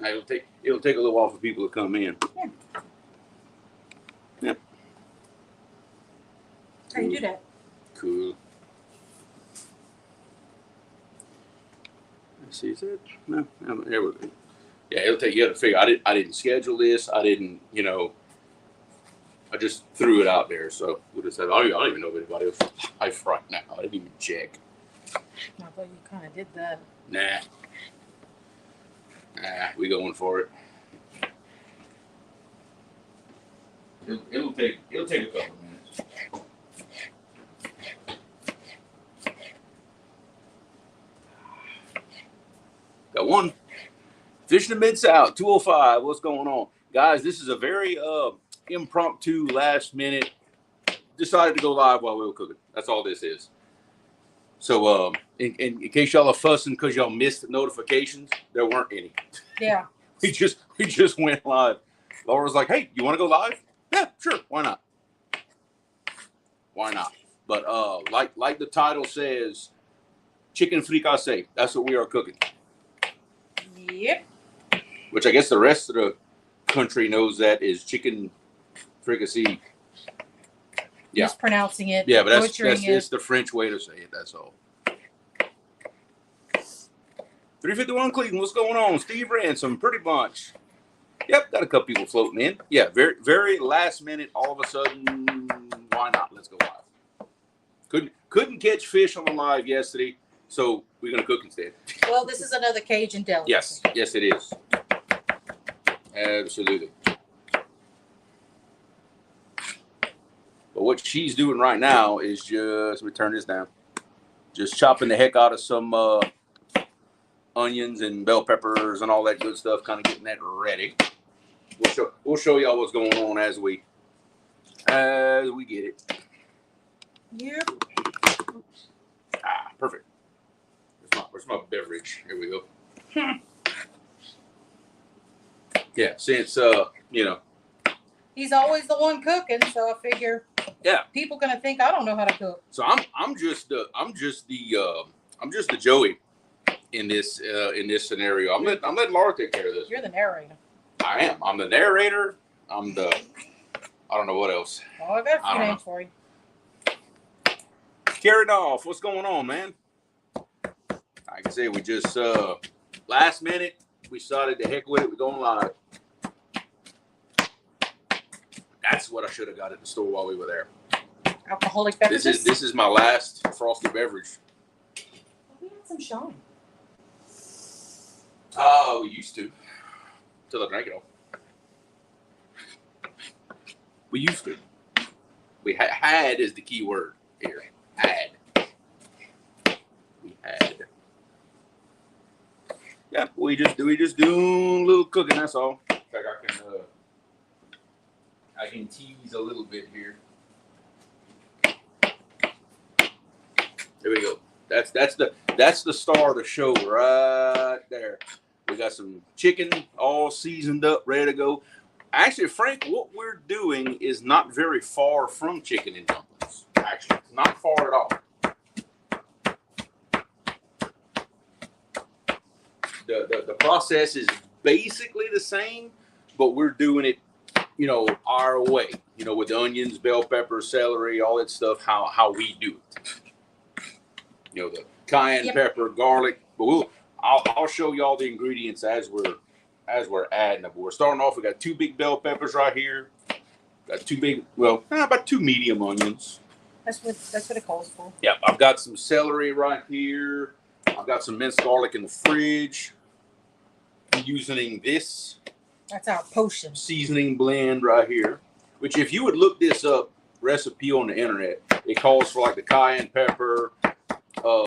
It'll take a little while for people to come in. Yeah. Yep. How you do that? Cool. Let's see, is that no? There we go. Yeah, it'll take. You got to figure. I didn't schedule this. I didn't. I just threw it out there. So we'll just have. I don't even know if anybody else is live right now. I didn't even check. I thought you kind of did that. Nah, we going for it. It'll take a couple minutes. Got one. Fishing the Mid-South, 205. What's going on? Guys, this is a very impromptu, last minute. Decided to go live while we were cooking. That's all this is. So, in case y'all are fussing because y'all missed the notifications, there weren't any. Yeah. We just went live. Laura was like, "Hey, you want to go live?" Yeah, sure. Why not? Why not? But like the title says, chicken fricassee. That's what we are cooking. Yep. Which I guess the rest of the country knows that is chicken fricassee. Yeah. Mispronouncing it. Yeah, but that's it. it's the French way to say it. That's all. 351 Cleveland, what's going on? Steve Ransom, pretty bunch. Yep, got a couple people floating in. Yeah, very, very last minute. All of a sudden, why not? Let's go live. Couldn't catch fish on the live yesterday, so we're gonna cook instead. Well, this is another Cajun delicacy. Yes, it is. Absolutely. But what she's doing right now is just, let me turn this down, just chopping the heck out of some onions and bell peppers and all that good stuff, kind of getting that ready. We'll show y'all what's going on as we get it. Yep. Perfect. Where's my beverage? Here we go. Yeah, since he's always the one cooking, so I figure people gonna think I don't know how to cook. So I'm just the Joey in this scenario. I'm letting Laura take care of this. You're the narrator. I am. I'm the narrator. I don't know what else. Oh, I got a few names for you. Carried off. What's going on, man? Like I say, we just last minute we decided to heck with it. We're going live. That's what I should have got at the store while we were there. Alcoholic beverages. This is my last frosty beverage. We had some shine. Oh, we used to. Till I drank it all. We used to. We had is the key word here. Had. We had. Yeah, we just do a little cooking. That's all. In fact, I can tease a little bit here. There we go. That's the star of the show right there. We got some chicken all seasoned up, ready to go. Actually, Frank, what we're doing is not very far from chicken and dumplings. Actually, it's not far at all. The process is basically the same, but we're doing it, our way. With onions, bell peppers, celery, all that stuff. How we do it. The cayenne pepper, garlic. But I'll show y'all the ingredients as we're adding them. We're starting off. We got 2 big bell peppers right here. Got 2 big, about 2 medium onions. That's what it calls for. Yeah, I've got some celery right here. I've got some minced garlic in the fridge. I'm using this. That's our potion. Seasoning blend right here. Which, if you would look this up, recipe on the internet, it calls for like the cayenne pepper,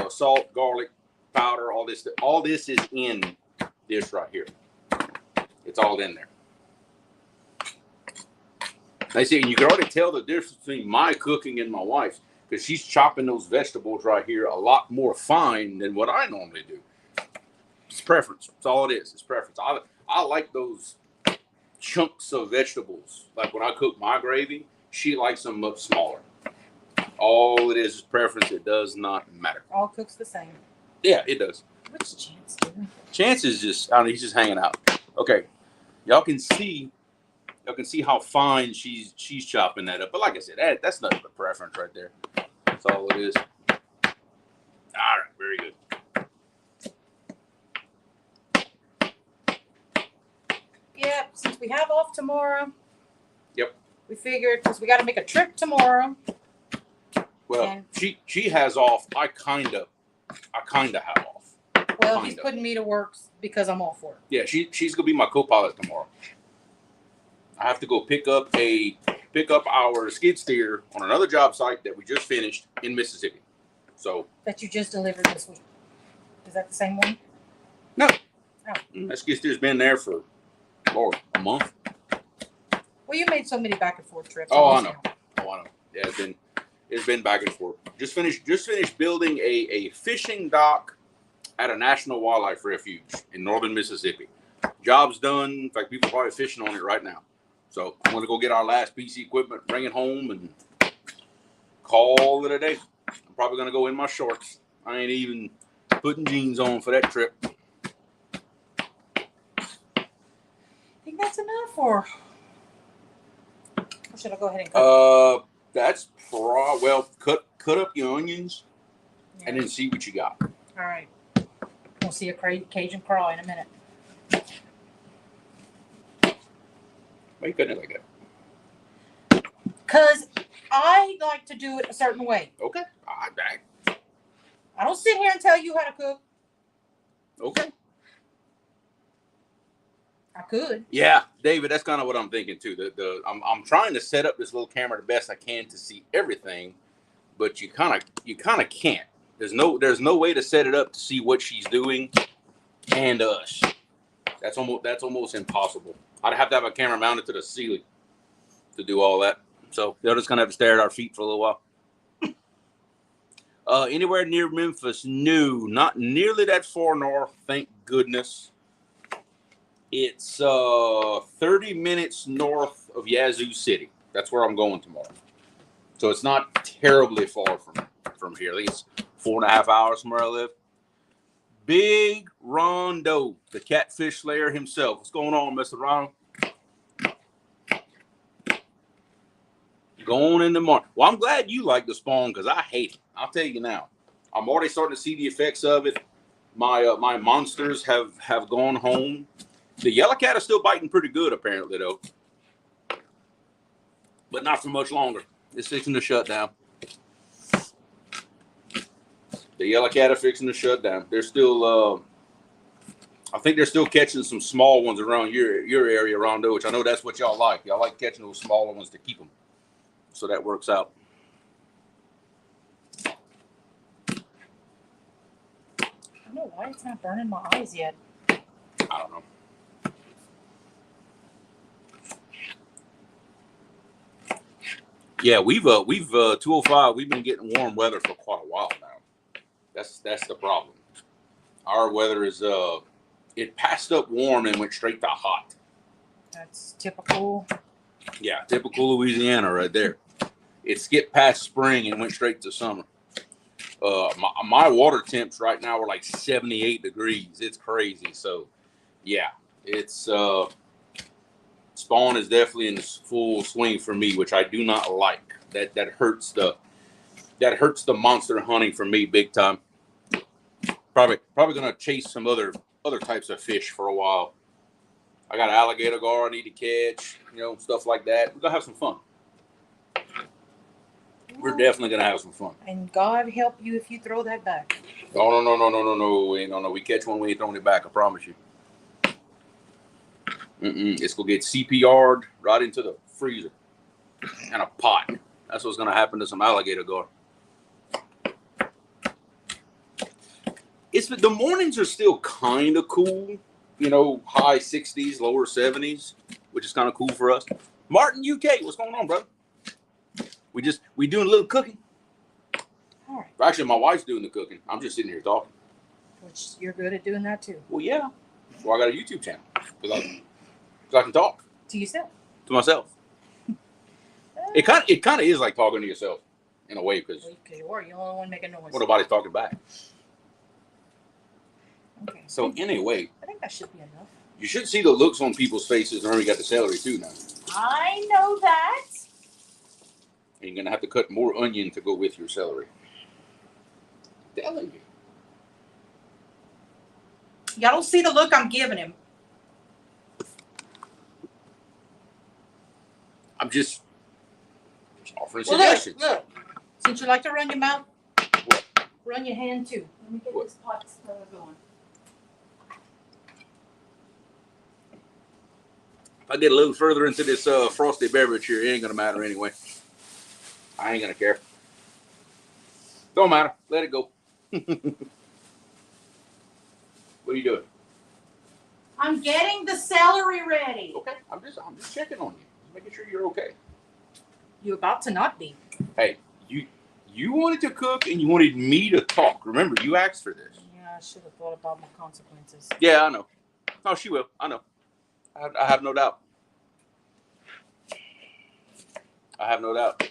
salt, garlic powder, all this. All this is in this right here. It's all in there. They say, and you can already tell the difference between my cooking and my wife's, because she's chopping those vegetables right here a lot more fine than what I normally do. It's preference. That's all it is. It's preference. I like those chunks of vegetables. Like when I cook my gravy, she likes them much smaller. All it is preference. It does not matter. All cooks the same. Yeah, it does. What's Chance doing? Chance is just, I don't know, he's just hanging out. Okay, y'all can see how fine she's chopping that up. But like I said, that's nothing but preference right there. That's all it is. All right, very good. Yep, since we have off tomorrow. Yep. We figured because we got to make a trip tomorrow. Well, and she has off. I kinda have off. Well, he's putting me to work because I'm off work. Yeah, she's gonna be my co-pilot tomorrow. I have to go pick up our skid steer on another job site that we just finished in Mississippi. So that you just delivered this week. Is that the same one? No. Oh. That skid steer's been there for a month. Well, you made so many back and forth trips. Oh, I know. Yeah, it's been back and forth. Just finished building a fishing dock at a national wildlife refuge in northern Mississippi. Job's done. In fact, people are probably fishing on it right now. So I'm gonna go get our last piece of equipment, bring it home, and call it a day. I'm probably gonna go in my shorts. I ain't even putting jeans on for that trip. Think that's enough, or should I go ahead and cut? That's cut up your onions, and then see what you got. All right, we'll see a Cajun crawl in a minute. Why are you cutting it like that? Because I like to do it a certain way. Okay. I don't sit here and tell you how to cook. Okay. I could. Yeah, David, that's kind of what I'm thinking too. I'm trying to set up this little camera the best I can to see everything, but you kind of can't. There's no way to set it up to see what she's doing and us. That's almost impossible. I'd have to have a camera mounted to the ceiling to do all that. So they're just gonna have to stare at our feet for a little while. Anywhere near Memphis? No, not nearly that far north. Thank goodness. It's 30 minutes north of Yazoo City. That's where I'm going tomorrow. So it's not terribly far from here. I think it's 4.5 hours from where I live. Big Rondo, the catfish slayer himself. What's going on, Mr. Rondo? Going in the morning. Well, I'm glad you like the spawn because I hate it. I'll tell you now. I'm already starting to see the effects of it. My monsters have gone home. The yellow cat is still biting pretty good, apparently, though. But not for much longer. It's fixing to shut down. The yellow cat are fixing to shut down. They're still, I think they're still catching some small ones around your area, Rondo, which I know that's what y'all like. Y'all like catching those smaller ones to keep them. So that works out. I don't know why it's not burning my eyes yet. I don't know. Yeah, we've 205. We've been getting warm weather for quite a while now. That's the problem. Our weather is it passed up warm and went straight to hot. That's typical. Yeah, typical Louisiana right there. It skipped past spring and went straight to summer. My water temps right now are like 78 degrees. It's crazy. So, yeah, it's spawn is definitely in full swing for me, which I do not like. That hurts the monster hunting for me big time. Probably gonna chase some other types of fish for a while. I got alligator gar I need to catch, stuff like that. We're gonna have some fun. We're definitely gonna have some fun. And God help you if you throw that back. Oh no. We catch one, we ain't throwing it back. I promise you. It's gonna get CPR'd right into the freezer and a pot. That's what's gonna happen to some alligator gar. The mornings are still kind of cool, high 60s, lower 70s, which is kind of cool for us. Martin, UK, what's going on, brother? We doing a little cooking. All right. Actually, my wife's doing the cooking. I'm just sitting here talking. Which you're good at doing that too. Well, yeah. Well, I got a YouTube channel because I can talk to yourself. To myself. It kind of is like talking to yourself in a way because you're the only one making noise. Well, nobody's talking back. Okay. So anyway, I think that should be enough. You should see the looks on people's faces when we got the celery too now. I know that. And you're going to have to cut more onion to go with your celery. I'm telling you. Y'all don't see the look I'm giving him. I'm just offering suggestions. Look. Since you like to run your mouth, run your hand too. Let me get this pot going. If I get a little further into this frosty beverage here, it ain't going to matter anyway. I ain't going to care. Don't matter. Let it go. What are you doing? I'm getting the celery ready. Okay. I'm just checking on you. Just making sure you're okay. You're about to not be. Hey, you wanted to cook and you wanted me to talk. Remember, you asked for this. Yeah, I should have thought about my consequences. Yeah, I know. Oh, she will. I know. I have no doubt. I have no doubt.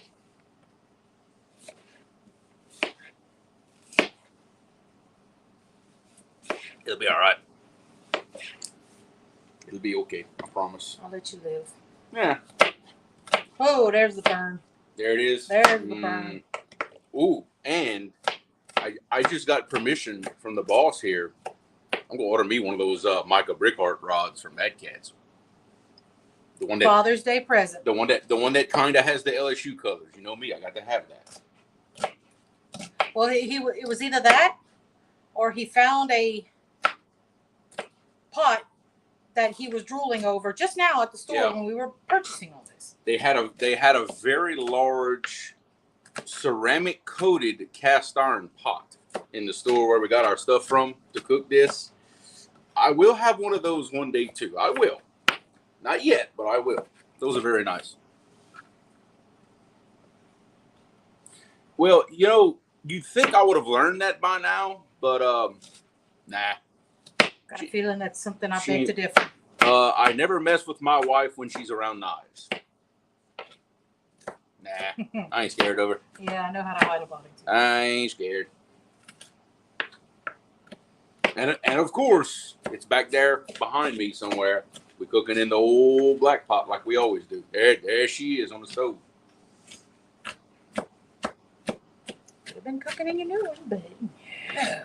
It'll be all right. It'll be okay. I promise. I'll let you live. Yeah. Oh, there's the burn. There it is. There's the burn. Ooh, and I just got permission from the boss here. I'm gonna order me one of those Micah Brickhart rods from Mad Cats. The one that Father's Day present. The one that kind of has the LSU colors. You know me, I got to have that. Well, it was either that, or he found a pot that he was drooling over just now at the store when we were purchasing all this. They had a very large ceramic coated cast iron pot in the store where we got our stuff from to cook this. I will have one of those one day too. I will. Not yet, but I will. Those are very nice. Well, you'd think I would have learned that by now, but nah. Got a feeling that's something I beg to differ. I never mess with my wife when she's around knives. Nah, I ain't scared of her. Yeah, I know how to hide about it too. I ain't scared. And of course, it's back there behind me somewhere. We're cooking in the old black pot like we always do. There she is on the stove. Could have been cooking in your new one, but no.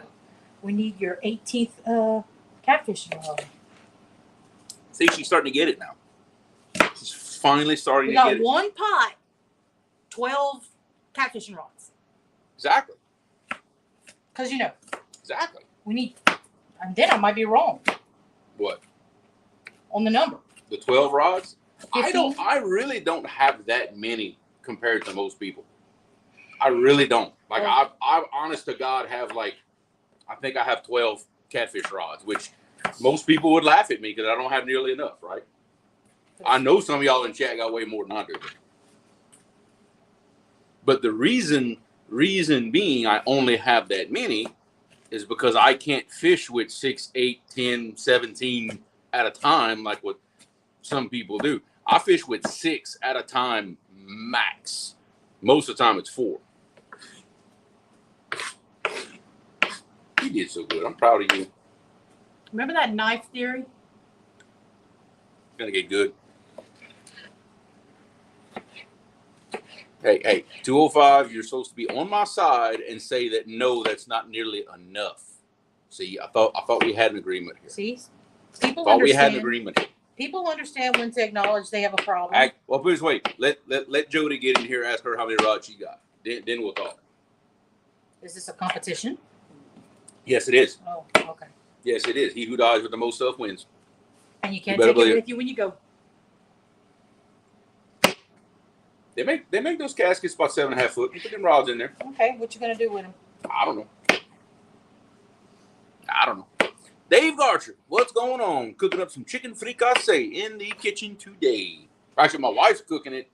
We need your 18th catfish rod. See, she's starting to get it now. She's finally starting to get it. We got one pot, 12 catfishing rods. Exactly. Because Exactly. We need, and then I might be wrong. What? On the number. The 12 rods? 15? I really don't have that many compared to most people. I really don't. Like, I honest to God have I think I have 12 catfish rods, which most people would laugh at me because I don't have nearly enough, right? I know some of y'all in chat got way more than I do. But the reason being I only have that many is because I can't fish with 6, 8, 10, 17 at a time like what some people do. I fish with 6 at a time max. Most of the time it's 4. You did so good. I'm proud of you. Remember that knife theory? Gonna get good. Hey, 205, you're supposed to be on my side and say that no, that's not nearly enough. See, I thought we had an agreement here. See? People thought understand. We had an agreement here. People understand when to acknowledge they have a problem. Well, please wait. Let Jody get in here, ask her how many rods she got. Then we'll talk. Is this a competition? Yes, it is. Oh, okay. Yes, it is. He who dies with the most stuff wins. And you can't take it with you when you go. They make those caskets about 7.5 foot. You put them rods in there. Okay, what you gonna do with them? I don't know. Dave Garcher, what's going on? Cooking up some chicken fricasse in the kitchen today. Actually, my wife's cooking it.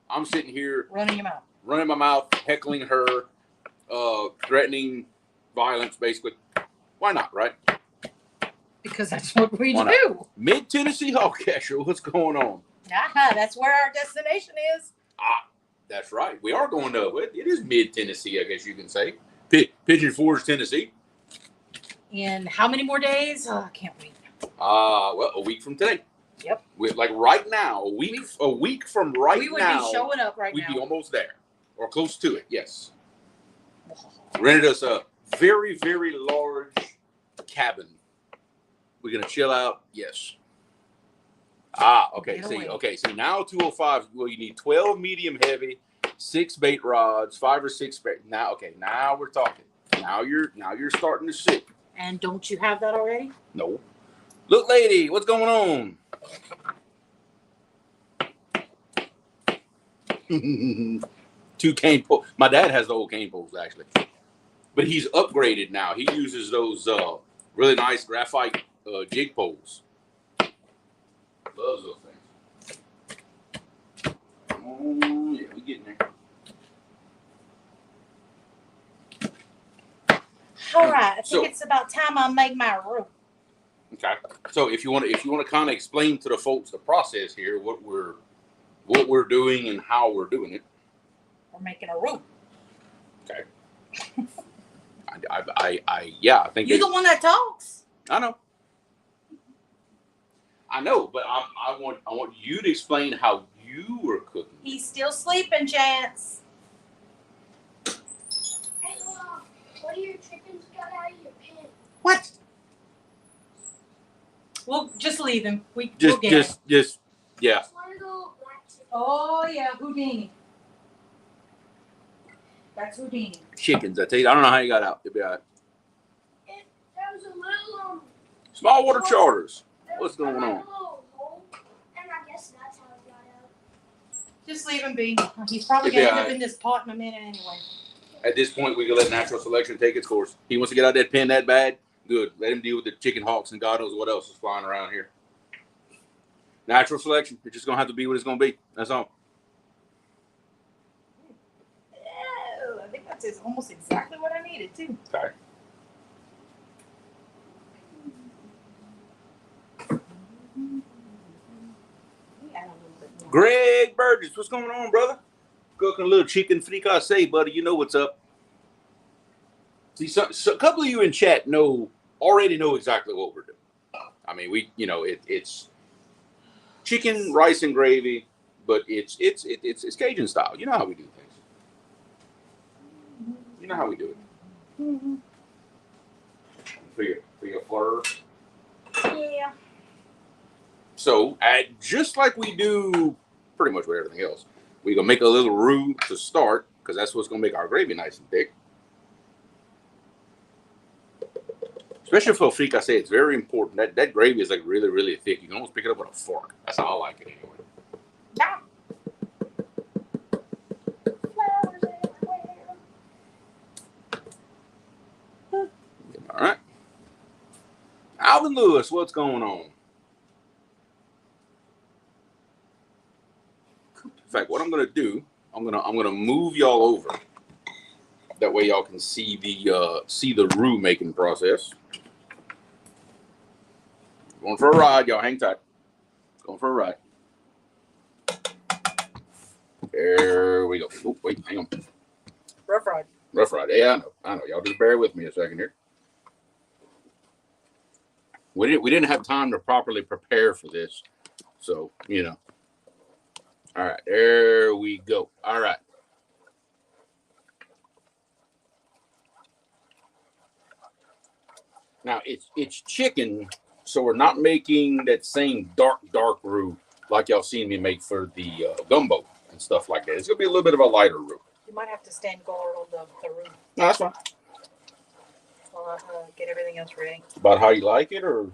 I'm sitting here running my mouth, heckling her, threatening violence, basically. Why not, right? Because that's what we do. Mid-Tennessee Hog Catcher, what's going on? That's where our destination is. That's right. We are going to. It is mid-Tennessee, I guess you can say. Pigeon Forge, Tennessee. In how many more days? Oh, I can't wait. Well, a week from today. Yep. Like right now, a week from right now. We would be showing up right we'd now. be almost there. Or close to it, yes. Rented us a very, very large cabin. We're going to chill out, yes. Okay. See, now 205, well, you need 12 medium heavy, 6 bait rods, 5 or 6 bait. Now we're talking. Now you're starting to see. And don't you have that already? No. Look, lady, what's going on? Two cane poles. My dad has the old cane poles, actually. But he's upgraded now. He uses those really nice graphite jig poles. Loves those things. Oh, yeah, we getting there. All right. I think it's about time I make my roux. Okay. So if you want to kind of explain to the folks the process here, what we're doing and how we're doing it. We're making a roux. Okay. I think you're the one that talks. I know, but I want you to explain how you were cooking. He's still sleeping, Chance. Hey, what are your chickens got out of your pen? What? We'll just leave him. We'll get yeah. Just want to go black chicken. Oh yeah, Houdini. That's Houdini. Chickens, I tell you, I don't know how you got out. You'll be all right. There was a little Small water charters. there What's was going a on? little hole, and I guess that's how it got out. Just leave him be. He's probably It'll be gonna end all up right. in this pot in a minute anyway. At this point, we can let natural selection take its course. He wants to get out of that pen that bad. Good. Let him deal with the chicken hawks and God knows what else is flying around here. Natural selection. It's just gonna have to be what it's gonna be. That's all. Oh, I think that's almost exactly what I needed too. Okay. Add a little bit more. Greg Burgess, what's going on, brother? Cooking a little chicken fricase, buddy. You know what's up. See, so a couple of you in chat already know exactly what we're doing. I mean, it's chicken, rice, and gravy, but it's Cajun style. You know how we do things. You know how we do it. Mm-hmm. For your fleur. Yeah. So, just like we do pretty much with everything else, we're going to make a little roux to start because that's what's going to make our gravy nice and thick. Especially for fricassee, it's very important. That gravy is like really, really thick. You can almost pick it up with a fork. That's how I like it anyway. Yeah. Flowers everywhere. All right. Alvin Lewis, what's going on? In fact, what I'm going to do, I'm gonna move y'all over. That way y'all can see the roux making process. Going for a ride, y'all. Hang tight. Going for a ride. There we go. Oh, wait, hang on. Rough ride. Rough ride. Yeah, I know. Y'all just bear with me a second here. We didn't have time to properly prepare for this, so All right, there we go. All right. Now it's chicken. So we're not making that same dark roux like y'all seen me make for the gumbo and stuff like that. It's going to be a little bit of a lighter roux. You might have to stand guard on the roux. No, that's fine. While I get everything else ready. About how you like it, or?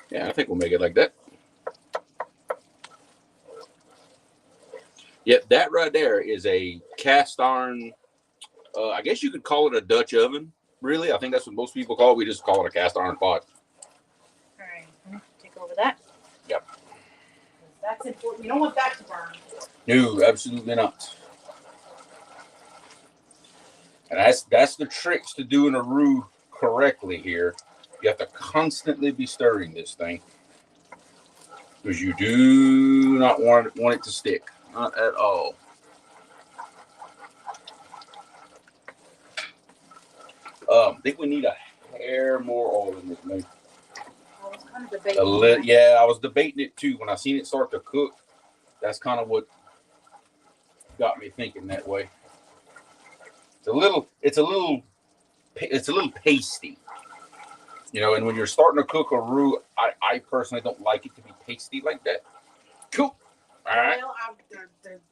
Yeah, I think we'll make it like that. Yep, that right there is a cast iron. I guess you could call it a Dutch oven. Really, I think that's what most people call it. We just call it a cast iron pot. All right, take over that. Yep. That's important. You don't want that to burn. No, absolutely not. And that's the tricks to doing a roux correctly here. You have to constantly be stirring this thing. because you do not want it to stick, not at all. I think we need a hair more oil in this, maybe. I was kind of debating. Yeah, I was debating it too when I seen it start to cook. That's kind of what got me thinking that way. It's a little pasty, and when you're starting to cook a roux, I personally don't like it to be pasty like that. Cool. All right. Well,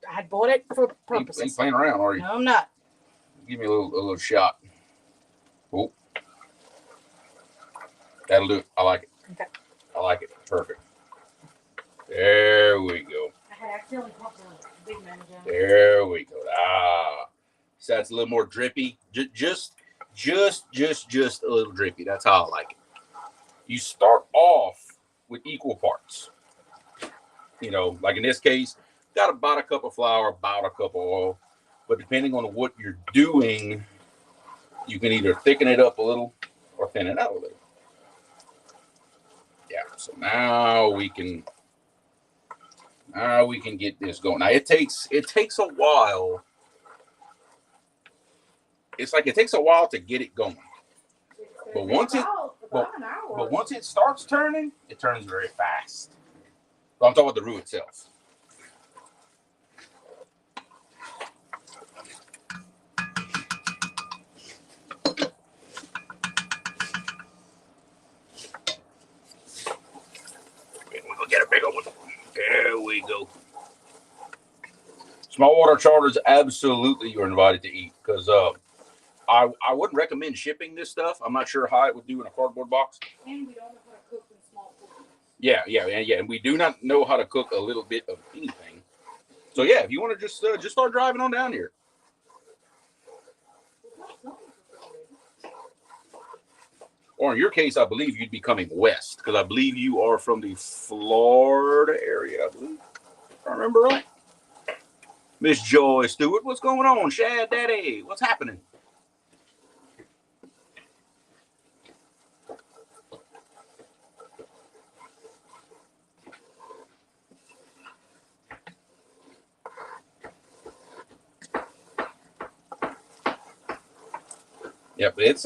I had bought it for purposes. Ain't playing around, are you? No, I'm not. Give me a little shot. Oh, that'll do it. I like it. Okay. I like it. Perfect. There we go. I had accidentally popped the big man down. There we go. So that's a little more drippy. Just a little drippy. That's how I like it. You start off with equal parts. Like in this case, got about a cup of flour, about a cup of oil. But depending on what you're doing, you can either thicken it up a little or thin it out a little. Yeah. So now we can get this going. Now it takes a while. It's like it takes a while to get it going. But once it starts turning, it turns very fast. But I'm talking about the roux itself. We'll get a big one. There we go. Small water charters, absolutely you're invited to eat, because I wouldn't recommend shipping this stuff. I'm not sure how it would do in a cardboard box. And we don't know how to cook in small portions. Yeah. And we do not know how to cook a little bit of anything. So yeah, if you want to just start driving on down here. Or in your case, I believe you'd be coming west, because I believe you are from the Florida area, I believe. If I remember right. Miss Joy Stewart, what's going on? Shad Daddy, what's happening? Yeah, but it's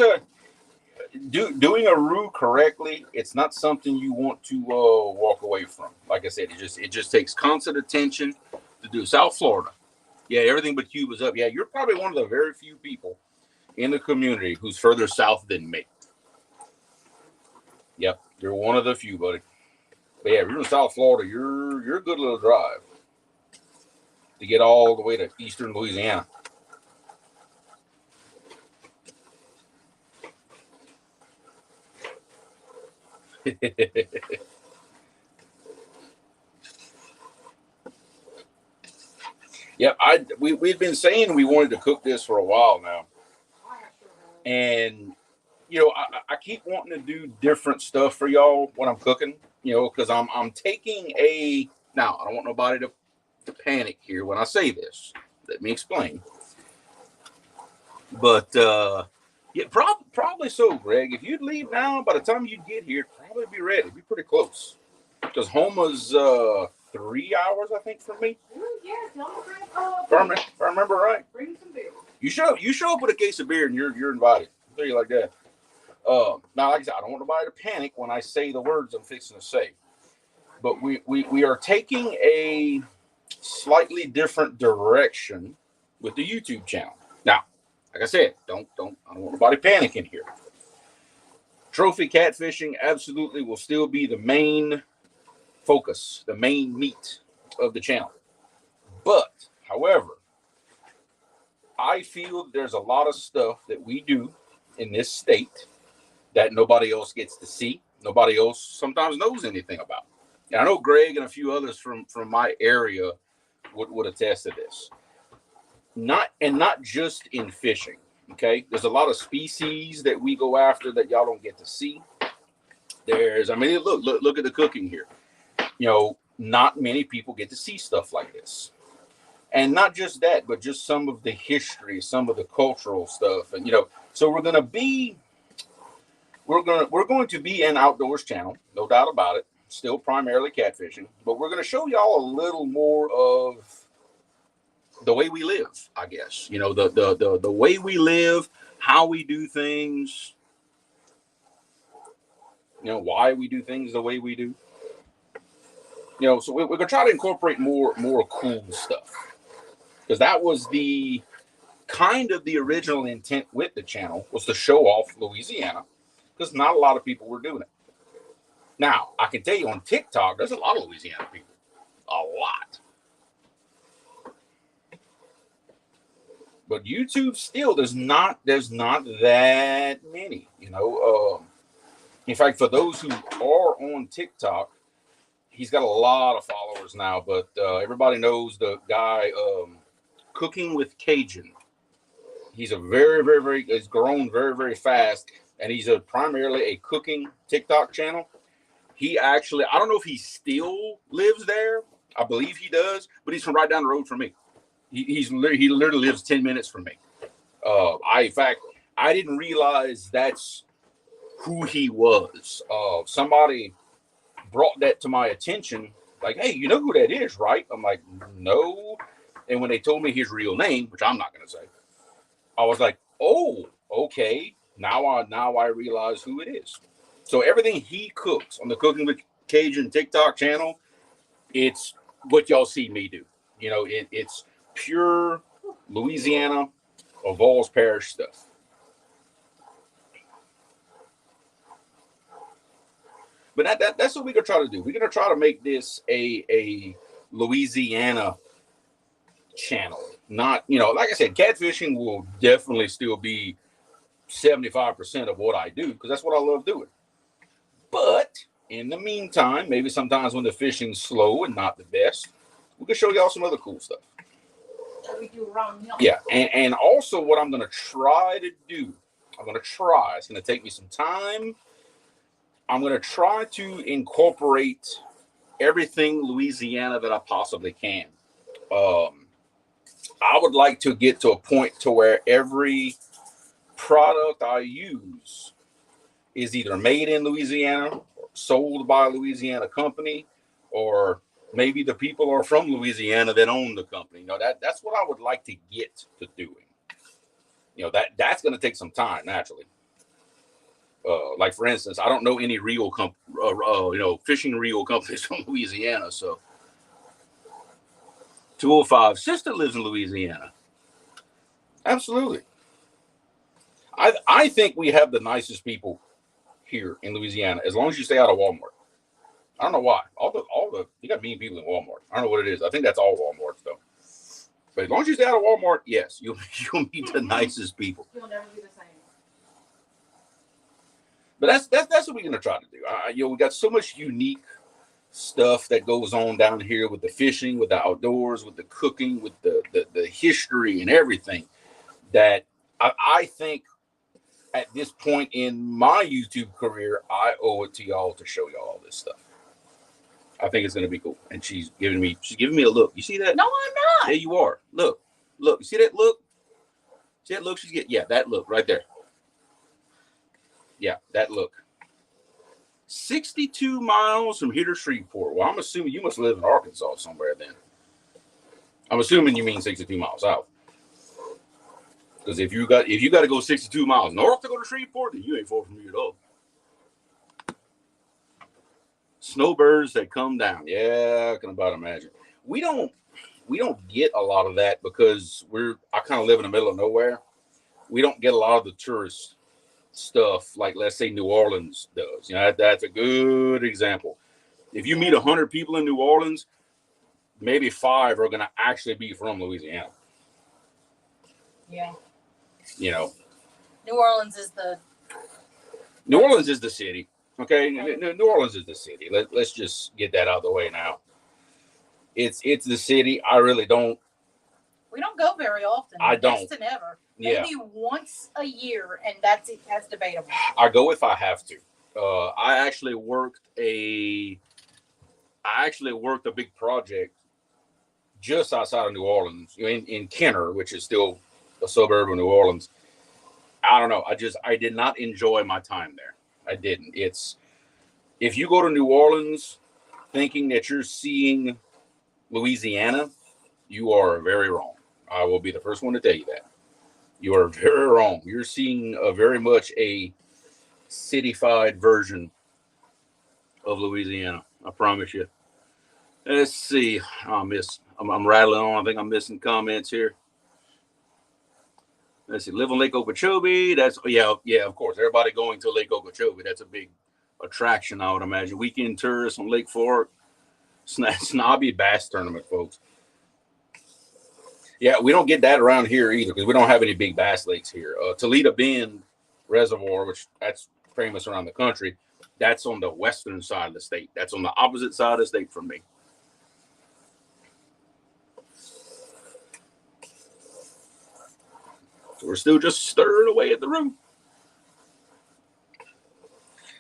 doing a roux correctly. It's not something you want to walk away from. Like I said, it just takes constant attention to do. South Florida, yeah, everything but Cuba's up. Yeah, you're probably one of the very few people in the community who's further south than me. Yep, you're one of the few, buddy. But yeah, if you're in South Florida, you're a good little drive to get all the way to eastern Louisiana. Yep, we've been saying we wanted to cook this for a while now, and I keep wanting to do different stuff for y'all when I'm cooking, because I'm taking now I don't want nobody to panic here when I say this. Let me explain. But yeah, probably so, Greg. If you'd leave now, by the time you get here, it'd probably be ready. It'd be pretty close. Because Homa's 3 hours, I think, from me. Yeah, tell me If I remember right. Bring some beer. You show up with a case of beer and you're invited. I'll tell you like that. Now, like I said, I don't want nobody to panic when I say the words I'm fixing to say. But we are taking a slightly different direction with the YouTube channel. Now, like I said, I don't want nobody panicking here. Trophy catfishing absolutely will still be the main focus, the main meat of the channel. But, however, I feel there's a lot of stuff that we do in this state that nobody else gets to see. Nobody else sometimes knows anything about. And I know Greg and a few others from my area would attest to this. Not just in fishing. Okay, there's a lot of species that we go after that y'all don't get to see. Look at the cooking here. Not many people get to see stuff like this. And not just that, but just some of the history, some of the cultural stuff. And so we're going to be an outdoors channel, no doubt about it. still primarily catfishing, but we're going to show y'all a little more of the way we live, I guess. You know, the way we live, how we do things, you know, why we do things the way we do. You know, so we're going to try to incorporate more cool stuff, because that was the kind of the original intent with the channel, was to show off Louisiana, because not a lot of people were doing it. Now, I can tell you on TikTok, there's a lot of Louisiana people. A lot. But YouTube still, there's not that many, you know. In fact, for those who are on TikTok, he's got a lot of followers now, but everybody knows the guy Cooking with Cajun. He's a he's grown very, very fast, and he's primarily a cooking TikTok channel. He actually, I don't know if he still lives there. I believe he does, but he's from right down the road from me. He literally lives 10 minutes from me. In fact, I didn't realize that's who he was. Somebody brought that to my attention, like, hey, you know who that is, right? I'm like, no. And when they told me his real name, which I'm not going to say, I was like, oh, okay. Now I realize who it is. So everything he cooks on the Cooking with Cajun TikTok channel, it's what y'all see me do. You know, it's pure Louisiana or Vols Parish stuff. But that's what we're going to try to do. We're going to try to make this a Louisiana channel. Not, you know, like I said, catfishing will definitely still be 75% of what I do, because that's what I love doing. But in the meantime, maybe sometimes when the fishing's slow and not the best, we can show y'all some other cool stuff. We do wrong. No. Yeah, and also what I'm going to try to do, it's going to take me some time. I'm going to try to incorporate everything Louisiana that I possibly can. I would like to get to a point to where every product I use is either made in Louisiana, or sold by a Louisiana company, or maybe the people are from Louisiana that own the company. You know, that's what I would like to get to doing. You know, that's going to take some time, naturally. Like, for instance, I don't know any reel fishing reel companies from Louisiana. So 205 sister lives in Louisiana. Absolutely. I think we have the nicest people here in Louisiana, as long as you stay out of Walmart. I don't know why. All the you got mean people in Walmart. I don't know what it is. I think that's all Walmarts though. But as long as you stay out of Walmart, yes, you'll meet the nicest people. You'll never be the same. But that's what we're gonna try to do. You know, we got so much unique stuff that goes on down here with the fishing, with the outdoors, with the cooking, with the history and everything, that I think at this point in my YouTube career, I owe it to y'all to show y'all all this stuff. I think it's gonna be cool. And she's giving me a look. You see that? No, I'm not. There you are. Look. You see that look? See that look she's getting? Yeah, that look right there. Yeah, that look. 62 miles from here to Shreveport. Well, I'm assuming you must live in Arkansas somewhere then. I'm assuming you mean 62 miles south. Because if you got to go 62 miles north to go to Shreveport, then you ain't far from me at all. Snowbirds that come down. Yeah, I can about imagine. We don't get a lot of that because I kind of live in the middle of nowhere. We don't get a lot of the tourist stuff like, let's say, New Orleans does. You know, that's a good example. If you meet 100 people in New Orleans, maybe 5 are going to actually be from Louisiana. Yeah. You know, New Orleans is the city. Okay, New Orleans is the city. Let's just get that out of the way now. It's the city. I really don't. We don't go very often. I don't. Next to never. Yeah. Maybe once a year, and that's it. That's debatable. I go if I have to. I actually worked a big project just outside of New Orleans, in Kenner, which is still a suburb of New Orleans. I don't know. I did not enjoy my time there. I didn't. If you go to New Orleans, thinking that you're seeing Louisiana, you are very wrong. I will be the first one to tell you that. You are very wrong. You're seeing very much a cityfied version of Louisiana. I promise you. Let's see. I'm rattling on. I think I'm missing comments here. Let's see. Live on Lake Okeechobee. That's yeah. Of course, everybody going to Lake Okeechobee. That's a big attraction, I would imagine. Weekend tourists on Lake Fork. Snobby bass tournament, folks. Yeah, we don't get that around here either because we don't have any big bass lakes here. Toledo Bend Reservoir, which that's famous around the country, that's on the western side of the state. That's on the opposite side of the state from me. So we're still just stirring away at the roux.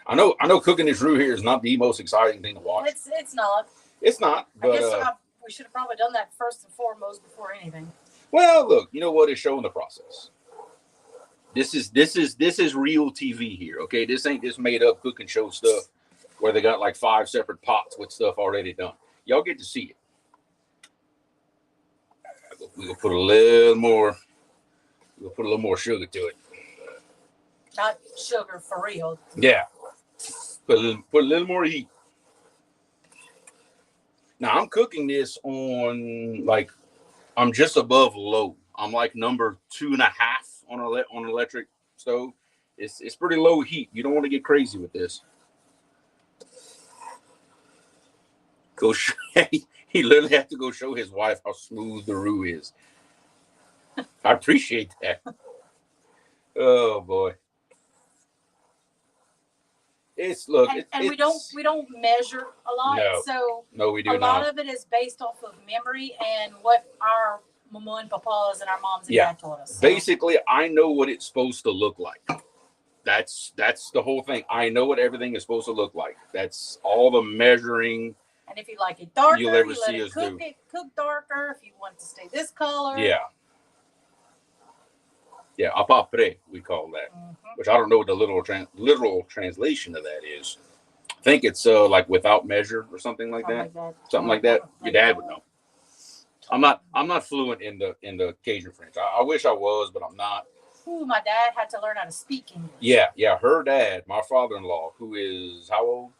I know cooking this roux here is not the most exciting thing to watch. It's not. It's not. But, I guess we should have probably done that first and foremost before anything. Well, look, you know what? It's showing the process. This is real TV here, okay? This ain't just made up cooking show stuff where they got like 5 separate pots with stuff already done. Y'all get to see it. We'll put a little more. We'll put a little more sugar to it. Not sugar for real. Yeah. Put a little more heat. Now I'm cooking this on I'm just above low. I'm like number 2.5 on an electric stove. It's pretty low heat. You don't want to get crazy with this. He literally had to go show his wife how smooth the roux is. I appreciate that. Oh boy. We don't measure a lot, no, we do not. A lot of it is based off of memory and what our mama and papas and our moms and dad taught us. So. Basically, I know what it's supposed to look like. That's the whole thing. I know what everything is supposed to look like. That's all the measuring. And if you like it darker, you'll ever see us do. Cook darker. If you want it to stay this color. Yeah. Yeah, apapre, we call that, which I don't know what the literal translation of that is. I think it's like without measure or something like that. Something like that. Your dad would know. I'm not fluent in the Cajun French. I wish I was, but I'm not. Ooh, my dad had to learn how to speak English. Yeah. Her dad, my father-in-law, who is how old?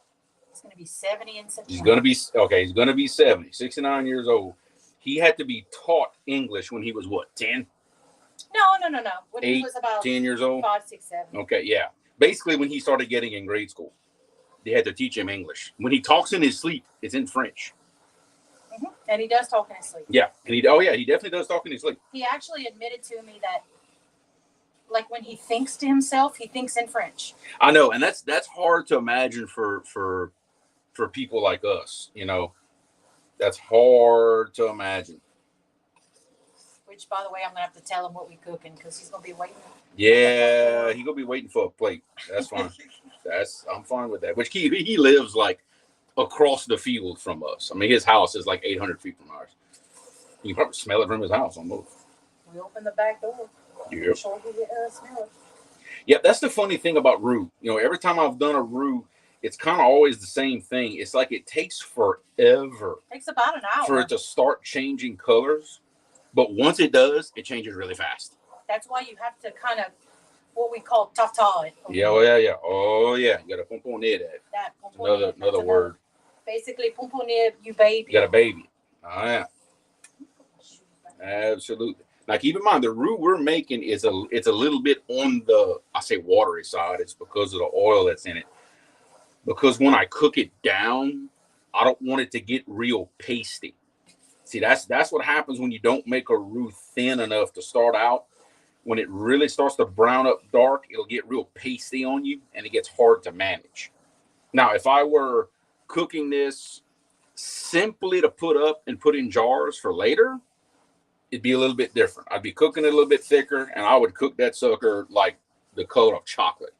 He's going to be 70 in September. He's going to be 70, 69 years old. He had to be taught English when he was what, 10? No. When he was about 10 years old? 5, 6, 7. Okay, yeah. Basically, when he started getting in grade school, they had to teach him English. When he talks in his sleep, it's in French. And he does talk in his sleep. Yeah. And he definitely does talk in his sleep. He actually admitted to me that, like, when he thinks to himself, he thinks in French. I know, and that's hard to imagine for people like us, you know. That's hard to imagine. Which, by the way, I'm going to have to tell him what we're cooking because he's going to be waiting. Yeah, he's going to be waiting for a plate. That's fine. I'm fine with that. Which he lives like across the field from us. I mean, his house is like 800 feet from ours. You can probably smell it from his house almost. We open the back door. Yep. Sure we smell it. Yeah, that's the funny thing about roux. You know, every time I've done a roux, it's kind of always the same thing. It's like it takes forever. It takes about an hour for it to start changing colors. But once it does, it changes really fast. That's why you have to kind of what we call tata it. Yeah. Oh, yeah. You got to pomponner that. Another word. Basically, pomponner, you baby. You got a baby. Oh, yeah. Absolutely. Now, keep in mind, the roux we're making it's a little bit on the, I say watery side. It's because of the oil that's in it. Because when I cook it down, I don't want it to get real pasty. See, that's what happens when you don't make a roux thin enough to start out. When it really starts to brown up dark, it'll get real pasty on you, and it gets hard to manage. Now, if I were cooking this simply to put up and put in jars for later, it'd be a little bit different. I'd be cooking it a little bit thicker, and I would cook that sucker like the color of chocolate.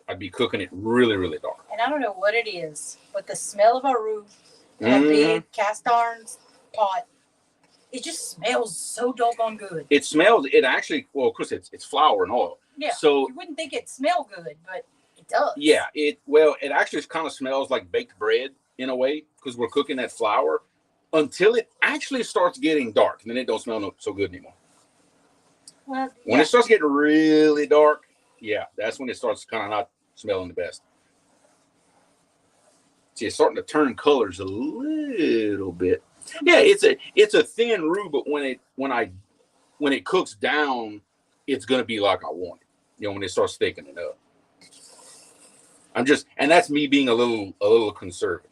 I'd be cooking it really, really dark. And I don't know what it is, but the smell of a roux in a big cast iron pot, it just smells so doggone good. It actually, well, of course, it's flour and oil. Yeah, so you wouldn't think it smelled good, but it does. Yeah, it actually kind of smells like baked bread in a way, because we're cooking that flour until it actually starts getting dark. And then it don't smell so good anymore. Well, When it starts getting really dark, yeah, that's when it starts kind of not smelling the best. See, it's starting to turn colors a little bit. Yeah, it's a thin roux, but when it cooks down, it's gonna be like I want it. You know, when it starts thickening up. And that's me being a little conservative.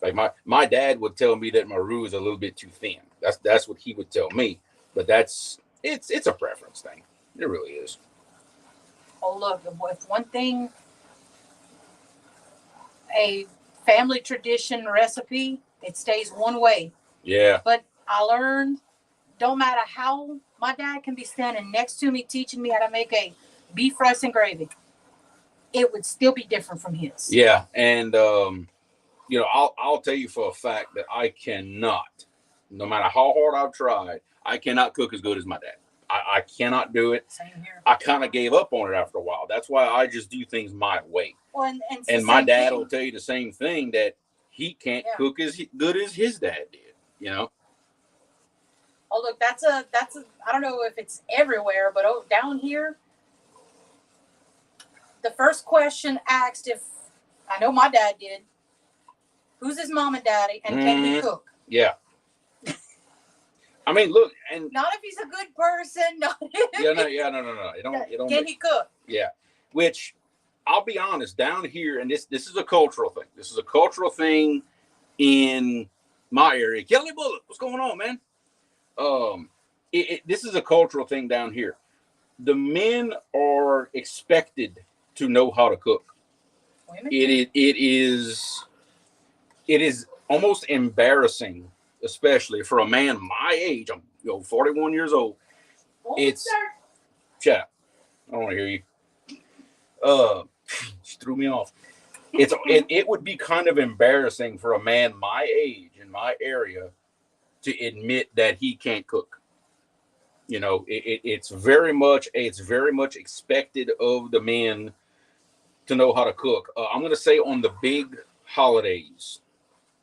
Like my dad would tell me that my roux is a little bit too thin. That's what he would tell me. But it's a preference thing. It really is. Oh, look, if one thing, a family tradition recipe, it stays one way. Yeah. But I learned, don't matter how my dad can be standing next to me teaching me how to make a beef rice and gravy, it would still be different from his. Yeah, and I'll tell you for a fact that I cannot, no matter how hard I've tried, I cannot cook as good as my dad. I cannot do it. Same here. I kind of gave up on it after a while. That's why I just do things my way. Well, and my dad will tell you the same thing, that he can't cook as good as his dad did. You know. Oh, look, that's a. I don't know if it's everywhere, but down here, the first question asked, if I know my dad did, who's his mom and daddy, and can he cook? Yeah. I mean, look, and not if he's a good person. No. No. It don't. Can he cook? Yeah. Which, I'll be honest, down here, and this is a cultural thing. This is a cultural thing in my area. Kelly Bullock, what's going on, man? This is a cultural thing down here. The men are expected to know how to cook. Women? It is almost embarrassing, especially for a man my age. I'm 41 years old. Shut up. I don't want to hear you. She threw me off. It would be kind of embarrassing for a man my age in my area to admit that he can't cook. You know, it's very much expected of the men to know how to cook. I'm going to say on the big holidays,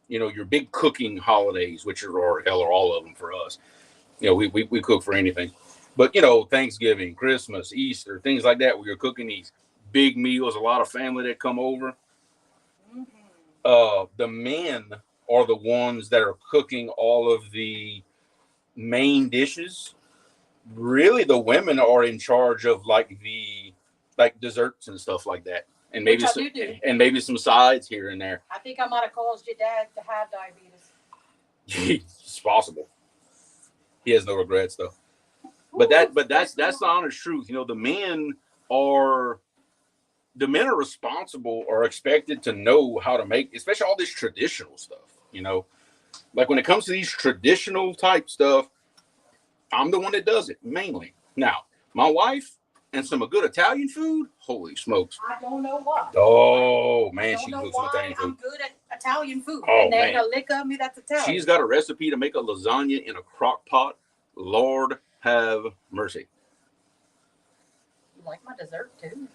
you know, your big cooking holidays, which are all of them for us. You know, we cook for anything. But, you know, Thanksgiving, Christmas, Easter, things like that, where you're cooking these big meals, a lot of family that come over. The men are the ones that are cooking all of the main dishes. Really, the women are in charge of like desserts and stuff like that. And maybe some sides here and there. I think I might have caused your dad to have diabetes. It's possible. He has no regrets though. But that's the honest truth. You know, the men are responsible or expected to know how to make, especially all this traditional stuff. You know, like when it comes to these traditional type stuff, I'm the one that does it mainly. Now, my wife and some good Italian food, holy smokes. I don't know why. Oh, man, she cooks some Italian food. I'm good at Italian food. Oh, and there's a lick of me that's Italian. She's got a recipe to make a lasagna in a crock pot. Lord have mercy. You like my dessert too?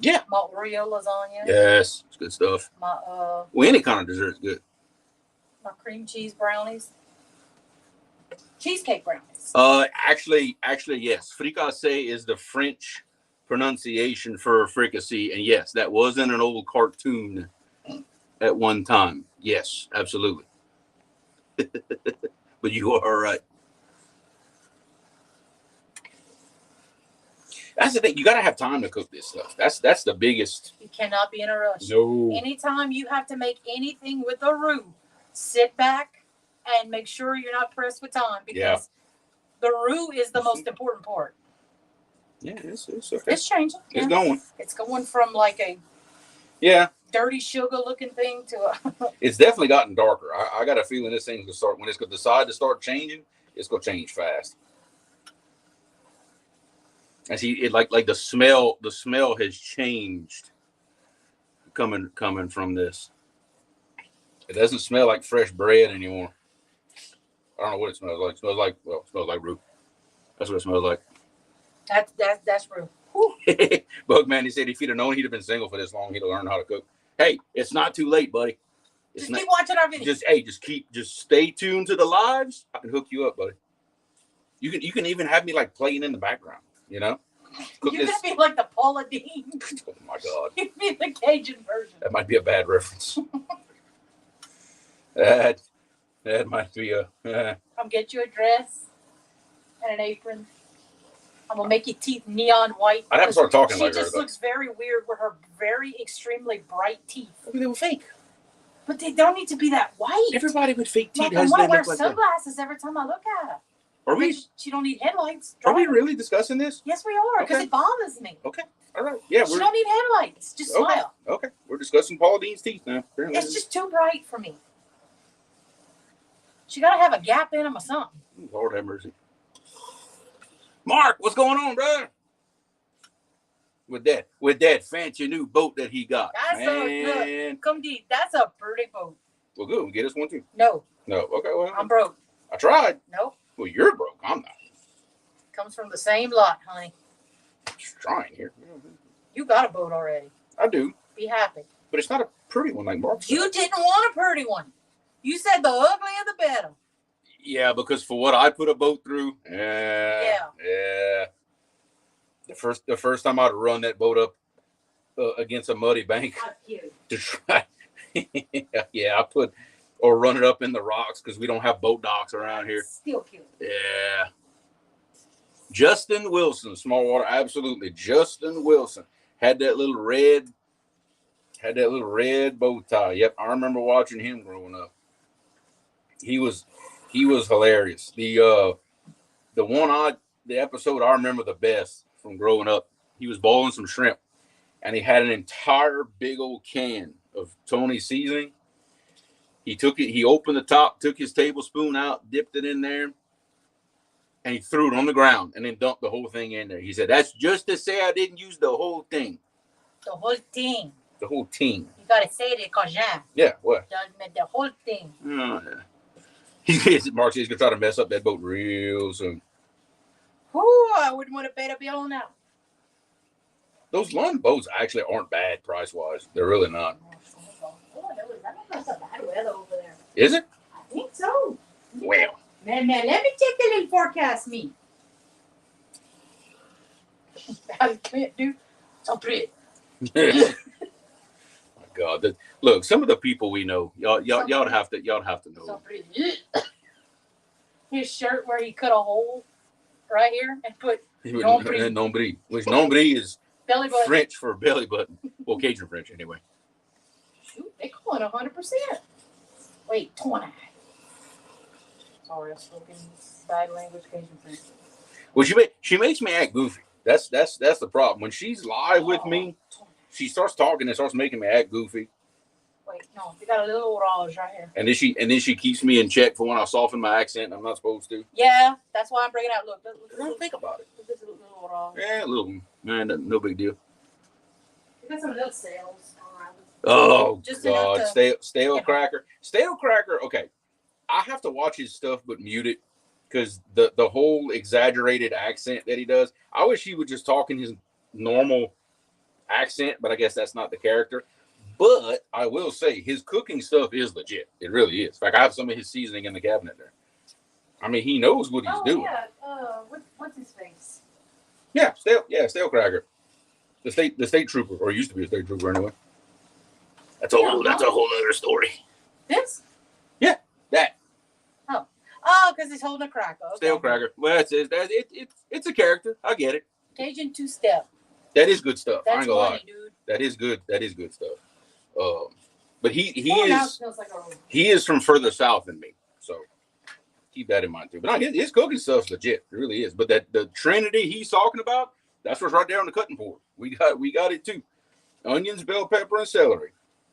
Yeah. My Oreo lasagna. Yes, it's good stuff. My any kind of dessert is good. My cream cheese brownies. Cheesecake brownies. Actually, yes. Fricase is the French pronunciation for fricassee, and yes, that was in an old cartoon at one time. Yes, absolutely. But you are right. That's the thing. You got to have time to cook this stuff. That's the biggest. You cannot be in a rush. No. Anytime you have to make anything with a roux, sit back and make sure you're not pressed with time, because the roux is the most important part. Yeah, it's okay. It's changing. It's going. It's going from like a dirty sugar looking thing to a. It's definitely gotten darker. I got a feeling this thing's gonna start, when it's gonna decide to start changing, it's gonna change fast. I see it like the smell has changed coming from this. It doesn't smell like fresh bread anymore. I don't know what it smells like. It smells like roux. That's what it smells like. That's roux. Bugman, he said if he'd have known he'd have been single for this long, he'd have learned how to cook. Hey, it's not too late, buddy. Just keep watching our videos. Just stay tuned to the lives. I can hook you up, buddy. You can even have me like playing in the background. You know. You're gonna be like the Paula Dean. Oh my God. You'd be the Cajun version. That might be a bad reference. that might be a. I'll get you a dress and an apron. I'm gonna make your teeth neon white. I'd have to start talking like her. She her. just looks very weird with her very extremely bright teeth. Maybe they were fake. But they don't need to be that white. Everybody with fake teeth I has want to that wear look like sunglasses every time I look at her. Are we? She don't need headlights. Are we really discussing this? Yes, we are. Because it bothers me. Okay. All right. Yeah. She don't need headlights. Just smile. Okay. We're discussing Paula Dean's teeth now. Apparently. It's just too bright for me. She gotta have a gap in them or something. Lord have mercy. Mark, what's going on, brother? With that fancy new boat that he got. That's a pretty boat. Well, good. We'll get us one too. No. Okay. Well, I'm broke. I tried. Nope. Well, you're broke. I'm not. Comes from the same lot, honey. Just trying here. You got a boat already. I do. Be happy. But it's not a pretty one like Mark's. You didn't want a pretty one. You said the uglier the better. Yeah, because for what I put a boat through, Yeah. The first time I'd run that boat up against a muddy bank to try, I run it up in the rocks because we don't have boat docks around here. Still cute. Yeah. Justin Wilson, small water, absolutely. Justin Wilson had that little red bow tie. Yep, I remember watching him growing up. He was hilarious. The episode I remember the best from growing up, he was boiling some shrimp and he had an entire big old can of Tony seasoning. He opened the top, took his tablespoon out, dipped it in there, and he threw it on the ground and then dumped the whole thing in there. He said, "That's just to say I didn't use the whole thing." The whole thing. The whole team. You gotta say it, Cajun. Yeah, what? The whole thing. Oh, yeah. Mark says he's gonna try to mess up that boat real soon. Ooh, I wouldn't want to pay to be on now. Those London boats actually aren't bad price wise. They're really not. That's a bad weather over there. Is it? I think so. Well. Man, let me check the little forecast me. I can't do so pretty. My God, look, some of the people we know, y'all have to know. So pretty. His shirt where he cut a hole right here and put nombril, which nombril is belly button. French for belly button. Well, Cajun French anyway. Shoot, they call it 100%. Wait, 20. Sorry, I'm spoken bad language, Cajun French. Well, she makes me act goofy. That's the problem. When she's live with me, she starts talking and starts making me act goofy. Wait, no, you got a little orange right here. And then she keeps me in check for when I soften my accent. I'm not supposed to. Yeah, that's why I'm bringing out. Look, Don't think about it. Look, this little orange. Yeah, a little man, no big deal. You got some little sales. Oh Just God, stale cracker. Okay, I have to watch his stuff but mute it because the whole exaggerated accent that he does. I wish he would just talk in his normal accent, but I guess that's not the character. But I will say his cooking stuff is legit. It really is. In fact, I have some of his seasoning in the cabinet there. I mean, he knows what he's doing. Yeah. What's his face? Yeah, stale cracker. The state trooper, or used to be a state trooper anyway. That's a whole other story. This? Yeah, that. Oh, because he's holding a cracker. Okay. Stale cracker. Well, it's a character. I get it. Cajun two-step. That is good stuff. That's I ain't gonna lie. dude. That is good stuff. But he he is from further south than me, so keep that in mind too. But no, his cooking stuff's legit. It really is. But the Trinity he's talking about, that's what's right there on the cutting board. We got it too. Onions, bell pepper, and celery.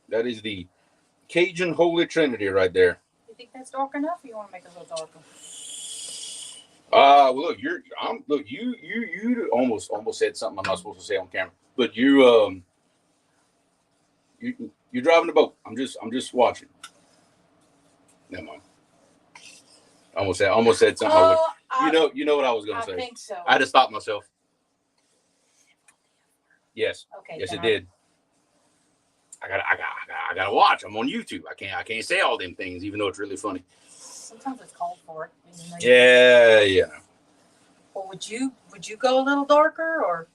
That is the Cajun Holy Trinity right there. You think that's dark enough, or you want to make it a little darker? Well, look, you almost said something I'm not supposed to say on camera. But you're driving the boat. I'm just watching. Never mind. I almost said something. You know what I was gonna say. I think so. I had to stop myself. Yes. Okay. Yes, it did. I gotta watch. I'm on YouTube. I can't say all them things, even though it's really funny. Sometimes it's called for it. Yeah. Well, would you go a little darker or?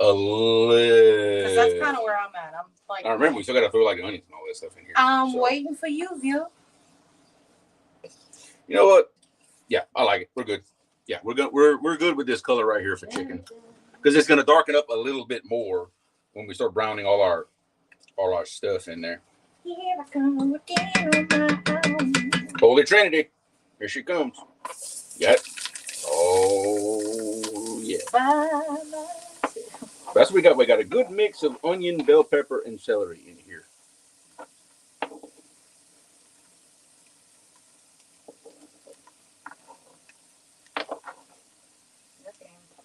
A little. Because that's kind of where I'm at. I'm like. I remember we still gotta throw like onions and all that stuff in here. I'm waiting for you, View. You know what? Yeah, I like it. We're good. Yeah, we're good. We're good with this color right here for chicken, because it's gonna darken up a little bit more when we start browning all our stuff in there. Here I come again on my own. Holy Trinity, here she comes. Got it. Oh yeah. That's what we got. We got a good mix of onion, bell pepper, and celery in here.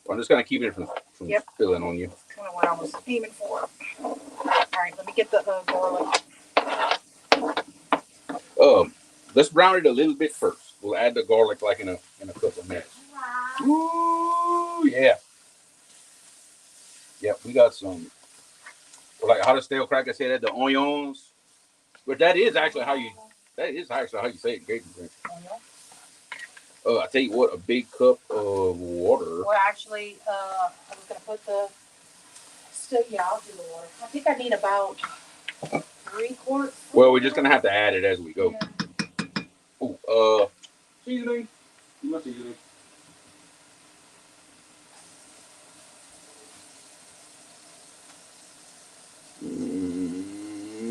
I'm just kind of keeping it from spilling on you. That's kind of what I was aiming for. All right, let me get the garlic. Let's brown it a little bit first. We'll add the garlic like in a couple of minutes. Ooh, yeah. Yep, we got some. Like how to stale crack. I said the onions, but that is actually how you say it in Cajun French. I tell you what, a big cup of water. Well, actually, I was gonna put the. I'll do the water. I think I need about 3 quarts. Well, we're just gonna have to add it as we go. Yeah. Oh, seasoning. You must seasoning.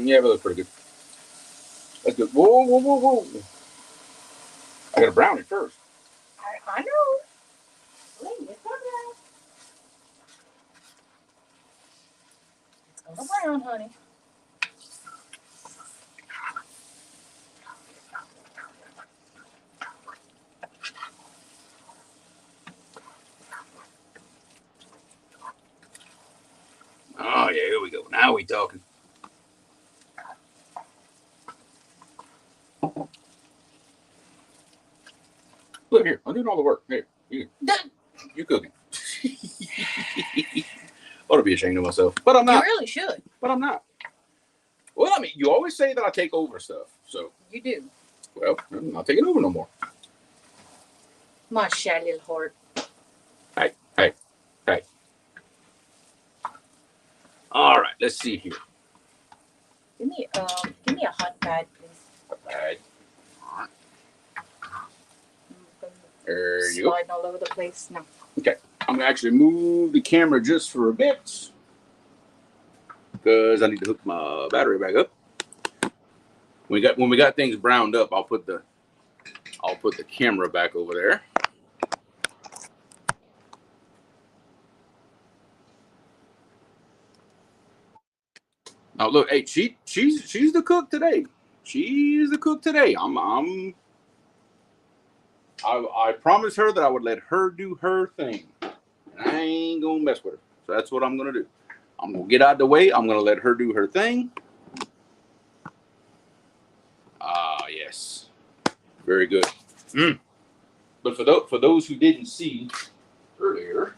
Yeah, but that's pretty good. That's good. Whoa. I gotta brown it first. I know. Wait, it's gonna brown, honey. Oh yeah, here we go. Now we talking. Look here, I'm doing all the work. Here. You cooking. Ought to be ashamed of myself. But I'm not. You really should. But I'm not. Well, I mean, you always say that I take over stuff. So You do. Well, I'm not taking over no more. My shy little heart. Hey. All right, let's see here. Give me a hot pad, please. Hot pad. All right. There you go. Sliding all over the place now. Okay, I'm gonna actually move the camera just for a bit because I need to hook my battery back up. When we got things browned up, I'll put the camera back over there. Now look, hey, she's the cook today. She's the cook today. I promised her that I would let her do her thing, and I ain't gonna mess with her. So that's what I'm gonna do. I'm gonna get out of the way. I'm gonna let her do her thing. Ah, yes, very good. But for those who didn't see earlier,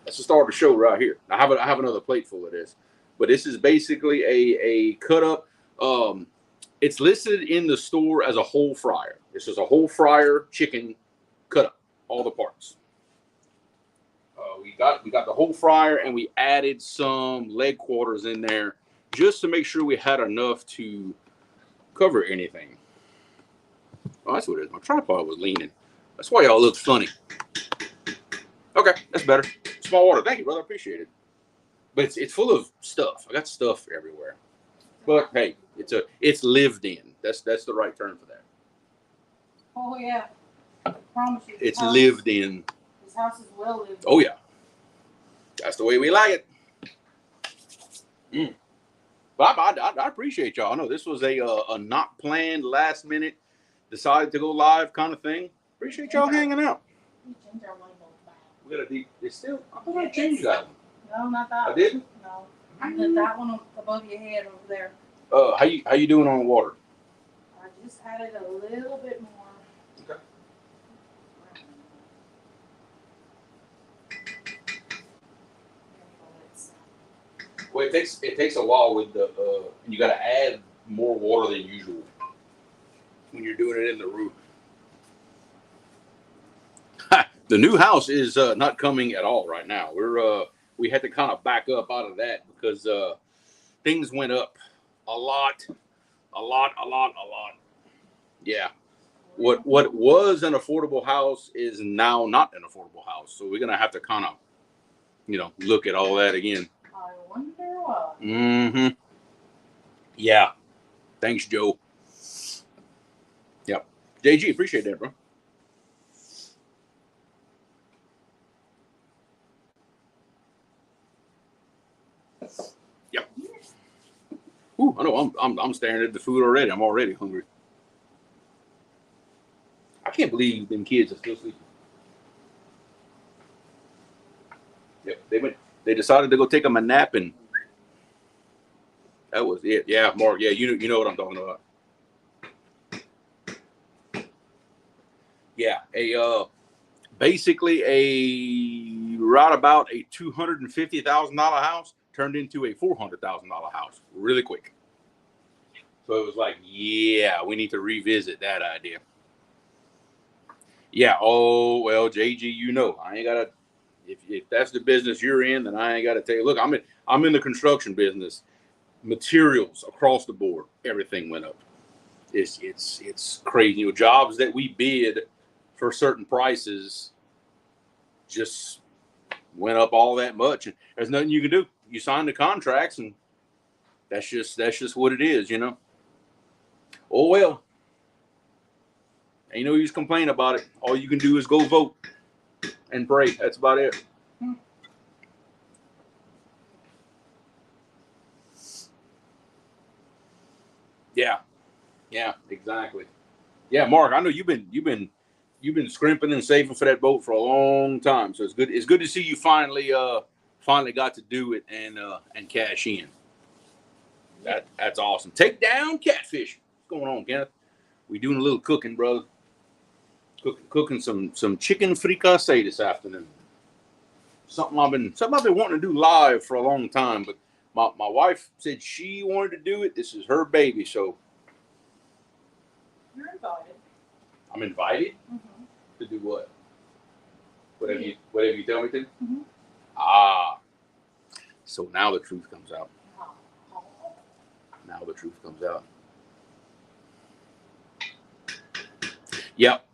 that's the start of the show right here. I have another plate full of this, but this is basically a cut up. It's listed in the store as a whole fryer. This is a whole fryer chicken cut up, all the parts. We got the whole fryer, and we added some leg quarters in there just to make sure we had enough to cover anything. Oh, that's what it is. My tripod was leaning. That's why y'all look funny. Okay, that's better. Small water. Thank you, brother. I appreciate it. But it's full of stuff. I got stuff everywhere. But hey, it's lived in. That's the right term for that. Oh yeah. I promise you. It's lived in. This house is well lived in. Oh yeah. That's the way we like it. But I appreciate y'all. I know this was a not planned, last minute, decided to go live kind of thing. Appreciate y'all hanging out. We got a deep. It's still. I thought I changed that one. No, not that. I didn't. No, I put that one above your head over there. How you doing on water? I just added a little bit more. Okay. Well, it takes a while with the and you got to add more water than usual when you're doing it in the roof. The new house is not coming at all right now. We had to kind of back up out of that because things went up a lot. Yeah. What was an affordable house is now not an affordable house. So we're gonna have to kind of, look at all that again. I wonder why. Mm-hmm. Yeah. Thanks, Joe. Yep. JG, appreciate that, bro. Yep. Ooh, I know. I'm staring at the food already. I'm already hungry. I can't believe them kids are still sleeping. Yep. They decided to go take them a nap, and that was it. Yeah, Mark. Yeah, you know what I'm talking about. Yeah, basically right about a $250,000 house turned into a $400,000 house really quick. So it was like, yeah, we need to revisit that idea. Yeah. Oh well, JG, I ain't gotta. If that's the business you're in, then I ain't gotta tell you. Look, I'm in the construction business. Materials across the board, everything went up. It's crazy. Jobs that we bid for certain prices just went up all that much, and there's nothing you can do. You sign the contracts, and that's just what it is. Oh well, ain't no use complaining about it. All you can do is go vote and pray. That's about it. Yeah, exactly. Yeah, Mark, I know you've been scrimping and saving for that boat for a long time. So it's good to see you finally got to do it and cash in. That's awesome. Take down catfish. What's going on, Kenneth? We doing a little cooking, brother. Cooking some chicken fricasse this afternoon. Something I've been wanting to do live for a long time, but my wife said she wanted to do it. This is her baby, so You're invited. I'm invited to do what? Whatever you tell me to. Mm-hmm. Ah, so now the truth comes out. Now the truth comes out. Yep,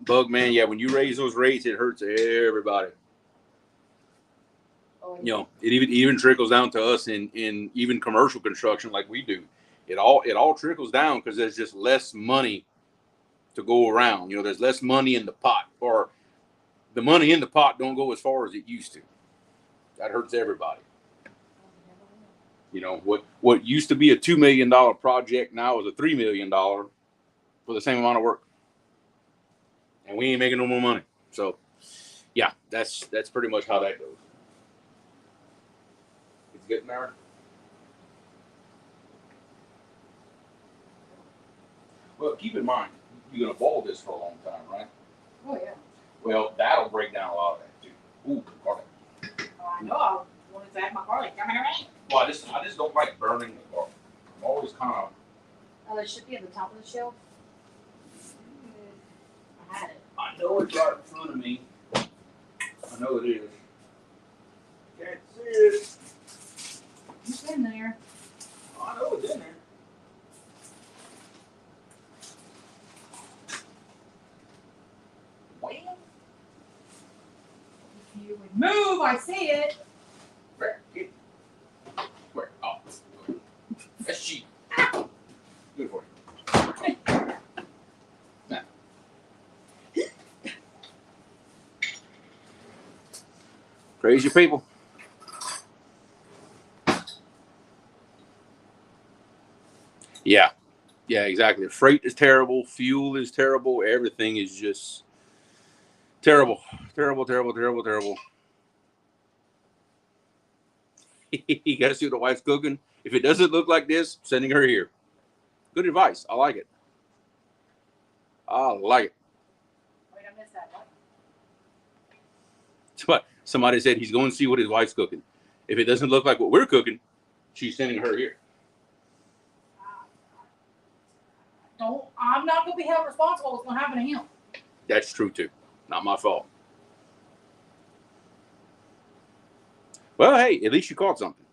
Bug Man. Yeah, when you raise those rates, it hurts everybody. Oh, It even trickles down to us in even commercial construction like we do. It all trickles down because there's just less money to go around. There's less money in the pot, or the money in the pot don't go as far as it used to. That hurts everybody. What used to be a $2 million project now is a $3 million for the same amount of work, and we ain't making no more money. So, yeah, that's pretty much how that goes. It's getting there. Well, keep in mind, you're gonna boil this for a long time, right? Oh yeah. Well, that'll break down a lot of that too. Ooh, garlic. Oh, I know. I wanted to add my garlic. Well, I just don't like burning the garlic. I'm always kind of. Oh, it should be at the top of the shelf. I had it. I know it's right in front of me. I know it is. Can't see it. It's in there. I know it's in there. Well, If you would move, I see it. where? Oh, that's cheap. Good for you. Nah. Crazy people. Yeah, exactly. Freight is terrible. Fuel is terrible. Everything is just terrible. Terrible. You got to see what the wife's cooking. If it doesn't look like this, sending her here. Good advice. I like it. Wait, I missed that one. Somebody said he's going to see what his wife's cooking. If it doesn't look like what we're cooking, She's sending her here. I'm not gonna be held responsible for what's gonna happen to him. That's true too. Not my fault. Well, hey, at least you caught something.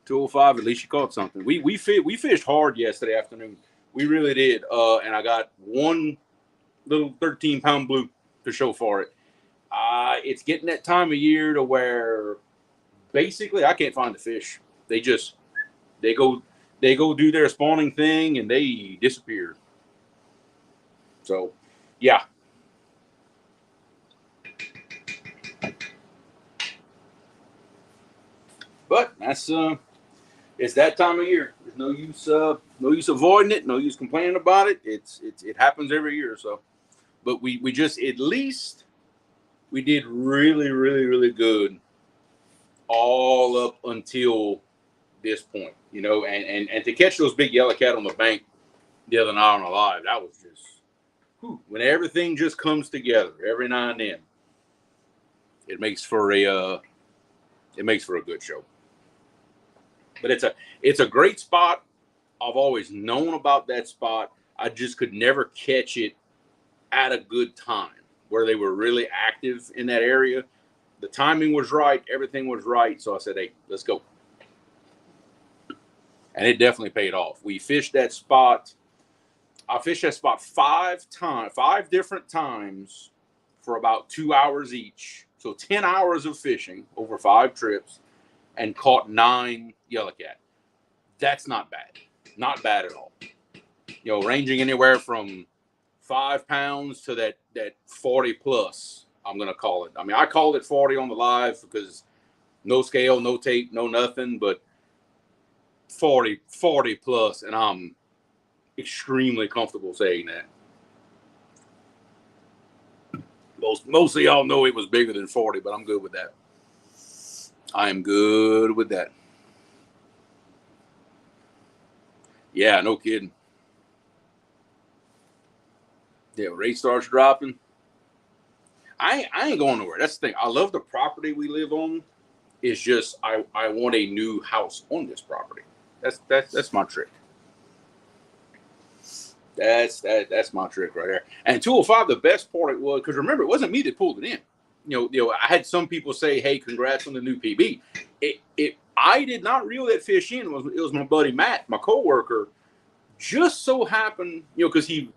205. At least you caught something. We fished hard yesterday afternoon. We really did. And I got one little 13-pound blue to show for it. It's getting that time of year to where basically I can't find the fish. They go do their spawning thing and they disappear. So, yeah. But that's it's that time of year. There's no use avoiding it, no use complaining about it. It happens every year. So, but we just at least we did really, really, really good all up until this point, you know, and to catch those big yellow cat on the bank the other night on a live, that was just when everything just comes together every now and then. It makes for a good show. But it's a great spot. I've always known about that spot. I just could never catch it at a good time where they were really active in that area. The timing was right. Everything was right. So I said, hey, let's go. And it definitely paid off. We fished that spot. I fished that spot 5 different times for about 2 hours each. So 10 hours of fishing over 5 trips and caught 9 yellowcat. That's not bad. Not bad at all. You know, ranging anywhere from 5 pounds to that 40 plus, I'm going to call it. I mean, I called it 40 on the live because no scale, no tape, no nothing, but 40 plus, and I'm extremely comfortable saying that. Most of y'all know it was bigger than 40, but I'm good with that. I am good with that. Yeah, no kidding. Yeah, rate starts dropping. I ain't going nowhere. That's the thing. I love the property we live on. It's just I want a new house on this property. That's my trick. That's my trick right there. And 205, the best part it was, because remember, it wasn't me that pulled it in. You know, I had some people say, "Hey, congrats on the new PB." I did not reel that fish in. It was my buddy Matt, my coworker. Just so happened, you know, because he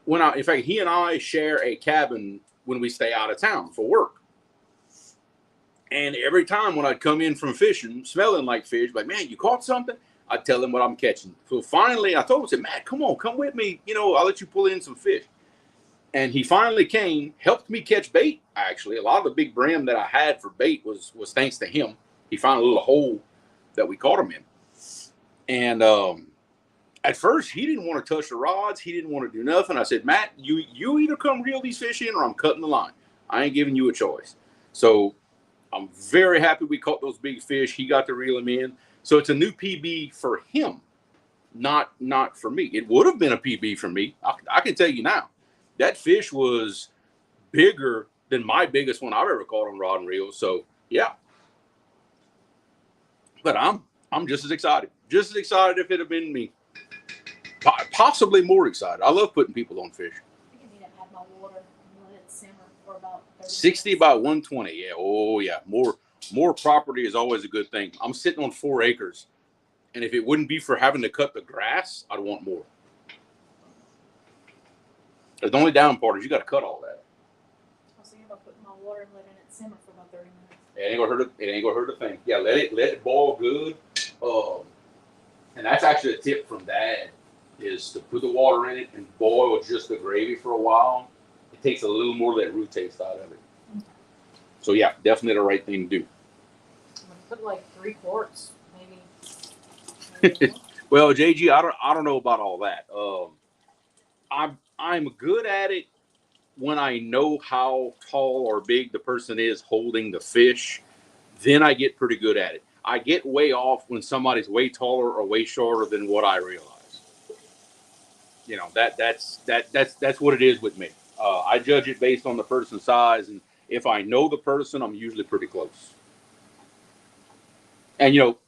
and I share a cabin when we stay out of town for work. And every time when I'd come in from fishing, smelling like fish, like, man, you caught something? I'd tell him what I'm catching. So finally, I told him, I said, Matt, come with me. You know, I'll let you pull in some fish. And he finally came, helped me catch bait, actually. A lot of the big brim that I had for bait was thanks to him. He found a little hole that we caught him in. And at first, he didn't want to touch the rods. He didn't want to do nothing. I said, Matt, you either come reel these fish in or I'm cutting the line. I ain't giving you a choice. So I'm very happy we caught those big fish. He got to reel them in. So it's a new PB for him, not for me. It would have been a PB for me. I can tell you now. That fish was bigger than my biggest one I've ever caught on rod and reel. So, yeah. But I'm just as excited. Just as excited if it had been me. Possibly more excited. I love putting people on fish. I think I need to add my water and let it simmer for about 60 by 120. Yeah. Oh, yeah. More property is always a good thing. I'm sitting on 4 acres. And if it wouldn't be for having to cut the grass, I'd want more. The only down part is you got to cut all that. I was thinking about putting my water and letting it simmer for about 30 minutes. It ain't gonna hurt a thing. Yeah, let it boil good. And that's actually a tip from Dad is to put the water in it and boil just the gravy for a while. It takes a little more of that root taste out of it. So yeah, definitely the right thing to do. I'm gonna put like 3 quarts, maybe. Well, JG, I don't know about all that. I'm good at it when I know how tall or big the person is holding the fish. Then I get pretty good at it. I get way off when somebody's way taller or way shorter than what I realize. You know, that's what it is with me. I judge it based on the person's size, and if I know the person, I'm usually pretty close. And you know,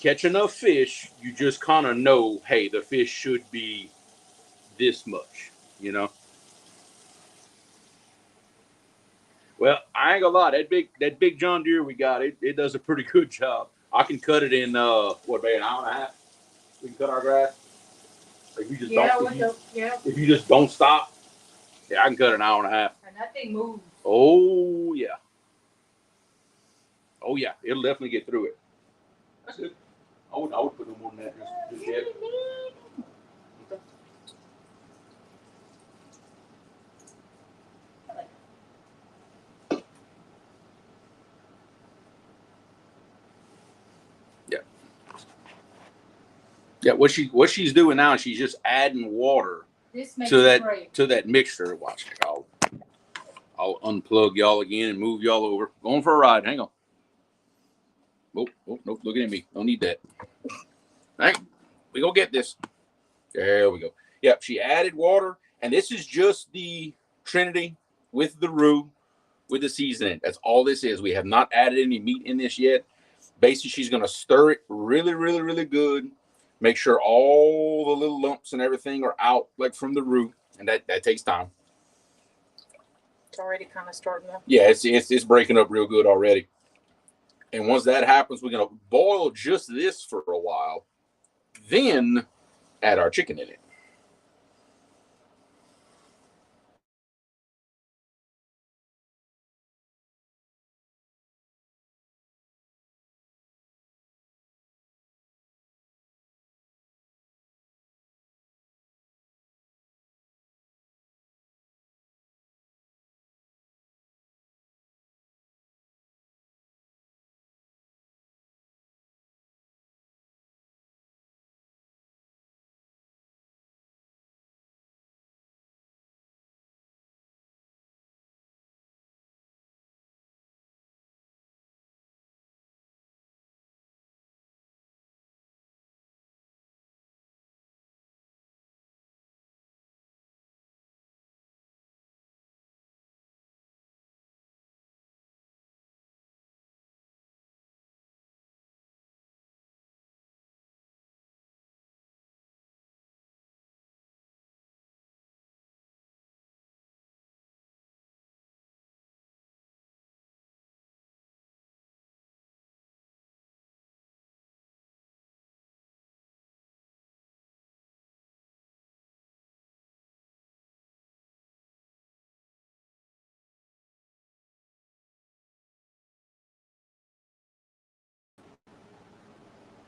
catch enough fish, you just kind of know, hey, the fish should be this much, you know. Well, I ain't gonna lie, that big John Deere we got, it does a pretty good job. I can cut it in what, about an hour and a half. We can cut our grass. If you just if you just don't stop, yeah, I can cut an hour and a half. And that thing moves. Oh yeah. Oh yeah, it'll definitely get through it. That's good. I would put no more than that just yet. Yeah. Yeah, what she's doing now is she's just adding water to that mixture. Watch it. I'll unplug y'all again and move y'all over. Going for a ride. Hang on. Oh, nope. Looking at me. Don't need that. All right. We gonna get this. There we go. Yep. She added water, and this is just the Trinity with the roux, with the seasoning. That's all this is. We have not added any meat in this yet. Basically, she's gonna stir it really, really, really good. Make sure all the little lumps and everything are out, like from the roux, and that takes time. It's already kind of starting up. Yeah, it's breaking up real good already. And once that happens, we're gonna boil just this for a while, then add our chicken in it.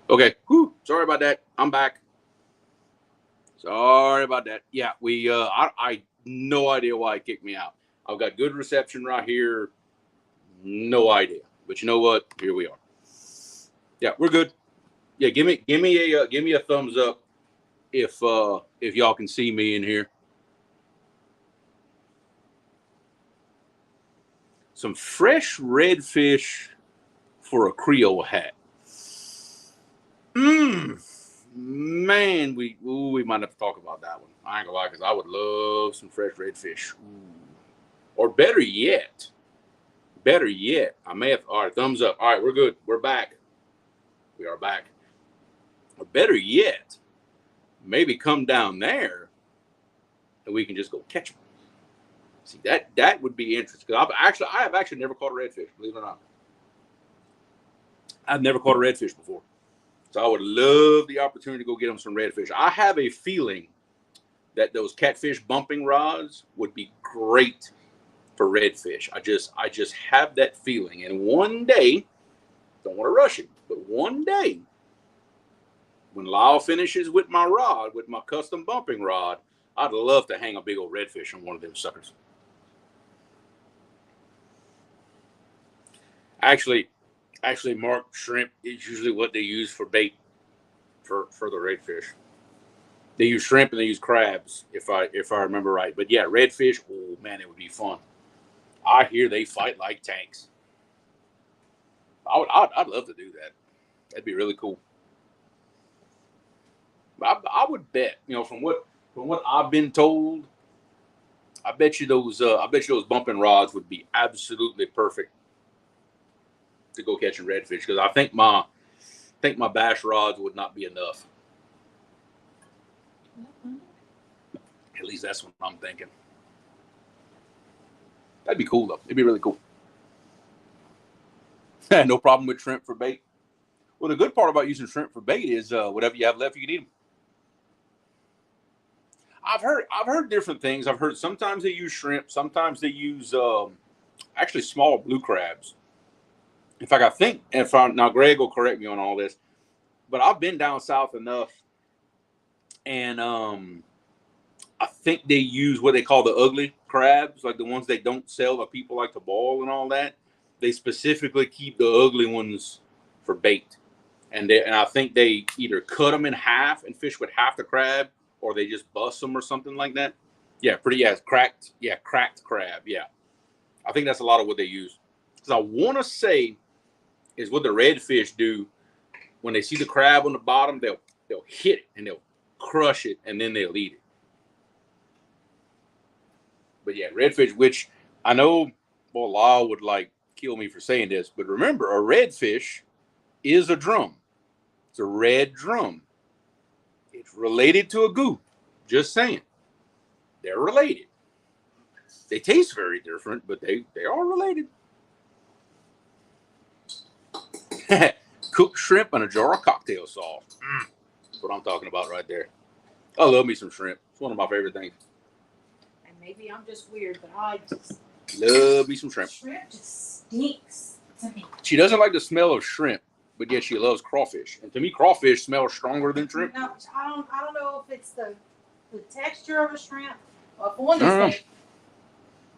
Okay. Whew, sorry about that. I'm back. Sorry about that. Yeah, we I no idea why it kicked me out. I've got good reception right here. No idea. But you know what? Here we are. Yeah, we're good. Yeah, give me a thumbs up if y'all can see me in here. Some fresh redfish for a Creole hat. Man, we might have to talk about that one. I ain't gonna lie, because I would love some fresh redfish. Or better yet, I may have. All right, thumbs up. All right, we're good. We're back. We are back. Or better yet, maybe come down there and we can just go catch them. See, that would be interesting, because I have actually never caught a redfish, believe it or not. I've never caught a redfish before. So I would love the opportunity to go get them some redfish. I have a feeling that those catfish bumping rods would be great for redfish. I just have that feeling. And one day, don't want to rush it, but one day, when Lyle finishes with my rod, with my custom bumping rod, I'd love to hang a big old redfish on one of them suckers. Actually, marked shrimp is usually what they use for bait for the redfish. They use shrimp and they use crabs, if I remember right. But yeah, redfish, oh man, it would be fun. I hear they fight like tanks. I'd love to do that. That'd be really cool. I would bet, from what I've been told, I bet you those bumping rods would be absolutely perfect to go catching redfish, because I think think my bass rods would not be enough. At least that's what I'm thinking. That'd be cool, though. It'd be really cool. No problem with shrimp for bait. Well, the good part about using shrimp for bait is whatever you have left, you can eat them. I've heard different things. I've heard sometimes they use shrimp, sometimes they use actually small blue crabs. In fact, I think now Greg will correct me on all this, but I've been down south enough, and I think they use what they call the ugly crabs, like the ones they don't sell that people like to boil and all that. They specifically keep the ugly ones for bait, and I think they either cut them in half and fish with half the crab, or they just bust them or something like that. Yeah, cracked crab. Yeah, I think that's a lot of what they use. Because I want to say is what the redfish do when they see the crab on the bottom, they'll hit it and they'll crush it and then they'll eat it. But yeah, redfish, which I know, well, Lyle would like kill me for saying this, but remember, a redfish is a drum. It's a red drum. It's related to a goose. Just saying. They're related. They taste very different, but they are related. Cooked shrimp in a jar of cocktail sauce. That's what I'm talking about right there. I love me some shrimp. It's one of my favorite things. And maybe I'm just weird, but I just love me some shrimp. Shrimp just stinks to me. She doesn't like the smell of shrimp, but yet she loves crawfish. And to me, crawfish smells stronger than shrimp. No, I don't know if it's the texture of a shrimp or for one thing.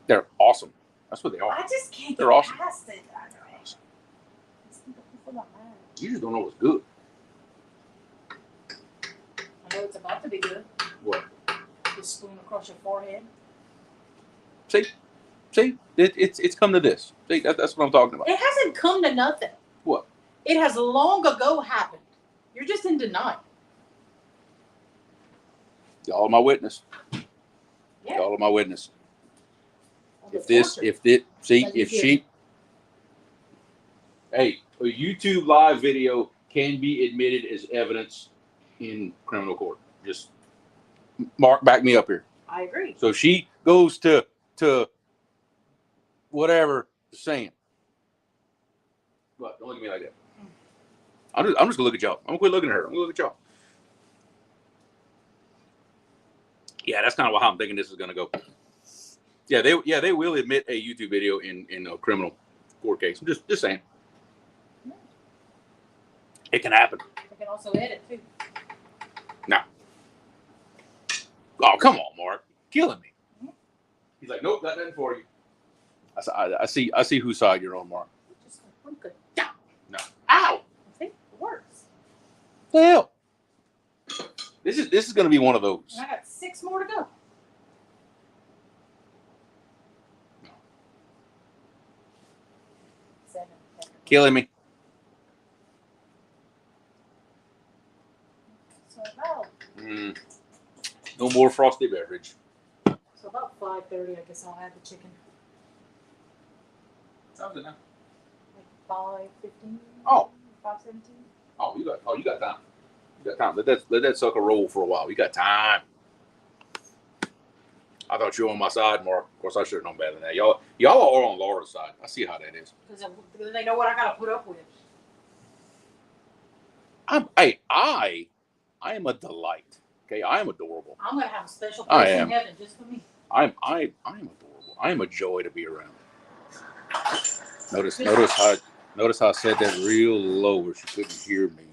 They're awesome. That's what they are. I just can't They're get awesome. past it. You just don't know what's good. I know it's about to be good. What? Just spoon across your forehead. See, it's come to this. See, that's what I'm talking about. It hasn't come to nothing. What? It has long ago happened. You're just in denial. Y'all are my witness. Yeah. Y'all are my witness. Well, Hey, a YouTube live video can be admitted as evidence in criminal court. Just Mark, back me up here. I agree. So she goes to whatever saying. What? Don't look at me like that. I'm just gonna look at y'all. I'm gonna quit looking at her. I'm gonna look at y'all. Yeah, that's kind of how I'm thinking this is gonna go. Yeah, they will admit a YouTube video in a criminal court case. I'm just saying. It can happen. They can also edit too. No. Oh, come on, Mark. Killing me. He's like, nope, got nothing for you. I see whose side you're on, Mark. Just like, good. No. Ow! I think it works. What the hell? This is gonna be one of those. And I got 6 more to go. Seven. Killing me. So about No more frosty beverage. So about 5:30, I guess I'll have the chicken. Sounds good now. Like 5:15. Oh. 5:17. Oh, you got time. You got time. Let that sucker roll for a while. You got time. I thought you were on my side, Mark. Of course, I should have known better than that. Y'all are on Laura's side. I see how that is. Because they know what I gotta put up with. I am a delight. Okay, I am adorable. I'm gonna have a special place in heaven just for me. I am adorable. I am a joy to be around. Notice how I said that real low where she couldn't hear me.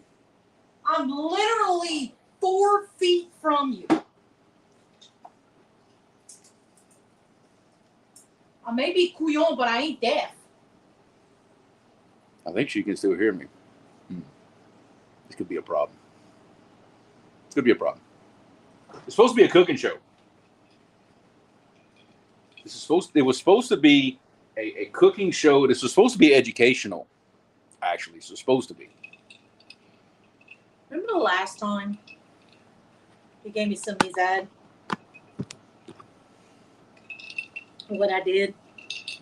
I'm literally 4 feet from you. I may be couillon, but I ain't deaf. I think she can still hear me. This could be a problem. It's going to be a problem. It's supposed to be a cooking show. It was supposed to be a cooking show. This was supposed to be educational, actually. It's supposed to be. Remember the last time he gave me some of his ad? What I did?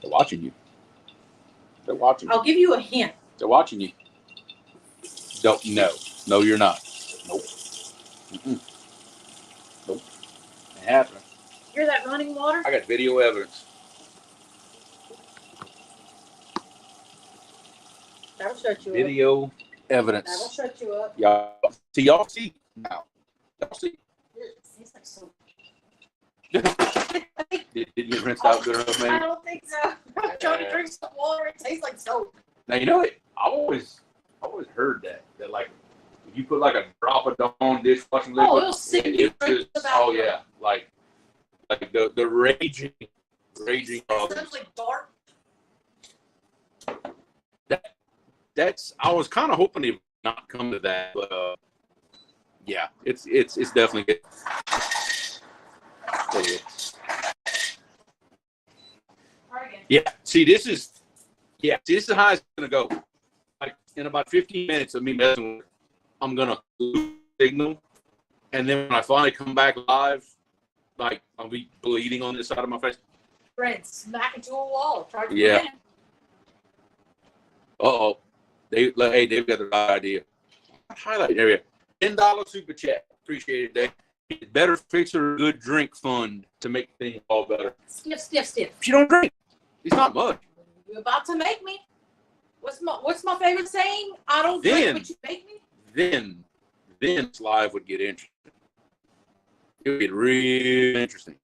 They're watching you. They're watching you. I'll give you a hint. They're watching you. Don't. No, you're not. Nope. Mm-mm. Nope. Ain't happening. Hear that running water? I got video evidence. That'll shut you Video up. evidence. That'll shut you up. Y'all see now. Y'all see. It tastes like soap. Didn't you rinse out good enough, I man? don't think so. I'm trying to drink some water. It tastes like soap. Now you know it. I always heard that like if you put like a drop of Dawn dishwashing liquid, It'll sink it you right just, to the back. oh yeah, like the raging It problems. sounds like dark. That's I was kind of hoping it would not come to that, but yeah, it's definitely good. Yeah, see, this is how it's gonna go. Like in about 15 minutes of me messing with it, I'm gonna lose signal, and then when I finally come back live, like I'll be bleeding on this side of my face. Red, smack into a wall. Try to Yeah. win. They've got the right idea. Highlight area. $10 super chat. Appreciate it, Dave. It's Better Fixer Good Drink Fund to make things all better. Stiff. If you don't drink, it's not much. You're about to make me. What's my favorite saying? I don't drink, but you make me. Then this live would get interesting. It would get real interesting.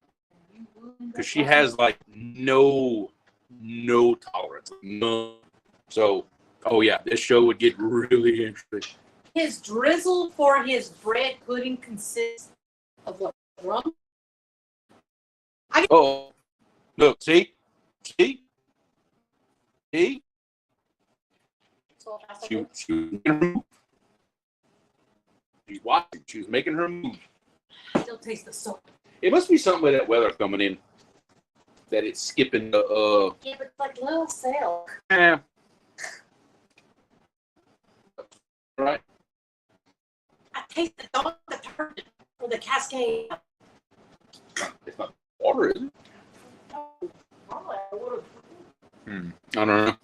Because she has like no tolerance. None. So, oh yeah, this show would get really interesting. His drizzle for his bread pudding consists of what? Rum? Oh, look, see? So that's She was making her move. She's watching. She was making her move. still taste the soap. It must be something with that weather coming in that it's skipping the Yeah, but it's like little sail. Yeah. Right. I taste the dog detergent for the Cascade. It's not water, is it? I don't know.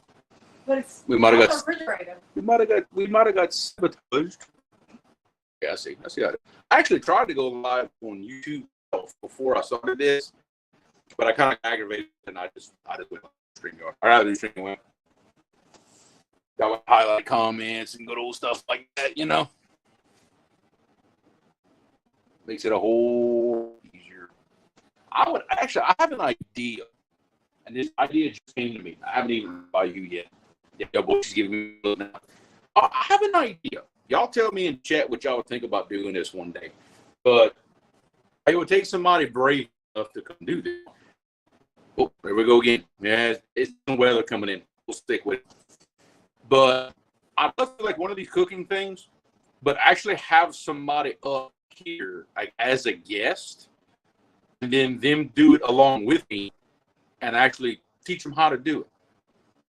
But it's We might have not got. the refrigerator. We might have got sabotaged. Yeah, I see how it. I actually tried to go live on YouTube before I started this, but I kind of aggravated and I just went on StreamYard. I rather do StreamYard. That would highlight comments and good old stuff like that, you know. Makes it a whole easier. I have an idea, and this idea just came to me. I haven't even by you yet. Yeah, boy, she's giving me a look now. I have an idea. Y'all tell me in chat what y'all would think about doing this one day. But it would take somebody brave enough to come do this. Oh, there we go again. Yeah, it's some weather coming in. We'll stick with it. But I'd love to like one of these cooking things, but actually have somebody up here like as a guest, and then them do it along with me, and actually teach them how to do it,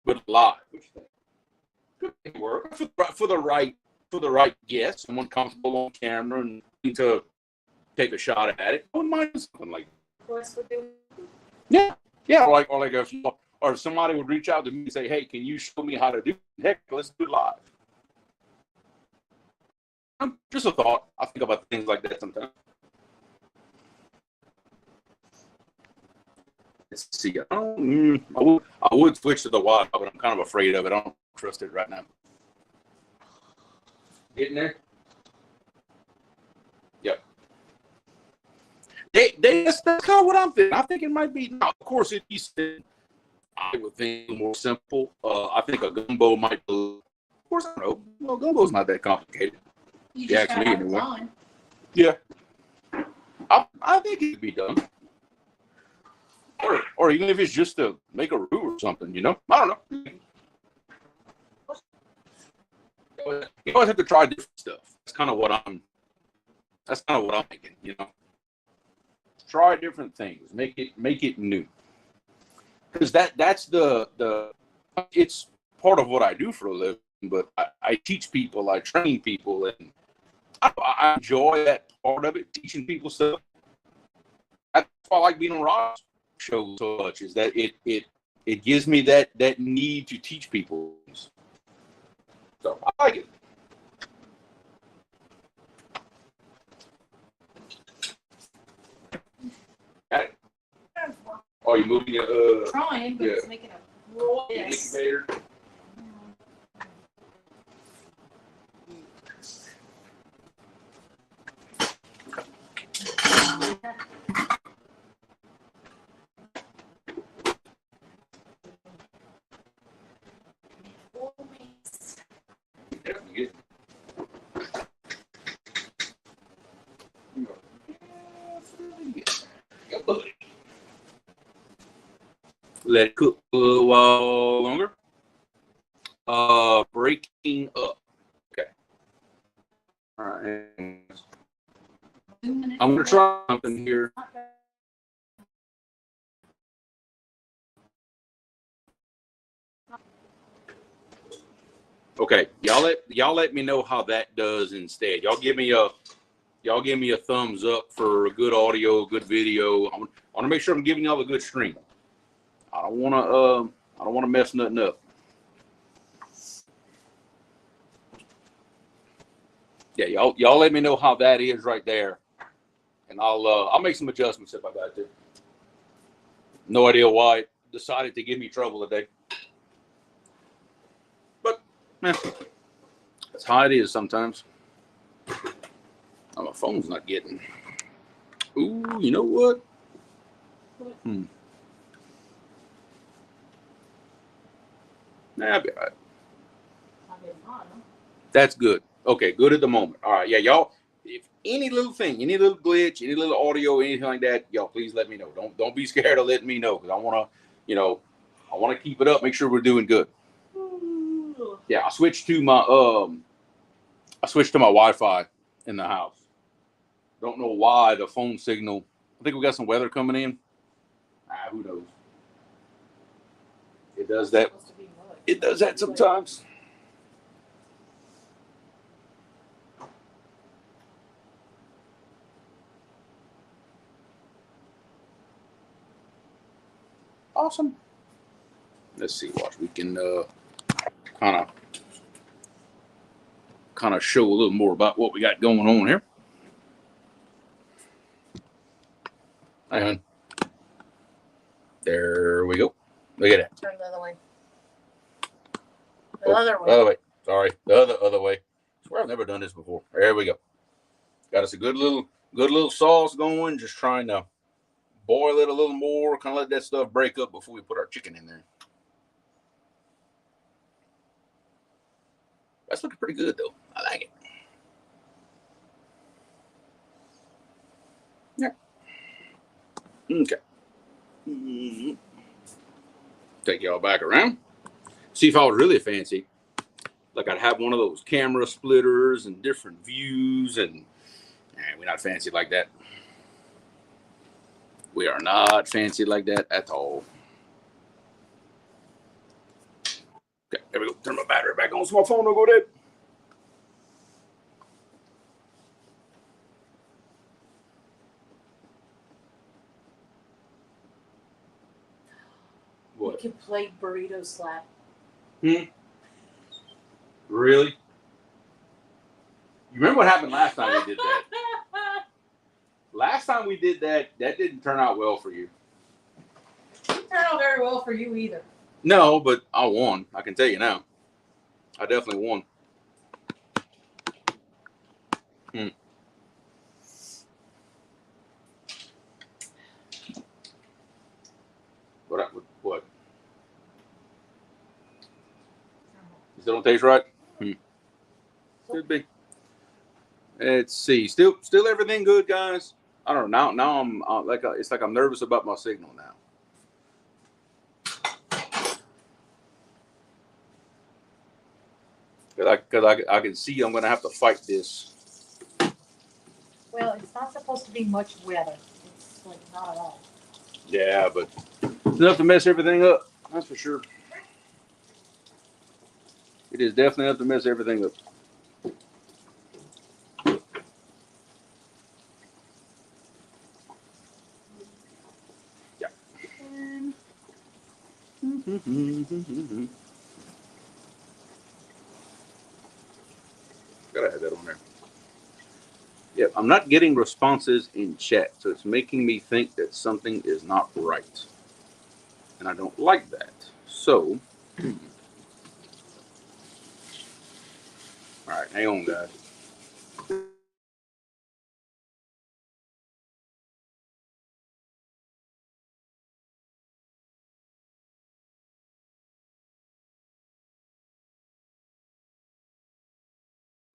but live. What you think? Could work for the right guest, someone comfortable on camera and to take a shot at it. I wouldn't mind something like that. Yeah, or if somebody would reach out to me and say, "Hey, can you show me how to do it? Heck, let's do it live." Just a thought. I think about things like that sometimes. Let's see. I would switch to the Wi-Fi, but I'm kind of afraid of it. I don't trust it right now. Getting there? Yep. That's kind of what I'm thinking. I think it might be. Now, of course, it is. I would think more simple. I think a gumbo might be. Of course, I don't know. Well, gumbo's not that complicated. You just Yeah, gotta have anyway. fun. Yeah. I think it could be done. Or even if it's just to make a roux or something, you know? I don't know. You always have to try different stuff. That's kind of what I'm thinking, you know? Try different things. Make it new. Because that's the it's part of what I do for a living, but I teach people, I train people, and I enjoy that part of it, teaching people stuff. That's why I like being on Rod's show so much, is that it gives me that need to teach people. So I like it. Oh, you moving your Trying, but it's making a mess. incubator? Let it cook a little while longer. Breaking up. Okay. All right. I'm gonna try something here. Okay, y'all let me know how that does instead. Y'all give me a thumbs up for a good audio, good video. I want to make sure I'm giving y'all a good stream. I don't want to mess nothing up. Yeah, y'all let me know how that is right there, and I'll make some adjustments if I got to. No idea why it decided to give me trouble today, but that's how it is sometimes. Oh, my phone's not getting. Ooh, you know what? Nah, I'll be all right. That's good. Okay, good at the moment. All right, yeah, y'all. If any little thing, any little glitch, any little audio, anything like that, y'all please let me know. Don't be scared of letting me know because I want to keep it up. Make sure we're doing good. Yeah, I switched to my Wi-Fi in the house. Don't know why the phone signal. I think we got some weather coming in. Who knows? It does that. It does that sometimes. Awesome. Let's see. Watch. We can kind of show a little more about what we got going on here. And there we go. Look at that. Turn the other way. The other way. Other way. Sorry. The other way. I swear I've never done this before. There we go. Got us a good little sauce going. Just trying to boil it a little more. Kind of let that stuff break up before we put our chicken in there. That's looking pretty good though. I like it. Yeah. Okay. Take y'all back around. See, if I was really fancy, like I'd have one of those camera splitters and different views, and we're not fancy like that. We are not fancy like that at all. Okay, there we go. Turn my battery back on so my phone don't go dead. What? You can play burrito slap. Really? You remember what happened last time we did that? Last time we did that, that didn't turn out well for you. It didn't turn out very well for you either. No, but I won. I can tell you now. I definitely won. What? You still don't taste right? Could be. Let's see. Still everything good, guys? I don't know. Now I'm it's like I'm nervous about my signal now. Because I can see I'm going to have to fight this. Well, it's not supposed to be much weather. It's like not at all. Yeah, but it's enough to mess everything up. That's for sure. It is definitely enough to mess everything up. Yeah. Gotta have that on there. Yeah, I'm not getting responses in chat, so it's making me think that something is not right. and I don't like that. So, all right, hang on, guys.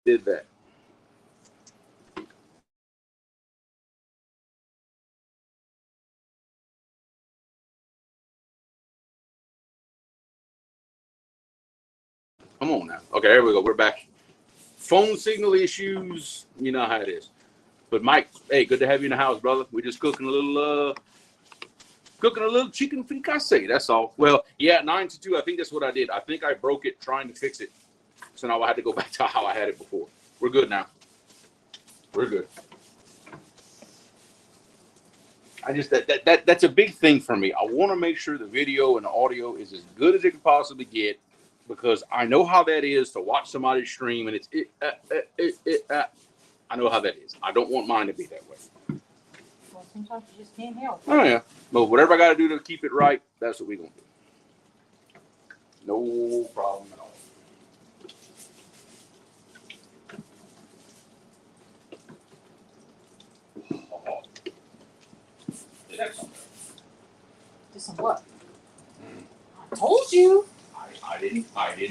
Did that. Come on now. Okay, there we go. We're back. Phone signal issues. You know how it is. But Mike, hey, good to have you in the house, brother. We're just cooking a little chicken fricasse. That's all. Well, yeah, 9 to 2. I think that's what I did. I think I broke it trying to fix it. So now I had to go back to how I had it before. We're good now. We're good. I just that's a big thing for me. I want to make sure the video and the audio is as good as it can possibly get, because I know how that is to watch somebody stream and it's I know how that is. I don't want mine to be that way. Well, sometimes you just can't help. Oh yeah, but whatever I got to do to keep it right, that's what we're gonna do. No problem at all. Do some what? I told you. I didn't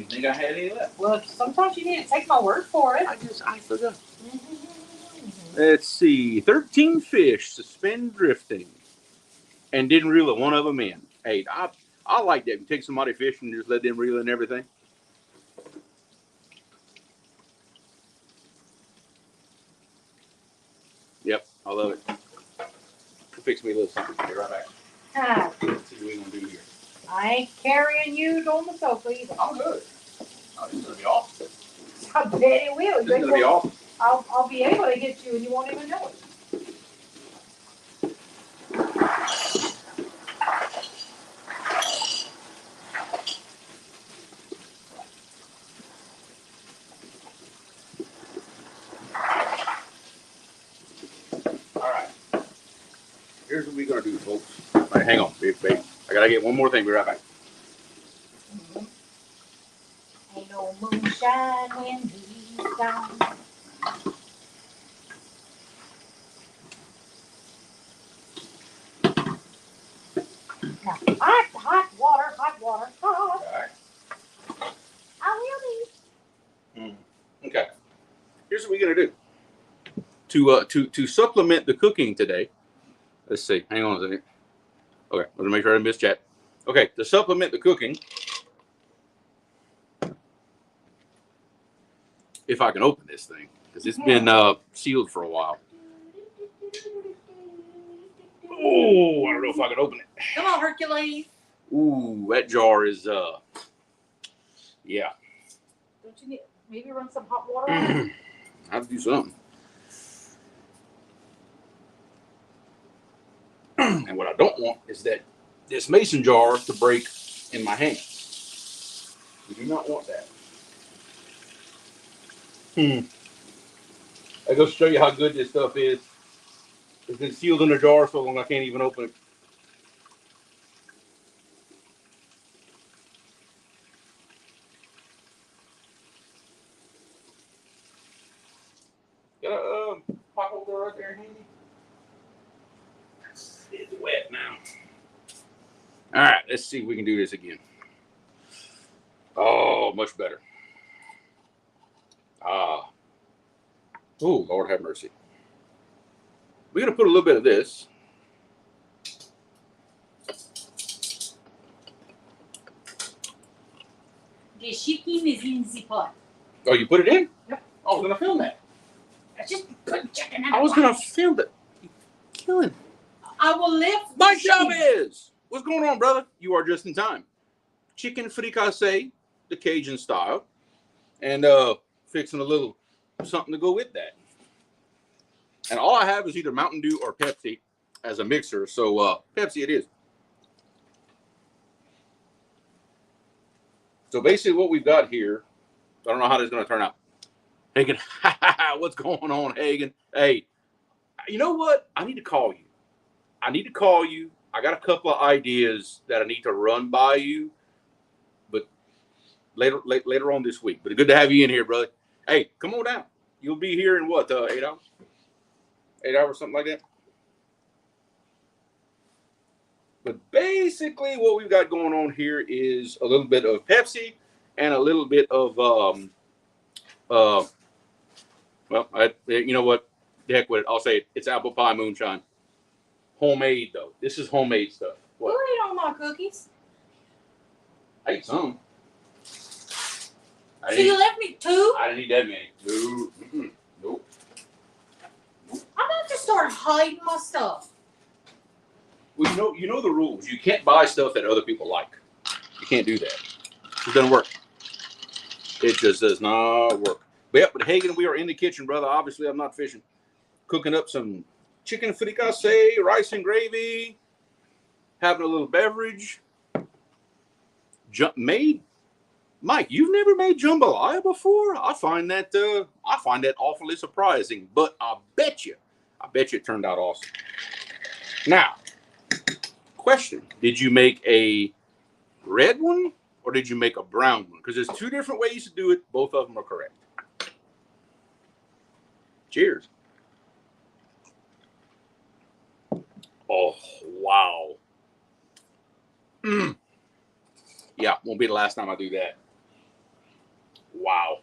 think I had any left. Well, sometimes you need to take my word for it. I forgot. Let's see. 13 fish suspend drifting and didn't reel one of them in. Hey, I like that. You take somebody fishing and just let them reel in everything. Yep, I love it. Fix me a little something. Be right back. Let's see what we're going to do here. I ain't carrying you on the sofa either. I'm good. Oh, this is going to be awesome. I bet it will. This is going to be awesome. I'll be able to get you and you won't even know it. All right. Here's what we're going to do, folks. All right, hang on, babe. I got to get one more thing. Be right back. Ain't no moonshine when he's gone. Now, hot water, hot. All right. I will be. Okay. Here's what we're going to do. To supplement the cooking today. Let's see. Hang on a second. Okay. Let me make sure I didn't miss chat. Okay. To supplement the cooking, if I can open this thing, because it's been sealed for a while. Oh, I don't know if I can open it. Come on, Hercules. Ooh, that jar is yeah. Don't you need maybe run some hot water on it? I have to do something. And what I don't want is that this mason jar to break in my hands. You do not want that. I go show you how good this stuff is. It's been sealed in a jar so long I can't even open it. Got a pot holder right there handy? It's wet now. All right, let's see if we can do this again. Oh, much better. Oh, Lord have mercy. We're going to put a little bit of this. The chicken is in the pot. Oh, you put it in? Yep. I was going to film that. I just put chicken in I was going to film that. You're killing. I will lift My the job chicken. is. What's going on, brother? You are just in time. Chicken fricasse, the Cajun style, and fixing a little something to go with that. And all I have is either Mountain Dew or Pepsi as a mixer. So Pepsi it is. So basically what we've got here, I don't know how this is going to turn out. Hagen, what's going on, Hagen? Hey, you know what? I need to call you. I got a couple of ideas that I need to run by you, but later on this week. But good to have you in here, brother. Hey, come on down. You'll be here in what, 8 hours? 8 hours, something like that. But basically, what we've got going on here is a little bit of Pepsi and a little bit of you know what? The heck with it. I'll say it. It's apple pie moonshine. Homemade though. This is homemade stuff. What? Who ate all my cookies? I ate some. So you left me 2? I didn't eat that many. No. Nope. I'm about to start hiding my stuff. Well, you know the rules. You can't buy stuff that other people like. You can't do that. It doesn't work. It just does not work. But yep, but Hagen, we are in the kitchen, brother. Obviously, I'm not fishing. Cooking up some chicken fricase, rice and gravy, having a little beverage. Mike, you've never made jambalaya before? I find that awfully surprising. But I bet you it turned out awesome. Now, question: did you make a red one or did you make a brown one? Because there's 2 different ways to do it. Both of them are correct. Cheers. Oh, wow. Yeah, won't be the last time I do that. Wow.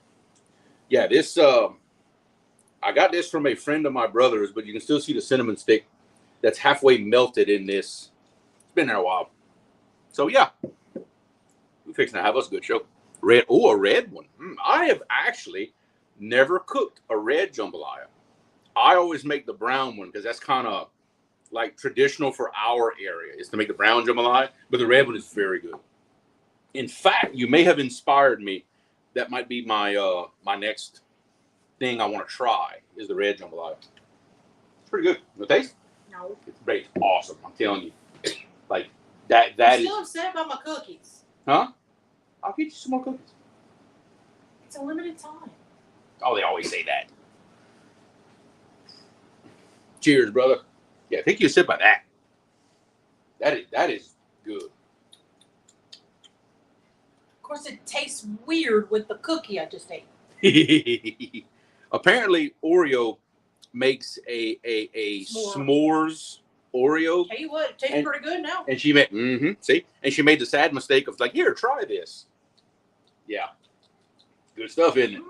Yeah, this, I got this from a friend of my brother's, but you can still see the cinnamon stick that's halfway melted in this. It's been there a while. So, yeah, we're fixing to have us a good show. A red one. I have actually never cooked a red jambalaya. I always make the brown one because that's kind of like traditional for our area is to make the brown jambalaya, but the red one is very good. In fact, you may have inspired me. That might be my my next thing I want to try is the red jambalaya. It's pretty good. You taste? No. It's awesome. I'm telling you. Like that I'm is. still upset about my cookies. Huh? I'll get you some more cookies. It's a limited time. Oh, they always say that. Cheers, brother. Yeah, take you a sip of that. That is good. Of course, it tastes weird with the cookie I just ate. Apparently, Oreo makes a s'mores Oreo. Tell you what, it tastes pretty good now. And she made and she made the sad mistake of like, here, try this. Yeah, good stuff, isn't it?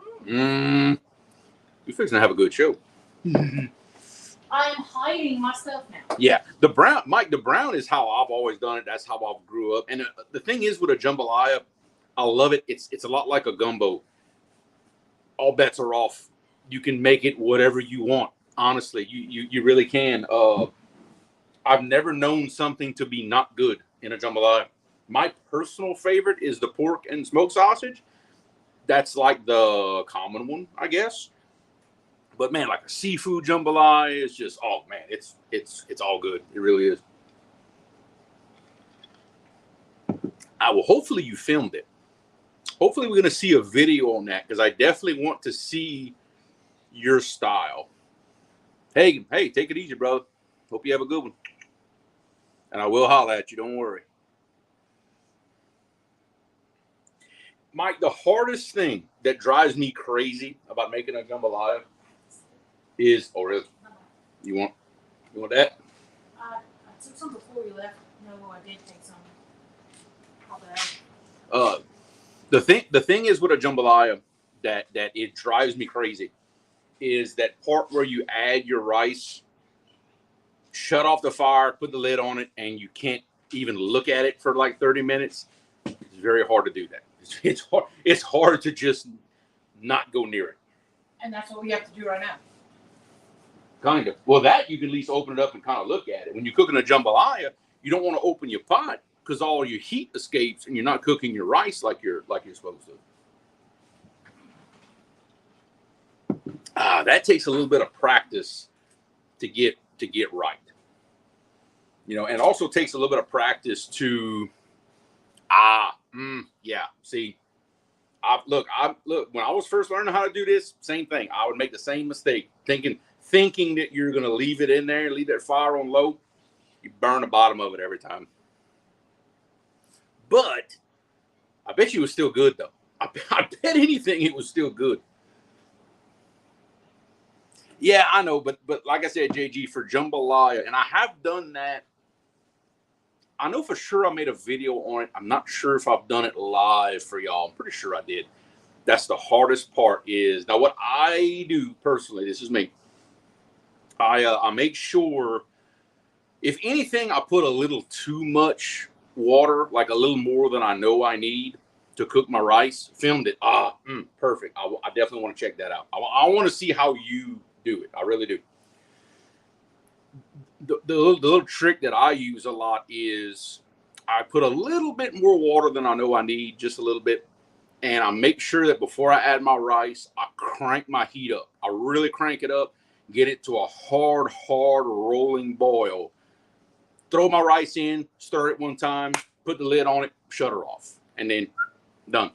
We're fixing to have a good show. I am hiding my stuff now. Yeah, the brown is how I've always done it. That's how I grew up. And the thing is with a jambalaya, I love it. It's a lot like a gumbo. All bets are off. You can make it whatever you want. Honestly, you really can. I've never known something to be not good in a jambalaya. My personal favorite is the pork and smoked sausage. That's like the common one, I guess. But man, like a seafood jambalaya is just, oh man, it's all good. It really is. Hopefully you filmed it. Hopefully we're gonna see a video on that because I definitely want to see your style. Hey, take it easy, brother. Hope you have a good one. And I will holler at you. Don't worry. Mike, the hardest thing that drives me crazy about making a jambalaya is, oh really? You want that? I took some before you left. No, I did take some. How bad? The thing is with a jambalaya that it drives me crazy is that part where you add your rice, shut off the fire, put the lid on it, and you can't even look at it for like 30 minutes. It's very hard to do that. It's hard to just not go near it. And that's what we have to do right now. Kind of. Well, that you can at least open it up and kind of look at it. When you're cooking a jambalaya, you don't want to open your pot because all your heat escapes and you're not cooking your rice like you're supposed to. That takes a little bit of practice to get right. You know, and also takes a little bit of practice to see. Look, when I was first learning how to do this, same thing. I would make the same mistake, thinking that you're going to leave it in there, leave that fire on low. You burn the bottom of it every time. But I bet you it was still good, though. I bet anything it was still good. Yeah, I know, but like I said, JG, for jambalaya, and I have done that. I know for sure I made a video on it. I'm not sure if I've done it live for y'all. I'm pretty sure I did. That's the hardest part is, now what I do personally, this is me. I make sure, if anything, I put a little too much water, like a little more than I know I need to cook my rice. Filmed it. Perfect. I definitely want to check that out. I want to see how you do it. I really do. The little trick that I use a lot is I put a little bit more water than I know I need, just a little bit. And I make sure that before I add my rice, I crank my heat up. I really crank it up, get it to a hard rolling boil. Throw my rice in, stir it one time, put the lid on it, shut her off, and then done.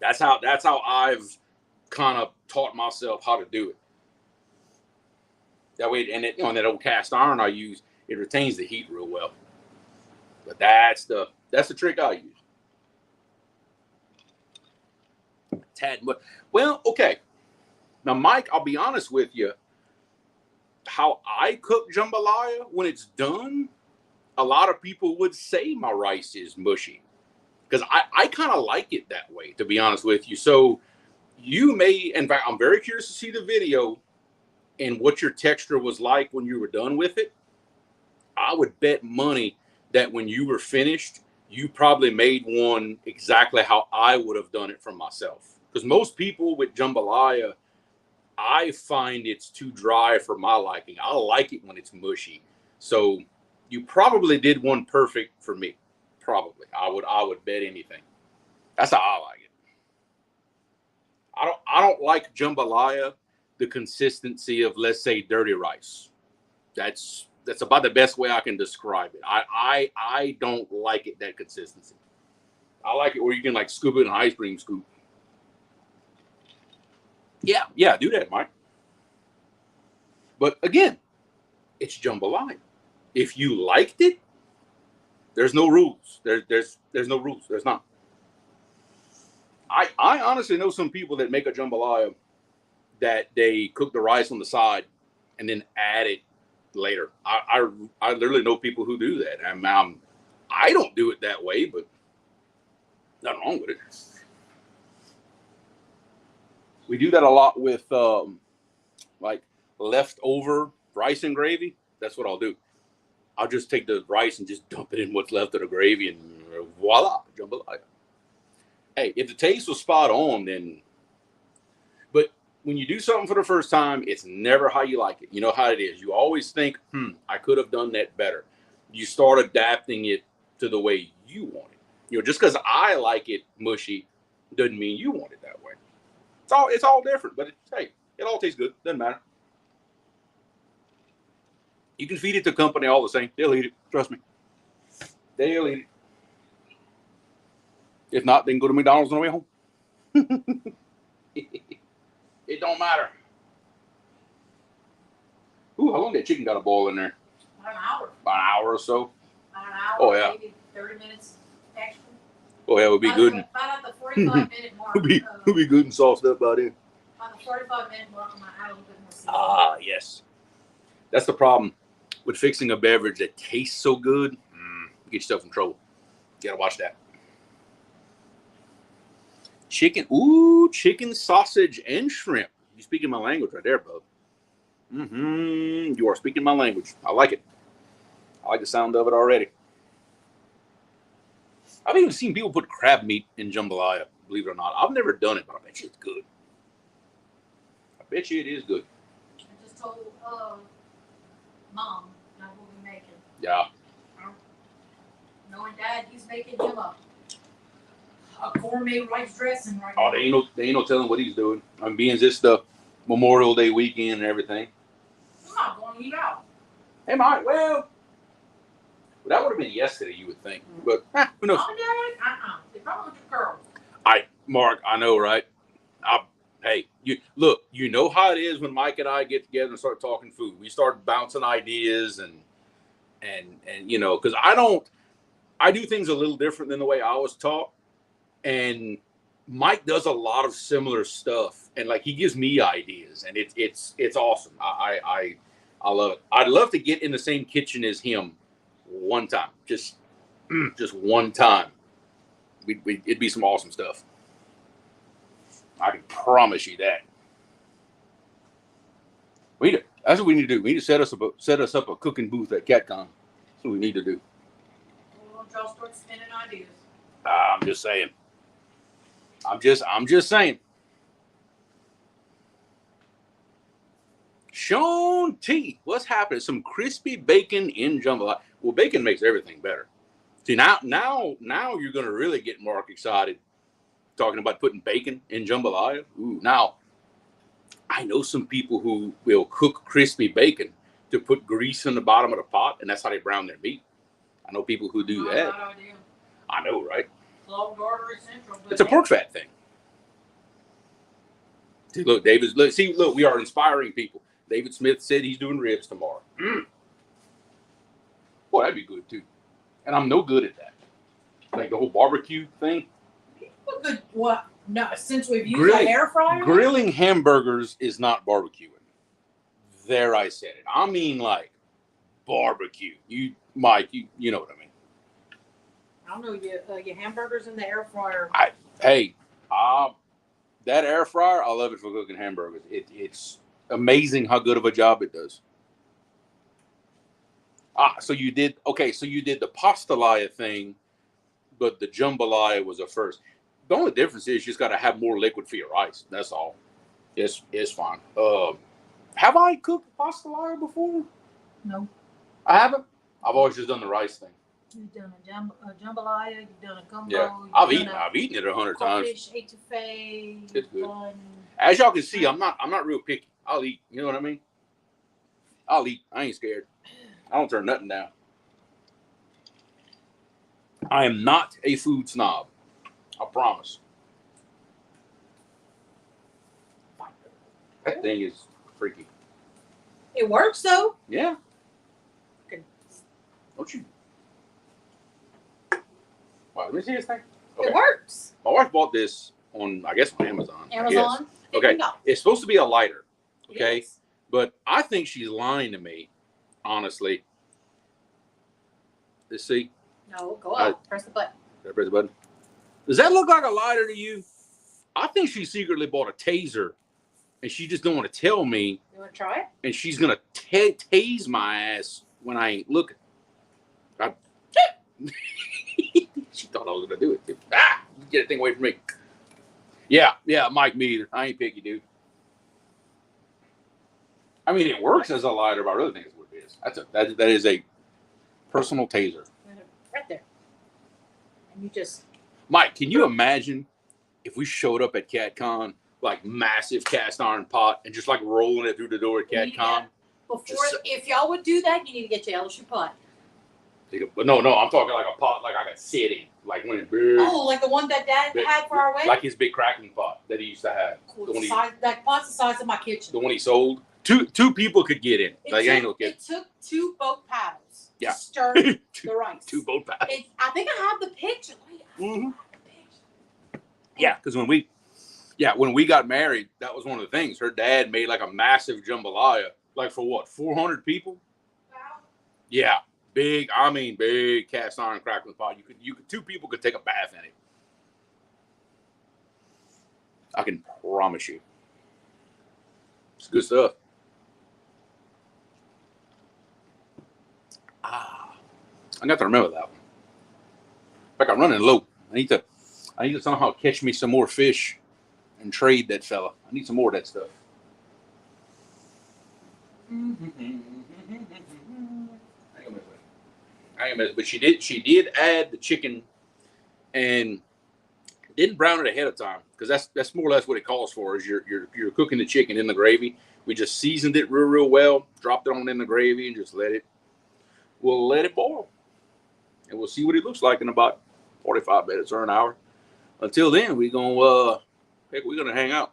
That's how I've kind of taught myself how to do it. That way, and that old cast iron I use, it retains the heat real well. But that's the trick I use. Tad, well, okay. Now, Mike, I'll be honest with you. How I cook jambalaya, when it's done, a lot of people would say my rice is mushy. Because I kind of like it that way, to be honest with you. So you may, in fact, I'm very curious to see the video and what your texture was like when you were done with it. I would bet money that when you were finished, you probably made one exactly how I would have done it for myself. Because most people with jambalaya, I find it's too dry for my liking. I like it when it's mushy. So you probably did one perfect for me. Probably. I would bet anything. That's how I like it. I don't like jambalaya the consistency of, let's say, dirty rice. That's about the best way I can describe it. I don't like it that consistency. I like it where you can like scoop it in an ice cream scoop. Yeah, do that, Mike. But again, it's jambalaya. If you liked it, there's no rules. There's no rules. There's not. I honestly know some people that make a jambalaya that they cook the rice on the side and then add it later. I literally know people who do that. I don't do it that way, but nothing wrong with it. We do that a lot with like leftover rice and gravy. That's what I'll do. I'll just take the rice and just dump it in what's left of the gravy, and voila, jambalaya. Hey, if the taste was spot on, then. But when you do something for the first time, it's never how you like it. You know how it is. You always think, I could have done that better. You start adapting it to the way you want it. Just because I like it mushy doesn't mean you want it that way. It's all different, but hey, it all tastes good. Doesn't matter. You can feed it to company all the same. They'll eat it. Trust me. They'll eat it. If not, they can go to McDonald's on the way home. It don't matter. Ooh, how long that chicken got to boil in there? About an hour. About an hour or so. About an hour. Oh yeah. Maybe 30 minutes extra. Oh yeah, it would be good. About at the 45-minute mark. It'll be good and sauced up by then. On the 45-minute mark, I'm gonna add a little bit more seasoning. Ah, yes. That's the problem with fixing a beverage that tastes so good. You get yourself in trouble. You gotta watch that. Chicken, sausage, and shrimp. You're speaking my language right there, bub. You are speaking my language. I like it. I like the sound of it already. I've even seen people put crab meat in jambalaya, believe it or not. I've never done it, but I bet you it's good. I bet you it is good. I just told Mom that we'll be making. Yeah. Knowing Dad, he's making him a gourmet rice dressing right Oh, now. they ain't no telling what he's doing. I mean, being this the Memorial Day weekend and everything. I'm not going to eat out. Hey, Mike. Well, that would have been yesterday, you would think. But who knows? Oh, Dad? They probably with the girls. Mark, I know, right? Hey, you know how it is when Mike and I get together and start talking food. We start bouncing ideas, and and you know, because I do things a little different than the way I was taught, and Mike does a lot of similar stuff, and like he gives me ideas, and it's awesome. I love it. I'd love to get in the same kitchen as him one time, just one time. It'd be some awesome stuff. I can promise you that. That's what we need to do. We need to set us up a cooking booth at CatCon. That's what we need to do. Well, y'all start spinning ideas. I'm just saying. I'm just saying. Sean T, what's happening? Some crispy bacon in jambalaya. Well, bacon makes everything better. See, now you're gonna really get Mark excited talking about putting bacon in jambalaya. Ooh, now I know some people who will cook crispy bacon to put grease in the bottom of the pot, and that's how they brown their meat. I know people who do that. I know, right? Clogged artery syndrome. It's a pork fat thing. See, look, look, we are inspiring people. David Smith said he's doing ribs tomorrow. Boy, that'd be good too. And I'm no good at that. Like the whole barbecue thing. Good. What? No, since we've used an air fryer. Grilling hamburgers is not barbecuing. There, I said it. I mean, like barbecue. Mike, you know what I mean. I don't know your hamburgers in the air fryer. That air fryer, I love it for cooking hamburgers. It's amazing how good of a job it does. So you did the pastalaya thing, but the jambalaya was a first. The only difference is you just got to have more liquid for your rice. That's all. It's fine. Have I cooked pastalaya before? No. I haven't. I've always just done the rice thing. You've done a jambalaya. You've done a gumbo. Yeah, I've eaten it 100 times. Fish etouffee. It's good. As y'all can see, I'm not real picky. I'll eat. You know what I mean? I'll eat. I ain't scared. I don't turn nothing down. I am not a food snob. I promise. That thing is freaky. It works though. Yeah. Okay. Don't you? Wow, let me see this thing. Okay. It works. My wife bought this on, I guess, on Amazon. Amazon. Okay. It's supposed to be a lighter. Okay. Yes. But I think she's lying to me, honestly. Let's see. No, go up. Press the button. Did I press the button? Does that look like a lighter to you? I think she secretly bought a taser, and she just don't want to tell me. You want to try it? And she's gonna tase my ass when I ain't looking. She thought I was gonna do it. Get that thing away from me. Yeah, Mike, me either. I ain't picky, dude. I mean, it works as a lighter, but I really think it's what it is. That is a personal taser. Right there. And you just. Mike, can you imagine if we showed up at CatCon, like massive cast iron pot, and just like rolling it through the door at CatCon? If y'all would do that, you need to get your LSU pot. But no, I'm talking like a pot like I could sit in, like when it's big. Oh, like the one that Dad had for our wedding? Like his big cracking pot that he used to have. Cool. That pot's the size of my kitchen. The one he sold. Two people could get in. It took 2 boat paddles to stir the rice. 2 boat paddles. I think I have the picture. Mm-hmm. Yeah, because when we got married, that was one of the things. Her dad made like a massive jambalaya, like for what, 400 people? Wow. Yeah, big cast iron crackling pot. You could 2 people could take a bath in it. I can promise you, it's good stuff. I got to remember that one. In fact, I'm running low. I need to somehow catch me some more fish and trade that fella. I need some more of that stuff. But she did add the chicken and didn't brown it ahead of time, because that's more or less what it calls for. Is you're cooking the chicken in the gravy. We just seasoned it real well, dropped it on in the gravy, and just let it boil, and we'll see what it looks like in about 45 minutes or an hour. Until then, we're gonna hang out.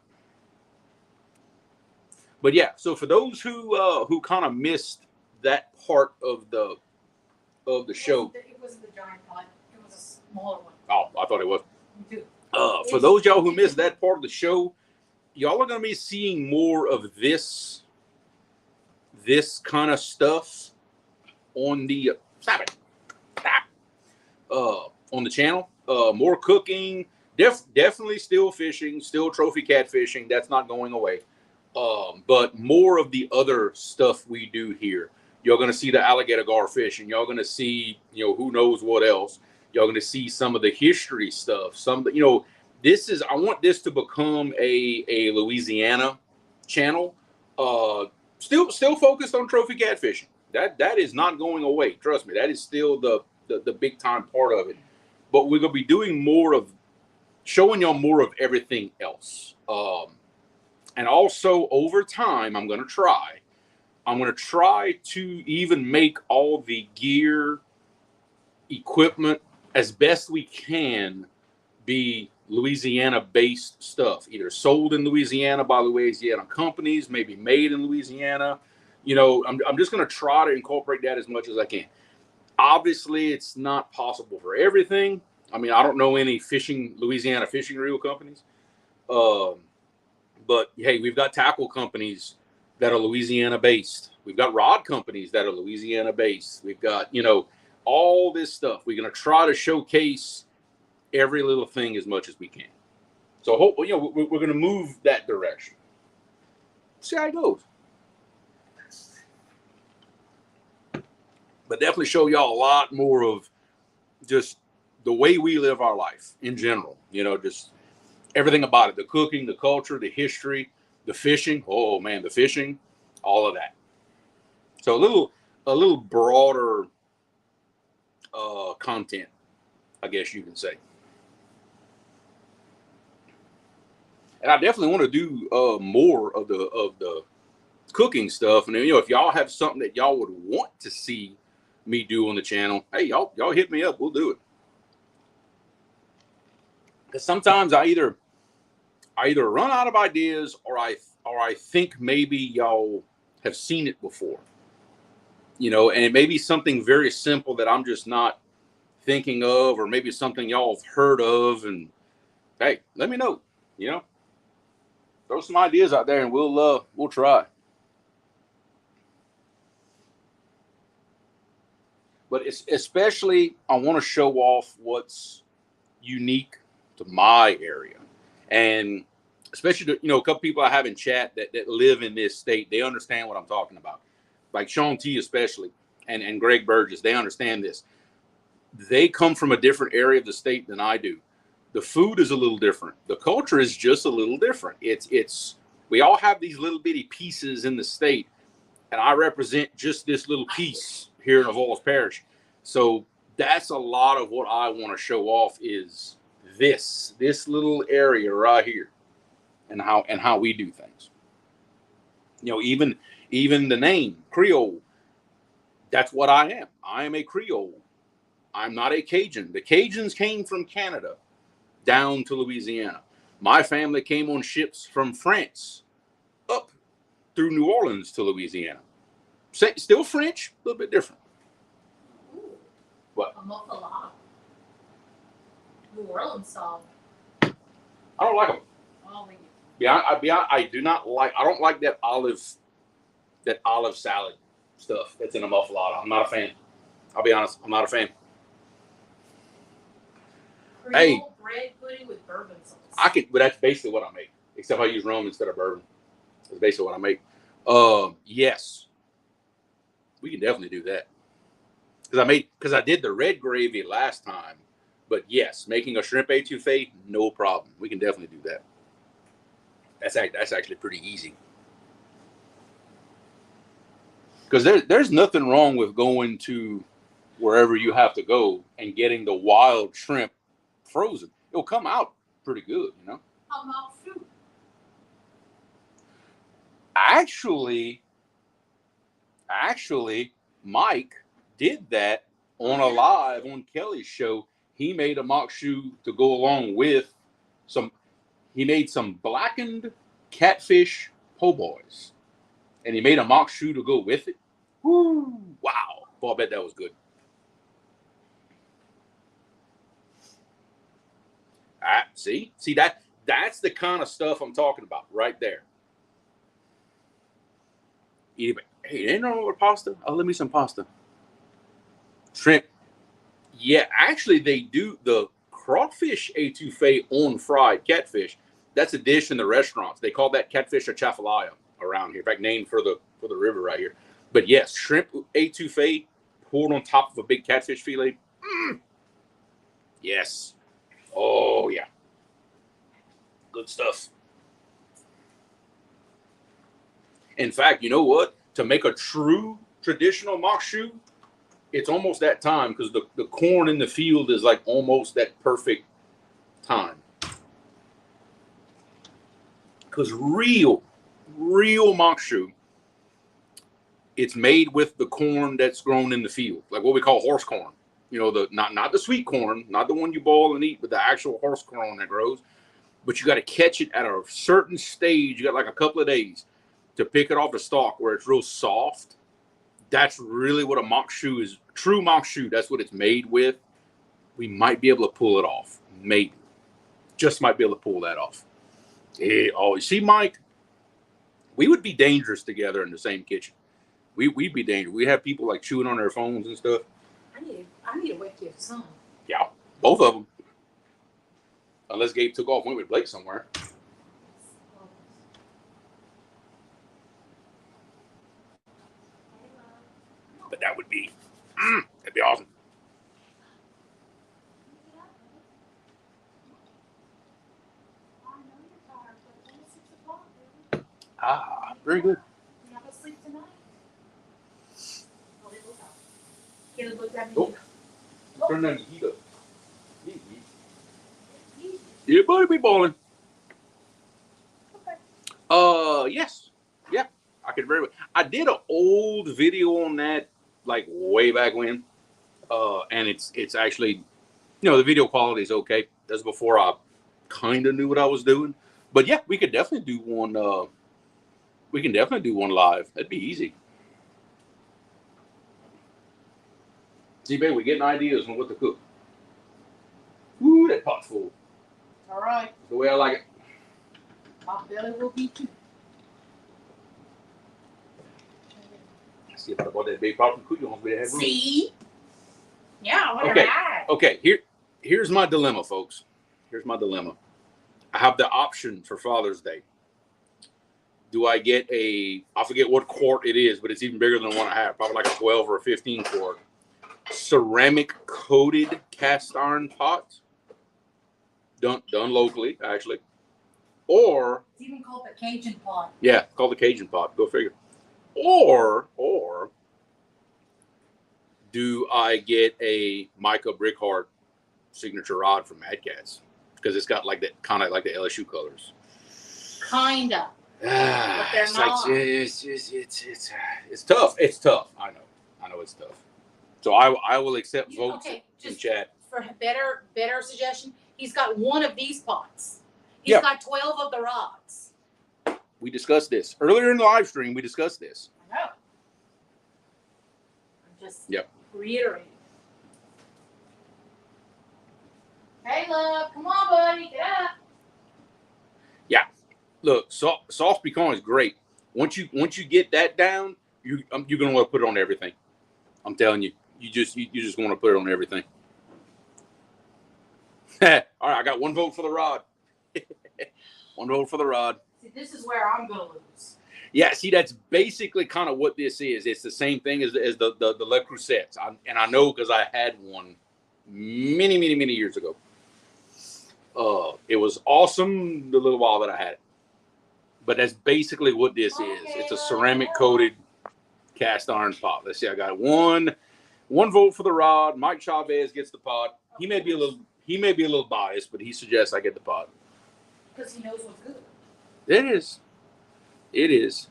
But yeah, so for those who kind of missed that part of the of the show. It wasn't the giant pot. It was a smaller one. Oh, I thought it was. Dude. For those y'all who missed that part of the show, y'all are going to be seeing more of this kind of stuff on the on the channel. More cooking, definitely still fishing, still trophy catfishing. That's not going away. But more of the other stuff we do here. You're going to see the alligator gar fishing. You're going to see, who knows what else. You're going to see some of the history stuff. I want this to become a Louisiana channel. Still focused on trophy catfishing. That is not going away. Trust me, that is still the big time part of it. But we're going to be doing more of showing y'all more of everything else. And also over time, I'm going to try to even make all the gear, equipment as best we can be Louisiana-based stuff, either sold in Louisiana by Louisiana companies, maybe made in Louisiana. I'm just going to try to incorporate that as much as I can. Obviously, it's not possible for everything. I mean, I don't know any Louisiana fishing reel companies. But hey, we've got tackle companies that are Louisiana-based. We've got rod companies that are Louisiana-based. We've got, all this stuff. We're going to try to showcase every little thing as much as we can. So, we're going to move that direction. See how it goes. But definitely show y'all a lot more of just the way we live our life in general. Just everything about it. The cooking, the culture, the history, the fishing. Oh, man, the fishing. All of that. So a little broader content, I guess you can say. And I definitely want to do more of the cooking stuff. And if y'all have something that y'all would want to see me do on the channel, hey, y'all hit me up. We'll do it. Because sometimes I either run out of ideas or I think maybe y'all have seen it before. And it may be something very simple that I'm just not thinking of, or maybe something y'all have heard of. And hey, let me know. Throw some ideas out there, and we'll try. But especially, I want to show off what's unique to my area, and especially a couple people I have in chat that live in this state. They understand what I'm talking about. Like Sean T, especially, and Greg Burgess, they understand this. They come from a different area of the state than I do. The food is a little different. The culture is just a little different. We all have these little bitty pieces in the state, and I represent just this little piece here in Avoyelles Parish. So that's a lot of what I want to show off is this little area right here, and how we do things. Even the name Creole, that's what I am. I am a Creole. I'm not a Cajun. The Cajuns came from Canada down to Louisiana. My family came on ships from France up through New Orleans to Louisiana. Still French, a little bit different. Ooh, what? A muffalata. New Orleans song. I don't like them. Oh, we I do not like. I don't like that olive salad stuff that's in a muffalata. I'm not a fan. I'll be honest. I'm not a fan. Creole bread pudding with bourbon sauce. But that's basically what I make. Except I use rum instead of bourbon. That's basically what I make. Yes, we can definitely do that. Because I did the red gravy last time. But yes, making a shrimp étouffée, no problem. We can definitely do that. That's actually pretty easy. Because there's nothing wrong with going to wherever you have to go and getting the wild shrimp frozen. It'll come out pretty good, How about fruit? Actually, Mike did that on a live on Kelly's show. He made a mock shoe to go along with he made some blackened catfish po' boys. And he made a mock shoe to go with it. Woo! Wow. Boy, I bet that was good. See that's the kind of stuff I'm talking about right there. Anyway, hey, ain't no more pasta. Oh, let me some pasta. Shrimp. Yeah, actually, they do the crawfish etouffee on fried catfish. That's a dish in the restaurants. They call that catfish achafalaya around here. In fact, named for the river right here. But yes, shrimp etouffee poured on top of a big catfish fillet. Yes. Oh yeah. Good stuff. In fact, you know what? To make a true traditional makshu, it's almost that time because the corn in the field is like almost that perfect time. Because real makshu, it's made with the corn that's grown in the field, like what we call horse corn. You know, the not the sweet corn, not the one you boil and eat, but the actual horse corn that grows. But you got to catch it at a certain stage. You got like a couple of days to pick it off the stalk where it's real soft. That's really what a makshu is. True makshu, that's what it's made with. We might be able to pull it off. Maybe. Just might be able to pull that off. Yeah, oh, you see, Mike? We would be dangerous together in the same kitchen. We'd be dangerous. We have people like chewing on their phones and stuff. I need to wake your son. Yeah, both of them. Unless Gabe took off, went with Blake somewhere. But that'd be awesome. Ah, very good. You're not gonna sleep tonight? Get a look at me. Oh, turn that heat up. Yeah, buddy, be balling. Okay. Yes. Yeah, I could very well. I did an old video on that, like way back when. And it's actually, you know, the video quality is okay. That's before I kind of knew what I was doing. But yeah, we could definitely do one. We can definitely do one live. That'd be easy. See, babe, we're getting ideas on what to cook. Ooh, that pot's full. All right. That's the way I like it. My belly will be too. See if I bought that big pot from Cajun. See? Yeah, whatever. Okay. Okay. Here's my dilemma, folks. Here's my dilemma. I have the option for Father's Day. Do I get I forget what quart it is, but it's even bigger than the one I have. Probably like a 12 or a 15 quart. Ceramic coated cast iron pot. Done locally, actually. Or It's even called the Cajun pot. yeah, called the Cajun pot. Go figure. Or do I get a Micah Brickhart signature rod from Mad Cats? Because it's got like that kind of like the LSU colors. Kinda. But they're It's not. like it's tough. It's tough. I know it's tough. So I will accept votes Okay, in just chat. for better suggestion, he's got one of these pots. He's got 12 of the rods. We discussed this earlier in the live stream. We discussed this. I know. I'm just reiterating. Hey, love, come on, buddy, get up. Yeah, look, soft pecan is great. Once you get that down, you're gonna want to put it on everything. I'm telling you, you just want to put it on everything. All right, I got one vote for the rod. One vote for the rod. See, this is where I'm gonna lose. Yeah, see, that's basically kind of what this is. It's the same thing as the Le Cruzettes. And I know because I had one many years ago. It was awesome the little while that I had it. But that's basically what this is. It's a ceramic coated cast iron pot. Let's see, I got one vote for the rod. Mike Chavez gets the pot. He may be a little biased, but he suggests I get the pot. Because he knows what's good. It is.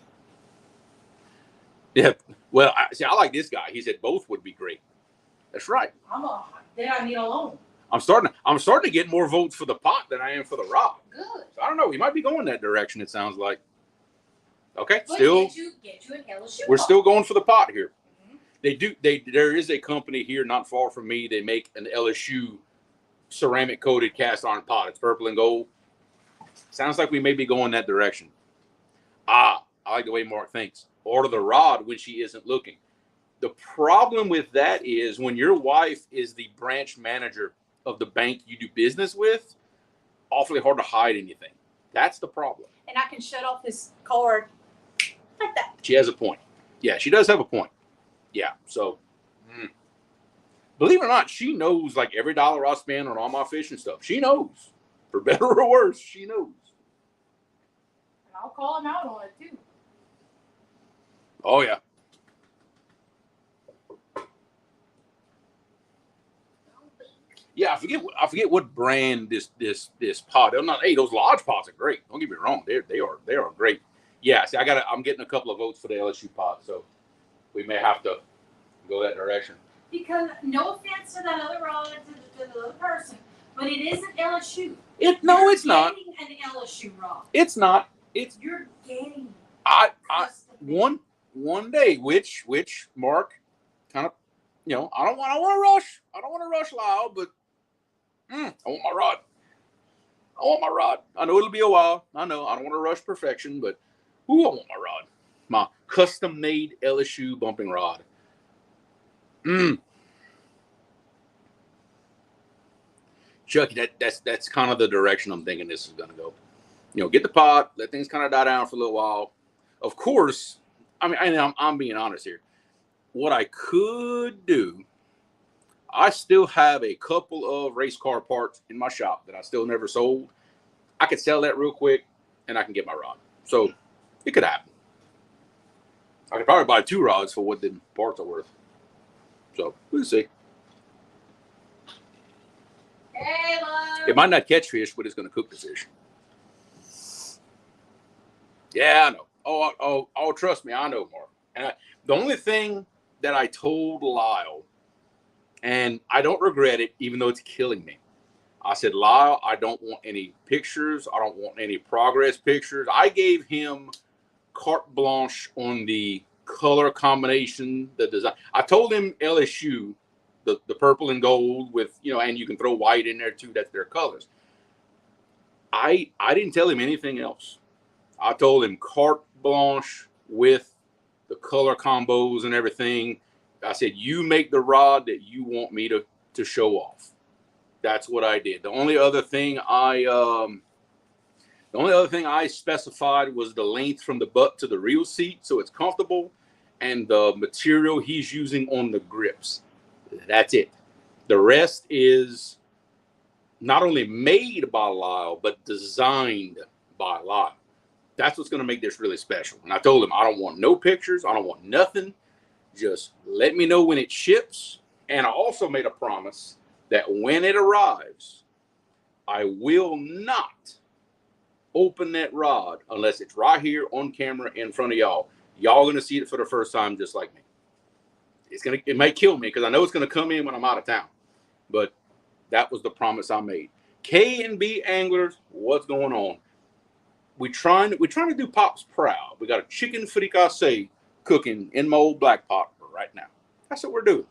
Yeah. Well, I like this guy. He said both would be great. That's right. Then I need alone. I'm starting to get more votes for the pot than I am for the rod. Good. So I don't know. He might be going that direction. It sounds like. Okay. But still, get you an LSU we're pot. still going for the pot here. Mm-hmm. There is a company here not far from me. They make an LSU ceramic coated cast iron pot. It's purple and gold. Sounds like we may be going that direction. I like the way Mark thinks. Order the rod when she isn't looking. The problem with that is when your wife is the branch manager of the bank you do business with, awfully hard to hide anything. That's the problem. And I can shut off this card like that. She has a point. Yeah, she does have a point. Yeah, so believe it or not, she knows like every dollar I spend on all my fishing stuff. She knows. For better or worse, she knows. And I'll call him out on it too. Oh yeah. Yeah, I forget what brand this pot. I'm not. Hey, those large pots are great. Don't get me wrong. They are great. Yeah. See, I'm getting a couple of votes for the LSU pot, so we may have to go that direction. Because no offense to that other rod, to the other person, but it isn't LSU. It's not. You're getting an LSU rod. It's not. You're getting. One day, which Mark kind of, I don't want to rush. I don't want to rush Lyle, but I want my rod. I know it'll be a while. I know I don't want to rush perfection, but I want my rod. My custom made LSU bumping rod. Chucky, that's kind of the direction I'm thinking this is going to go. Get the pot, let things kind of die down for a little while. Of course, I'm being honest here. What I could do, I still have a couple of race car parts in my shop that I still never sold. I could sell that real quick, and I can get my rod. So it could happen. I could probably buy 2 rods for what the parts are worth. So we'll see. Hey, love. It might not catch fish, but it's going to cook the fish. Yeah, I know. Oh, trust me, I know, Mark. And the only thing that I told Lyle, and I don't regret it, even though it's killing me. I said, Lyle, I don't want any pictures. I don't want any progress pictures. I gave him carte blanche on the color combination, the design. I told him LSU, the purple and gold with, and you can throw white in there too. That's their colors. I didn't tell him anything else. I told him carte blanche with the color combos and everything. I said, you make the rod that you want me to show off. That's what I did. The only other thing I specified was the length from the butt to the reel seat, so it's comfortable, and the material he's using on the grips. That's it. The rest is not only made by Lyle, but designed by Lyle. That's what's going to make this really special. And I told him, I don't want no pictures. I don't want nothing. Just let me know when it ships. And I also made a promise that when it arrives, I will not open that rod unless it's right here on camera in front of y'all. Y'all going to see it for the first time just like me. It may kill me because I know it's going to come in when I'm out of town. But that was the promise I made. K&B anglers, what's going on? We're trying to do Pops proud. We got a chicken fricase cooking in my old black pot right now. That's what we're doing.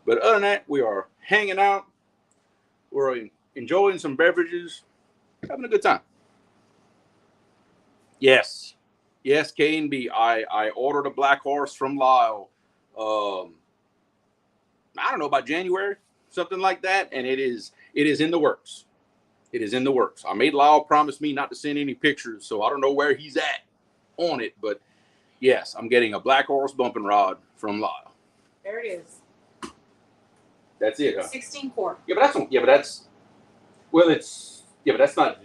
But other than that, we are hanging out. We're enjoying some beverages, having a good time. Yes, K&B. I ordered a black horse from Lyle. I don't know, about January, something like that, and it is in the works. It is in the works. I made Lyle promise me not to send any pictures, so I don't know where he's at on it. But yes, I'm getting a black horse bumping rod from Lyle. There it is. That's it, huh? 16 quart. But that's not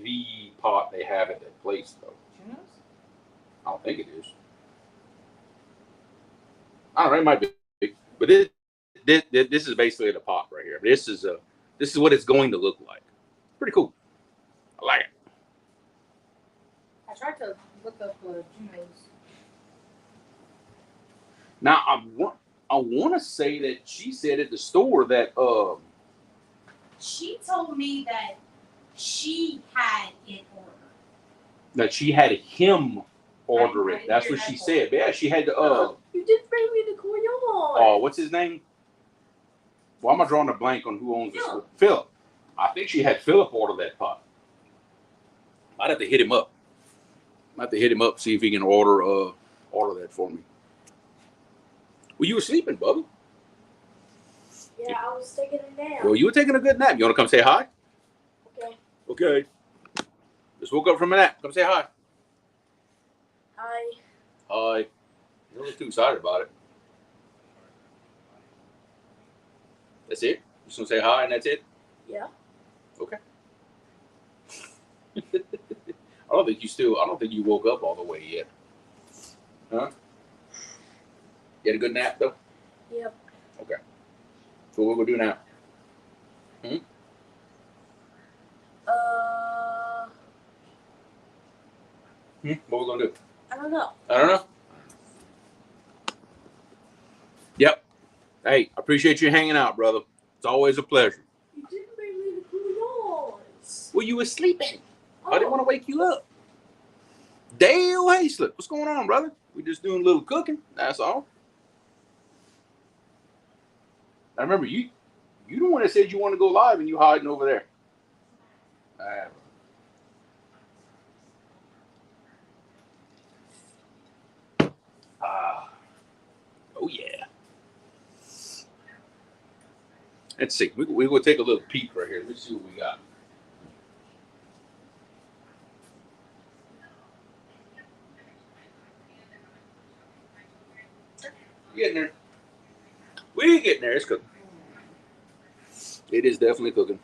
the pot they have at that place, though. Juno's? I don't think it is. I don't know. It might be, but this is basically the pot right here. This is what it's going to look like. Pretty cool. I like it. I tried to look up Juno's. Now I want to say that she said at the store that she told me that she had it ordered. That she had him order it. That's what she said. But yeah, she had to You did bring me the Creole. Oh, what's his name? Why am I drawing a blank on who owns this? Philip. I think she had Philip order that pot. I'd have to hit him up. See if he can order that for me. Well, you were sleeping, Bubba. Yeah, I was taking a nap. Well, you were taking a good nap. You want to come say hi? Okay. Okay. Just woke up from a nap. Come say hi. Hi. Hi. You're really too excited about it. That's it? Just gonna say hi and that's it? Yeah. Okay. I don't think you woke up all the way yet. Huh? You had a good nap though? Yep. Okay. So what we're gonna do now? What we're gonna do? I don't know. I don't know. Yep. Hey, I appreciate you hanging out, brother. It's always a pleasure. You didn't make me the cool noise. Well, you were sleeping. Oh. I didn't want to wake you up. Dale Hayslip, what's going on, brother? We just doing a little cooking. That's all. I remember you the one that said you want to go live and you hiding over there. Oh yeah. Let's see. We're going to take a little peek right here. Let's see what we got. We're getting there. We're getting there. It's cooking. It is definitely cooking.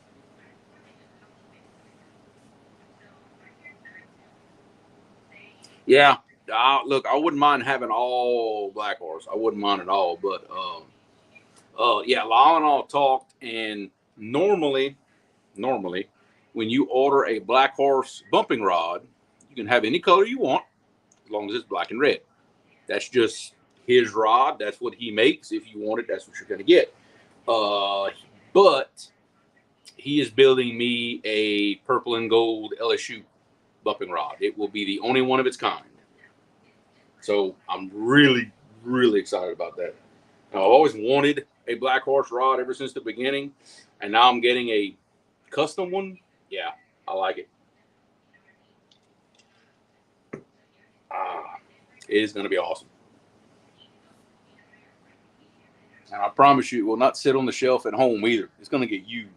Yeah. Look, I wouldn't mind having all black horse. I wouldn't mind at all. But yeah, Lyle and I talked, and normally, when you order a black horse bumping rod, you can have any color you want as long as it's black and red. That's just his rod. That's what he makes. If you want it, that's what you're going to get. But he is building me a purple and gold LSU bumping rod. It will be the only one of its kind. So I'm really, really excited about that. Now, I've always wanted a black horse rod ever since the beginning, and now I'm getting a custom one. Yeah, I like it. It is going to be awesome. And I promise you, it will not sit on the shelf at home either. It's going to get used.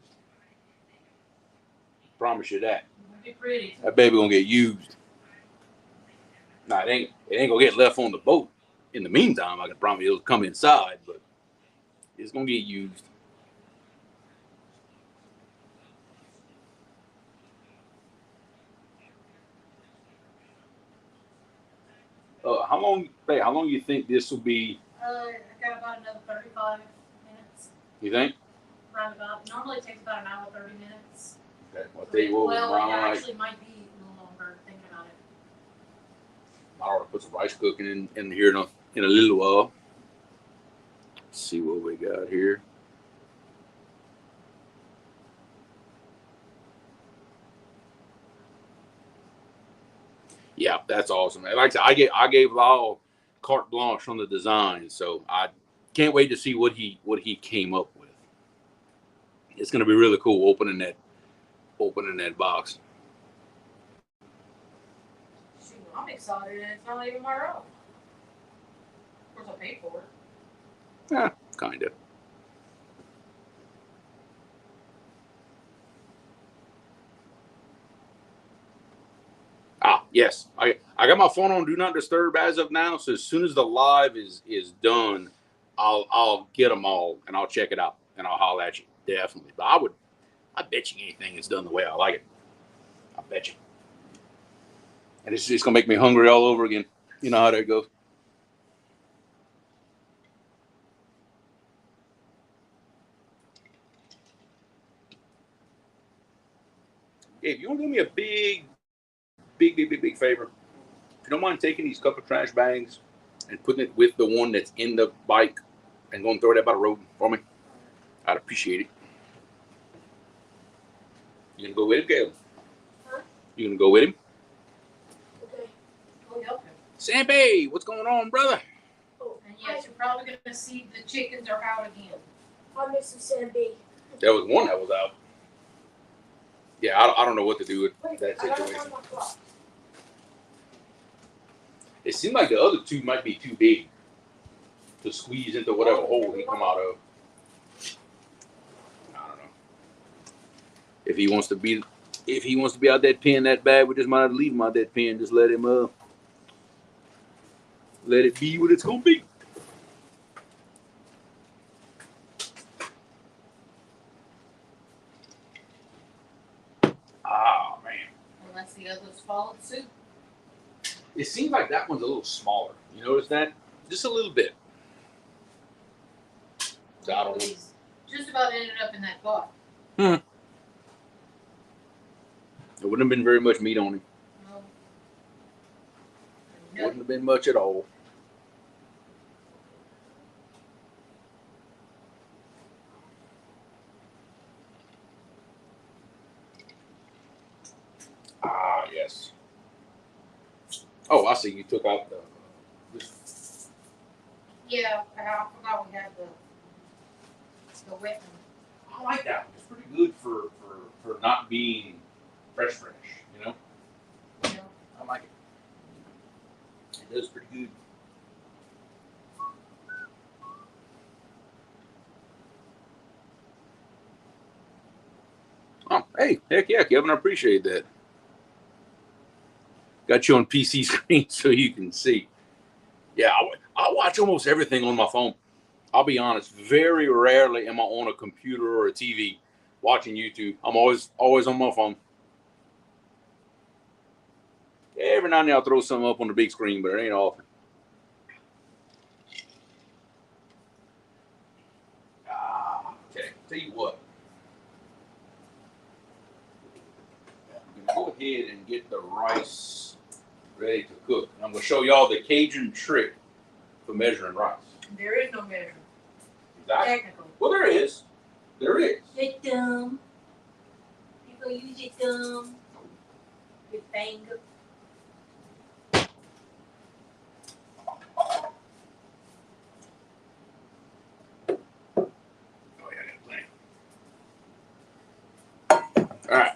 Promise you that. Be pretty. That baby going to get used. Now, it ain't going to get left on the boat. In the meantime, I can promise you it'll come inside, but it's going to get used. How long do you think this will be? I got about another 35 minutes. You think? Roundabout. Normally it takes about an hour, 30 minutes. Okay. I'll tell you what, Well, it actually might be a little longer thinking about it. I ought to put some rice cooking in here in a little while. Let's see what we got here. Yeah, that's awesome. Like I said, I gave Lyle carte blanche on the design, so I can't wait to see what he came up with. It's going to be really cool opening that box. Shoot, I'm excited, and it's not even my own. Of course, I paid for it. Yeah, kind of. Yes. I got my phone on Do Not Disturb as of now, so as soon as the live is done, I'll get them all and I'll check it out and I'll holler at you. Definitely. But I bet you anything is done the way I like it. I bet you. And it's just gonna make me hungry all over again. You know how that goes. Hey, if you want to do me a big favor, if you don't mind taking these couple trash bags and putting it with the one that's in the bike and going to throw that by the road for me, I'd appreciate it. You gonna go with him, Caleb? Huh? You gonna go with him? Okay. I'll help him. Sampy, what's going on, brother? Oh, And yes, you're probably going to see the chickens are out again. I miss some Sam B. There was one that was out. Yeah, I don't know what to do with that situation. It seemed like the other two might be too big to squeeze into whatever hole he come out of. I don't know. If he wants to be out that pen that bad, we just might have to leave him out that pen. Just let it be what it's gonna be. Ah man. Unless the others follow suit. It seems like that one's a little smaller. You notice that? Just a little bit. So I don't know. He's just about ended up in that pot. There wouldn't have been very much meat on him. No. Wouldn't have been much at all. Ah, yes. Oh, I see. You took out the. Yeah, I forgot we had the wet one. I like that one. It's pretty good for not being fresh, you know? You know? I like it. It does pretty good. Oh, hey, heck yeah, Kevin, I appreciate that. Got you on PC screen so you can see. Yeah, I watch almost everything on my phone. I'll be honest, very rarely am I on a computer or a TV watching YouTube. I'm always on my phone. Every now and then I'll throw something up on the big screen, but it ain't often. Okay, tell you what. I'm going to go ahead and get the rice ready to cook. And I'm going to show y'all the Cajun trick for measuring rice. There is no measure. Exactly. Technically. Well, there is. There is. You're dumb. People use your thumb. Your finger. All right.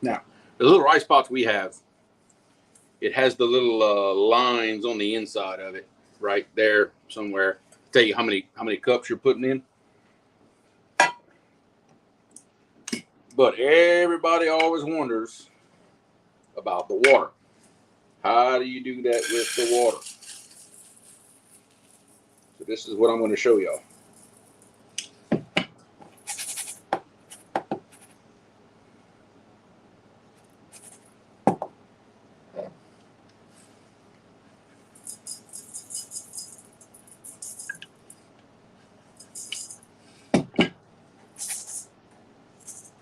Now, the little rice pots we have, it has the little lines on the inside of it, right there somewhere. Tell you how many cups you're putting in. But everybody always wonders about the water. How do you do that with the water? So this is what I'm going to show y'all.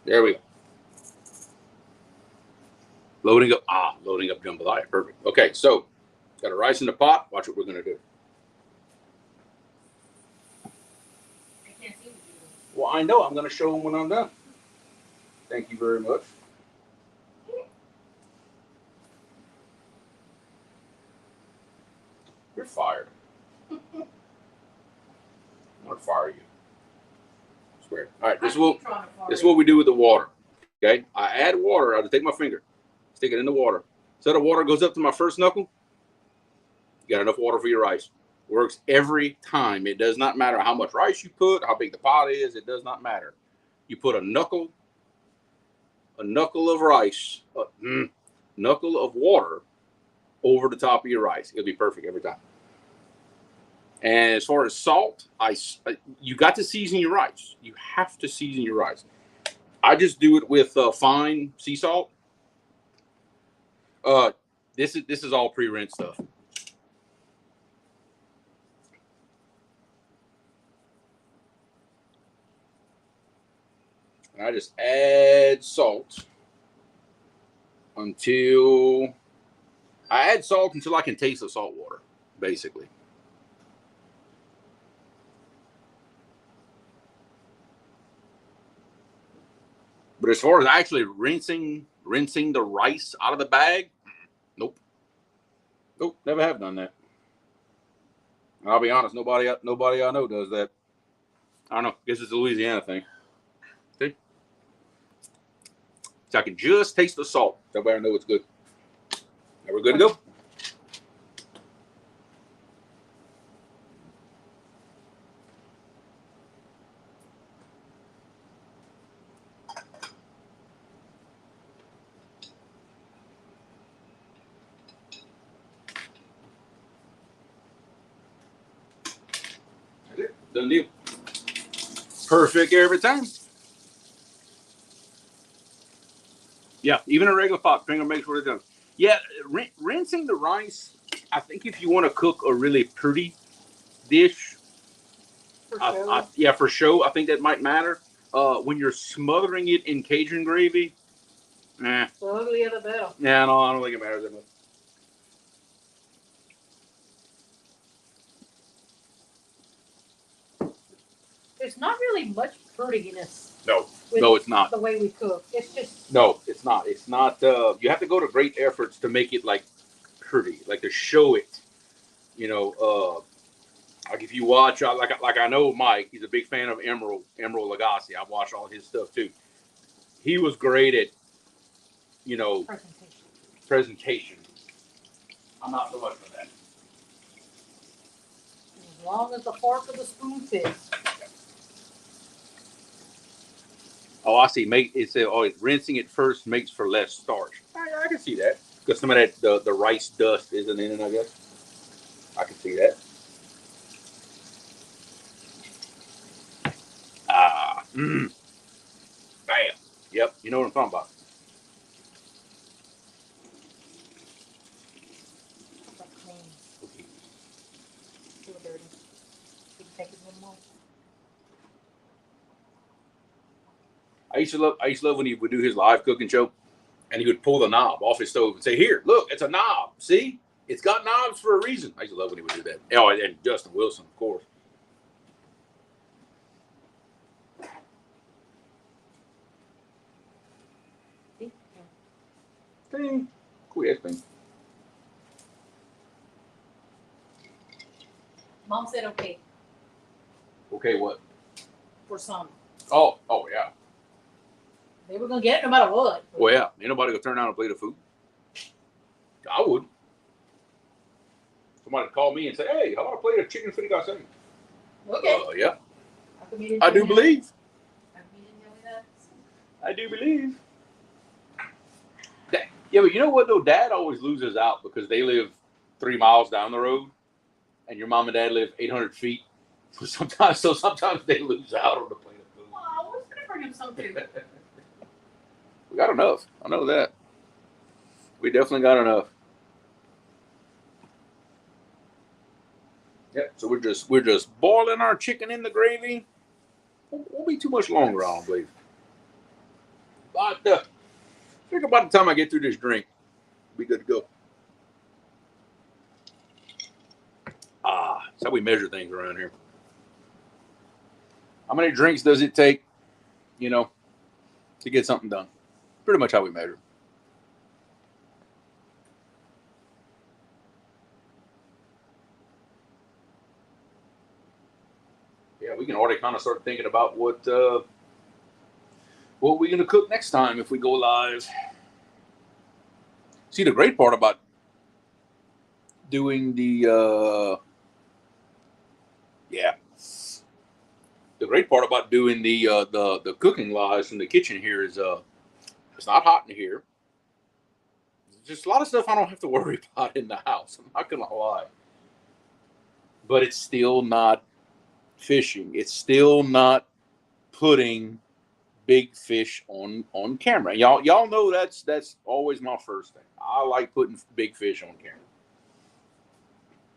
There we go. Loading up jambalaya. Perfect. Okay, so got a rice in the pot. Watch what we're going to do. I can't see you. Well, I know. I'm going to show them when I'm done. Thank you very much. You're fired. I'm going to fire you. I swear. All right, this is what we do with the water. Okay, I add water. I'll just take my finger, stick it in the water. So the water goes up to my first knuckle. You got enough water for your rice. Works every time. It does not matter how much rice you put, how big the pot is. It does not matter. You put a knuckle of rice, knuckle of water over the top of your rice. It'll be perfect every time. And as far as salt, you got to season your rice. You have to season your rice. I just do it with fine sea salt. This is all pre-rinsed stuff. And I just add salt until I can taste the salt water, basically. But as far as actually rinsing the rice out of the bag, nope, never have done that. I'll be honest, nobody I know does that. I don't know. Guess it's a Louisiana thing. See? So I can just taste the salt. So everybody know it's good. Now we're good to go. That's it. Done deal. Perfect every time. Yeah, even a regular pot, depending on makes what it does. Yeah, rinsing the rice. I think if you want to cook a really pretty dish, for show, I think that might matter. When you're smothering it in Cajun gravy, the uglier the better. Yeah, no, I don't think it matters that much. There's not really much prettiness. No, it's not. The way we cook, it's just. No, it's not. It's not. You have to go to great efforts to make it like pretty, like to show it. You know, like if you watch, like I know Mike, he's a big fan of Emerald Lagasse. I watch all his stuff too. He was great at, presentation. I'm not so much for that. As long as the fork or the spoon fits. Oh, I see. Rinsing it first makes for less starch. I can see that because some of that the rice dust isn't in it. I guess I can see that. Bam. Yep. You know what I'm talking about. Okay. Too dirty. You can take it one more. I used to love when he would do his live cooking show, and he would pull the knob off his stove and say, "Here, look, it's a knob. See, it's got knobs for a reason." I used to love when he would do that. Oh, and Justin Wilson, of course. Thing. Cool, yes, thing. Mom said okay Okay, what? for some. Oh, yeah. They were gonna get it no matter what. Well, yeah. Ain't nobody gonna turn down a plate of food. I would. Somebody call me and say, "Hey, how about a plate of chicken fricase?" Okay. Yeah. I do believe. I do believe. Yeah, but you know what though? Dad always loses out because they live 3 miles down the road, and your mom and dad live 800 feet. So sometimes they lose out on the plate of food. Well, I was gonna bring him some too. We got enough. I know that. We definitely got enough. Yep. So we're just boiling our chicken in the gravy. Won't be too much longer, I don't believe. But I think about the time I get through this drink, we'll be good to go. That's how we measure things around here. How many drinks does it take, to get something done? Pretty much how we measure. Yeah, we can already kind of start thinking about what we're going to cook next time if we go live. See, the great part about doing the cooking lives from the kitchen here is it's not hot in here. There's just a lot of stuff I don't have to worry about in the house. I'm not gonna lie, but it's still not fishing. It's still not putting big fish on camera. Y'all know that's always my first thing. I like putting big fish on camera,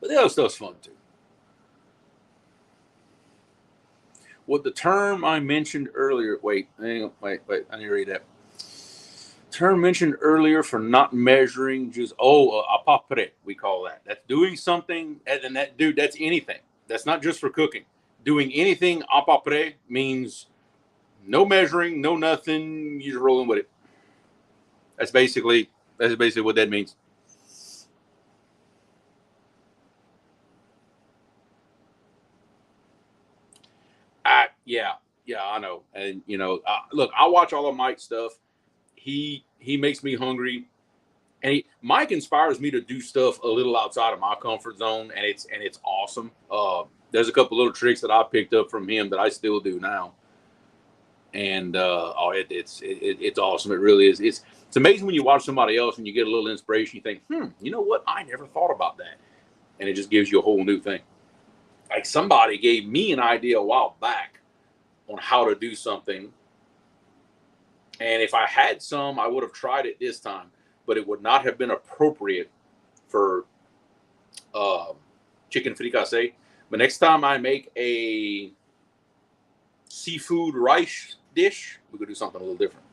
but the other stuff's fun too. What the term I mentioned earlier? Wait. I need to read that. Term mentioned earlier for not measuring, just à peu près, we call that. That's doing something, and that's anything. That's not just for cooking. Doing anything à peu près means no measuring, no nothing. You're just rolling with it. That's basically what that means. Yeah, I know. And look, I watch all of Mike's stuff. he makes me hungry, and Mike inspires me to do stuff a little outside of my comfort zone, and it's awesome. There's a couple little tricks that I picked up from him that I still do now, and it's awesome. It really is. It's amazing when you watch somebody else and you get a little inspiration. You think, you know what? I never thought about that, and it just gives you a whole new thing. Like somebody gave me an idea a while back on how to do something, and if I had some, I would have tried it this time, but it would not have been appropriate for chicken fricassee. But next time I make a seafood rice dish, we could do something a little different.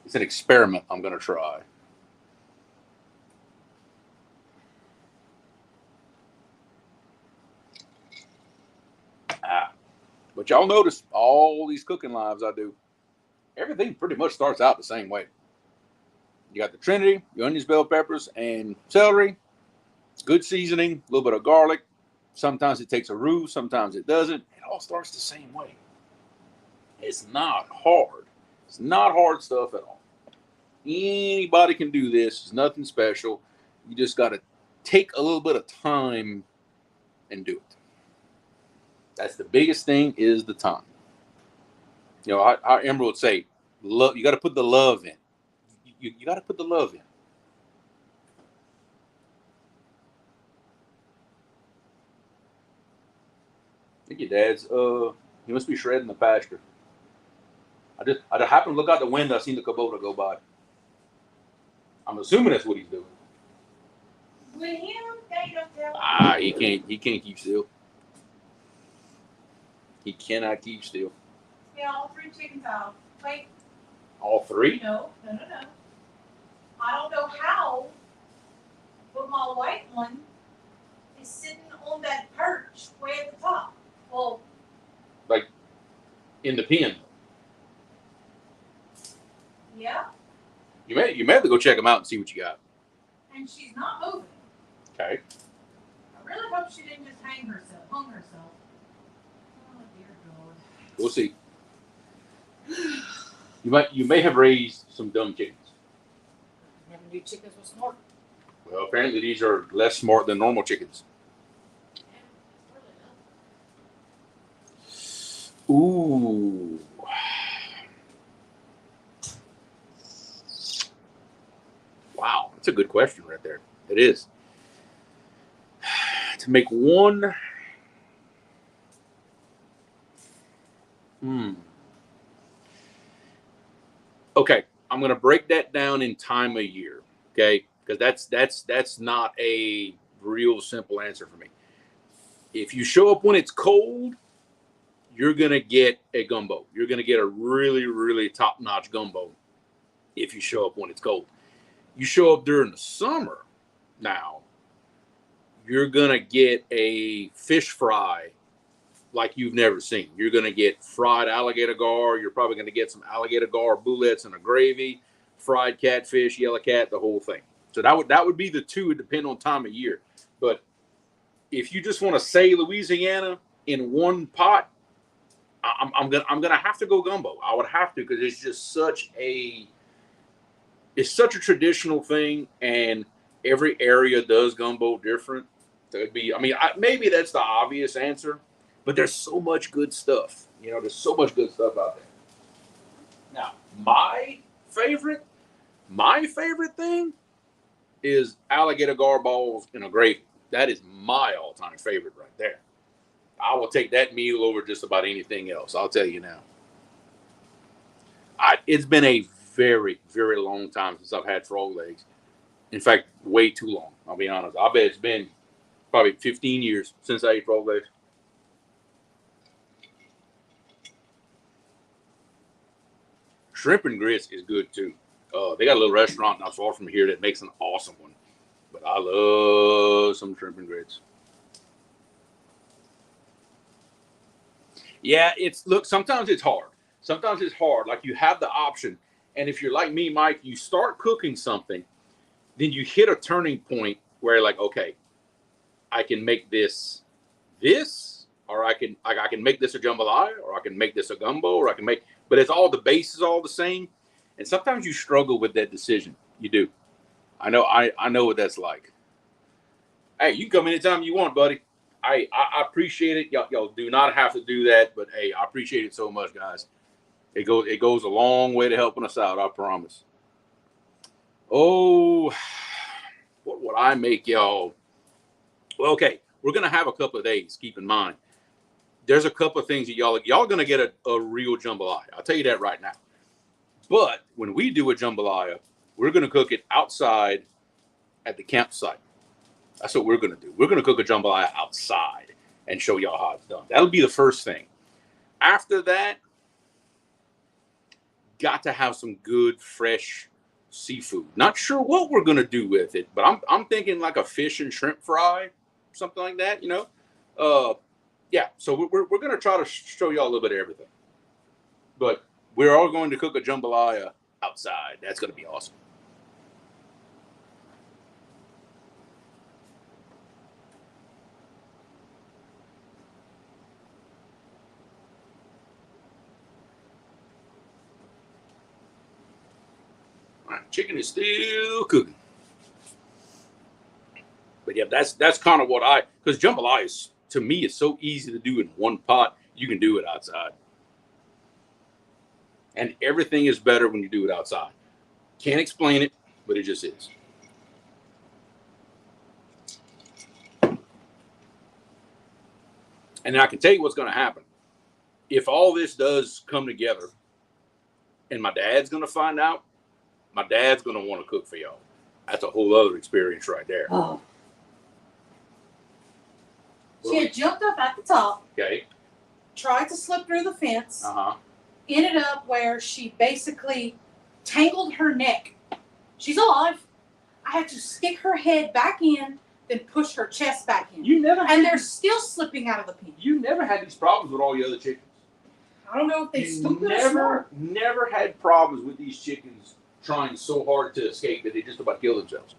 It's an experiment I'm going to try. But y'all notice all these cooking lives I do, everything pretty much starts out the same way. You got the Trinity, your onions, bell peppers, and celery. Good seasoning, a little bit of garlic. Sometimes it takes a roux, sometimes it doesn't. It all starts the same way. It's not hard. It's not hard stuff at all. Anybody can do this. It's nothing special. You just got to take a little bit of time and do it. That's the biggest thing, is the time. You know, how Emerald would say, love. You got to put the love in. You got to put the love in. I think your dad's, he must be shredding the pasture. I just happened to look out the window. I seen the Kubota go by. I'm assuming that's what he's doing. With him, they don't tell. He can't keep still. He cannot keep still. Yeah, all 3 chickens out. Wait, All 3? no. I don't know how, but my white one is sitting on that perch way at the top. Well, Like in the pen. yeah, You may have to go check them out and see what you got. and she's not moving. Okay. I really hope she didn't just hung herself. Oh dear God. We'll see. You may have raised some dumb chickens. Never knew chickens were smart. Well, apparently these are less smart than normal chickens. Ooh. Wow, that's a good question right there. It is. To make one. Okay, I'm going to break that down in time of year. Okay, because that's not a real simple answer for me. If you show up when it's cold, you're going to get a gumbo. You're going to get a really, really top-notch gumbo if you show up when it's cold. You show up during the summer now, you're going to get a fish fry like you've never seen. You're going to get fried alligator gar. You're probably going to get some alligator gar bullets and a gravy, fried catfish, yellow cat, the whole thing. So that would be the two. It depends on time of year. But if you just want to say Louisiana in one pot, I'm gonna have to go gumbo. I would have to, because it's just such a traditional thing, and every area does gumbo different. So it'd be, maybe that's the obvious answer, but there's so much good stuff. You know, there's so much good stuff out there. Now, my favorite thing is alligator gar balls in a gravy. That is my all-time favorite right there. I will take that meal over just about anything else. I'll tell you now. It's been a very, very long time since I've had frog legs. In fact, way too long. I'll be honest. I bet it's been probably 15 years since I ate frog legs. Shrimp and grits is good too. They got a little restaurant not far from here that makes an awesome one. But I love some shrimp and grits. Yeah, sometimes it's hard. Sometimes it's hard. Like, you have the option. And if you're like me, Mike, you start cooking something, then you hit a turning point where, like, okay, I can make this, or I can make this a jambalaya, or I can make this a gumbo, or I can make, but it's all, the base is all the same. And sometimes you struggle with that decision. You do. I know what that's like. Hey, you can come anytime you want, buddy. I appreciate it. Y'all do not have to do that, but hey, I appreciate it so much, guys. It goes a long way to helping us out, I promise. Oh, what would I make y'all? Well, okay, we're gonna have a couple of days. Keep in mind, there's a couple of things that y'all gonna get a real jambalaya. I'll tell you that right now. But when we do a jambalaya, we're gonna cook it outside at the campsite. That's what we're gonna do. We're gonna cook a jambalaya outside and show y'all how it's done. That'll be the first thing. After that, got to have some good fresh seafood. Not sure what we're gonna do with it, but I'm thinking like a fish and shrimp fry, something like that. Yeah. So we're gonna try to show y'all a little bit of everything, but we're all going to cook a jambalaya outside. That's gonna be awesome. All right, chicken is still cooking. But yeah, that's kind of what because jambalaya is, to me, is so easy to do in one pot. You can do it outside. And everything is better when you do it outside. Can't explain it, but it just is. And I can tell you what's going to happen. If all this does come together and my dad's going to find out, my dad's going to want to cook for y'all. That's a whole other experience right there. Oh. She had jumped up at the top. Okay. Tried to slip through the fence. Uh-huh. Ended up where she basically tangled her neck. She's alive. I had to stick her head back in, then push her chest back in. And they're still slipping out of the pen. You never had these problems with all the other chickens. I don't know if they stupid or smart. Never had problems with these chickens trying so hard to escape that they just about kill themselves.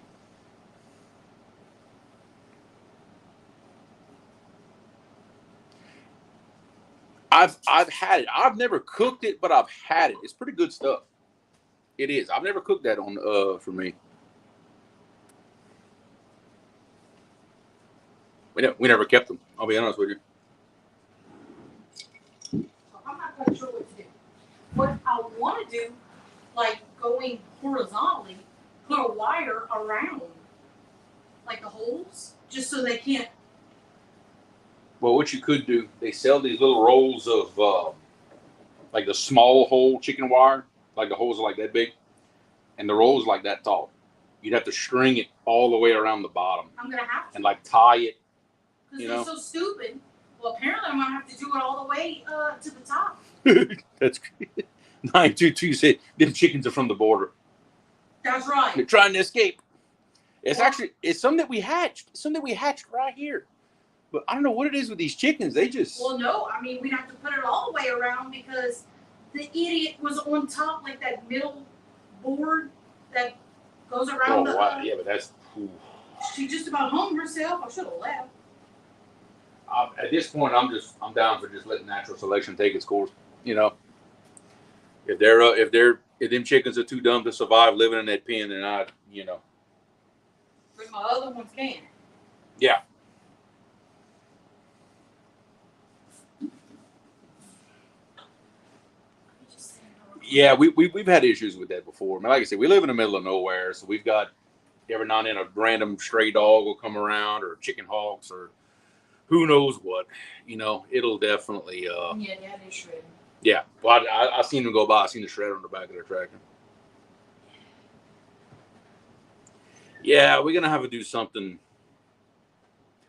I've had it. I've never cooked it, but I've had it. It's pretty good stuff. It is. I've never cooked that on for me. We never kept them. I'll be honest with you. I'm not quite sure what to do. What I want to do, like going horizontally, put a wire around like the holes, just so they can't. Well, what you could do, they sell these little rolls of like the small hole chicken wire, like the holes are like that big, and the rolls like that tall. You'd have to string it all the way around the bottom. I'm gonna have to. And like tie it. Because they're so stupid. Well, apparently I'm gonna have to do it all the way to the top. That's great. 922 said them chickens are from the border. That's right. They're trying to escape. It's something that we hatched. Something we hatched right here. But I don't know what it is with these chickens. They just. Well, no. I mean, we'd have to put it all the way around because the idiot was on top, like that middle board that goes around the. Wow. Yeah, but that's. Ooh. She just about hung herself. I should have left. At this point, I'm down for just letting natural selection take its course. If them chickens are too dumb to survive living in that pen, then But my other ones can. Yeah. Yeah, we've had issues with that before. I mean, like I said, we live in the middle of nowhere, so we've got every now and then a random stray dog will come around, or chicken hawks, or who knows what. It'll definitely. Yeah, they shred. Yeah, well, I seen them go by. I seen the shredder on the back of their tractor. Yeah, we're gonna have to do something.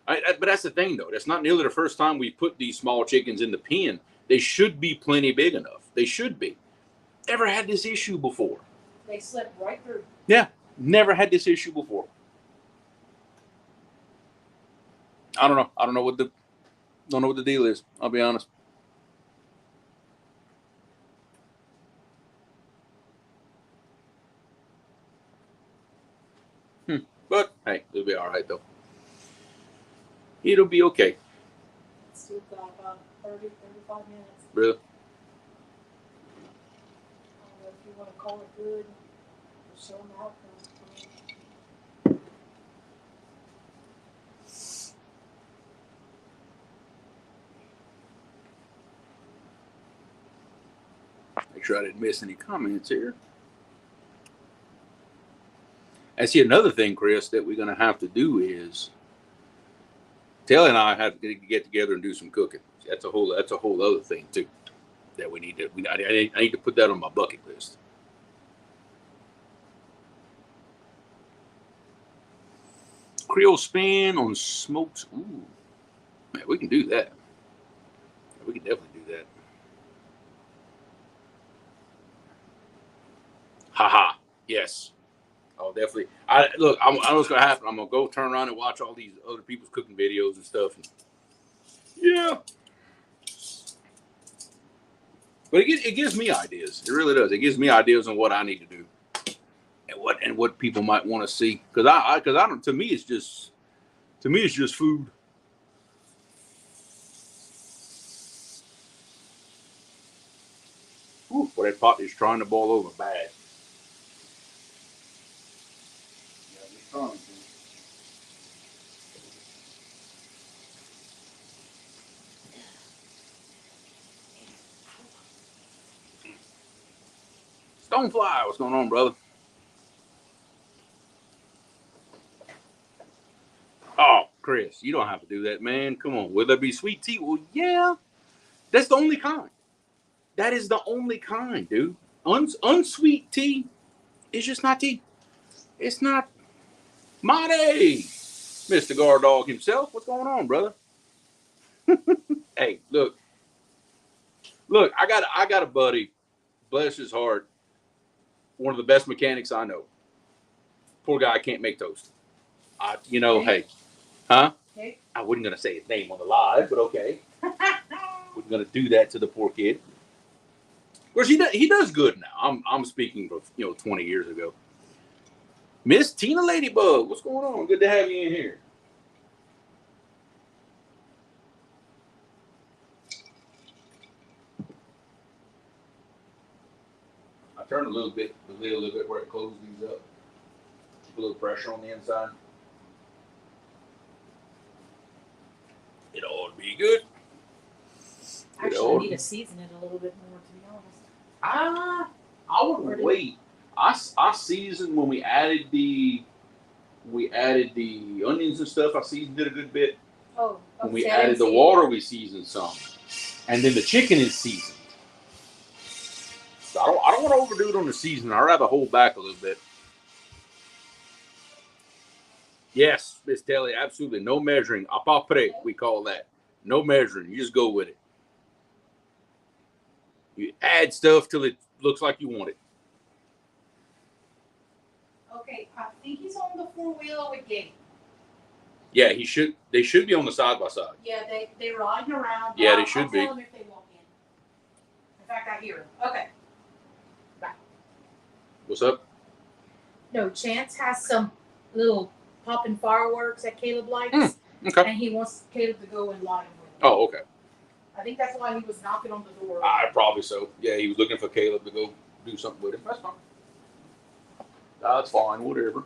But that's the thing, though. That's not nearly the first time we put these small chickens in the pen. They should be plenty big enough. They should be. Never had this issue before. They slipped right through. Yeah, never had this issue before. I don't know. I don't know what the deal is. I'll be honest. But hey, it'll be all right though. It'll be okay. Still got about 30, 35 minutes. Really? I don't know if you want to call it good, show them outcomes. Make sure I didn't miss any comments here. And see, another thing, Chris, that we're going to have to do is Taylor and I have to get together and do some cooking. That's a whole other thing too that we need to. I need to put that on my bucket list. Creole spin on smoked. Ooh, man, we can do that. We can definitely do that. Haha. Yes. Oh, definitely. I know what's gonna happen. I'm gonna go turn around and watch all these other people's cooking videos and stuff. And yeah. But it gives me ideas. It really does. It gives me ideas on what I need to do, and what people might want to see. Because I don't. To me, it's just food. Ooh, boy, that pot is trying to boil over bad. Stonefly, what's going on, brother? Oh, Chris, you don't have to do that, man. Come on. Will there be sweet tea? Well, yeah. That's the only kind. That is the only kind, dude. Unsweet tea is just not tea. It's not. Monty, Mr. Guard Dog himself. What's going on, brother? Hey, look. I got a buddy. Bless his heart. One of the best mechanics I know. Poor guy can't make toast. Hey, huh? Okay. I wasn't gonna say his name on the live, but okay. Wasn't gonna do that to the poor kid. Of course, he does good now. I'm speaking of 20 years ago. Miss Tina Ladybug, what's going on? Good to have you in here. I turned a little bit where it closed these up. Keep a little pressure on the inside. It ought to be good. Actually, I need to season it a little bit more, to be honest. I would wait. I seasoned when we added the onions and stuff. I seasoned it a good bit. Oh, when we added the water, we seasoned some, and then the chicken is seasoned. So I don't want to overdo it on the seasoning. I'd rather hold back a little bit. Yes, Miss Telly, absolutely. No measuring. A pas près, we call that. No measuring. You just go with it. You add stuff till it looks like you want it. Okay, I think he's on the four-wheeler with Gabe. Yeah, he should. They should be on the side by side. Yeah, they're riding around. Yeah, they should be. I'll tell them if they walk in. In fact, I hear them. Okay. Bye. What's up? No, Chance has some little popping fireworks that Caleb likes. Okay. And he wants Caleb to go and light them with him. Oh, okay. I think that's why he was knocking on the door. Probably so. Yeah, he was looking for Caleb to go do something with him. That's fine. That's fine. Whatever.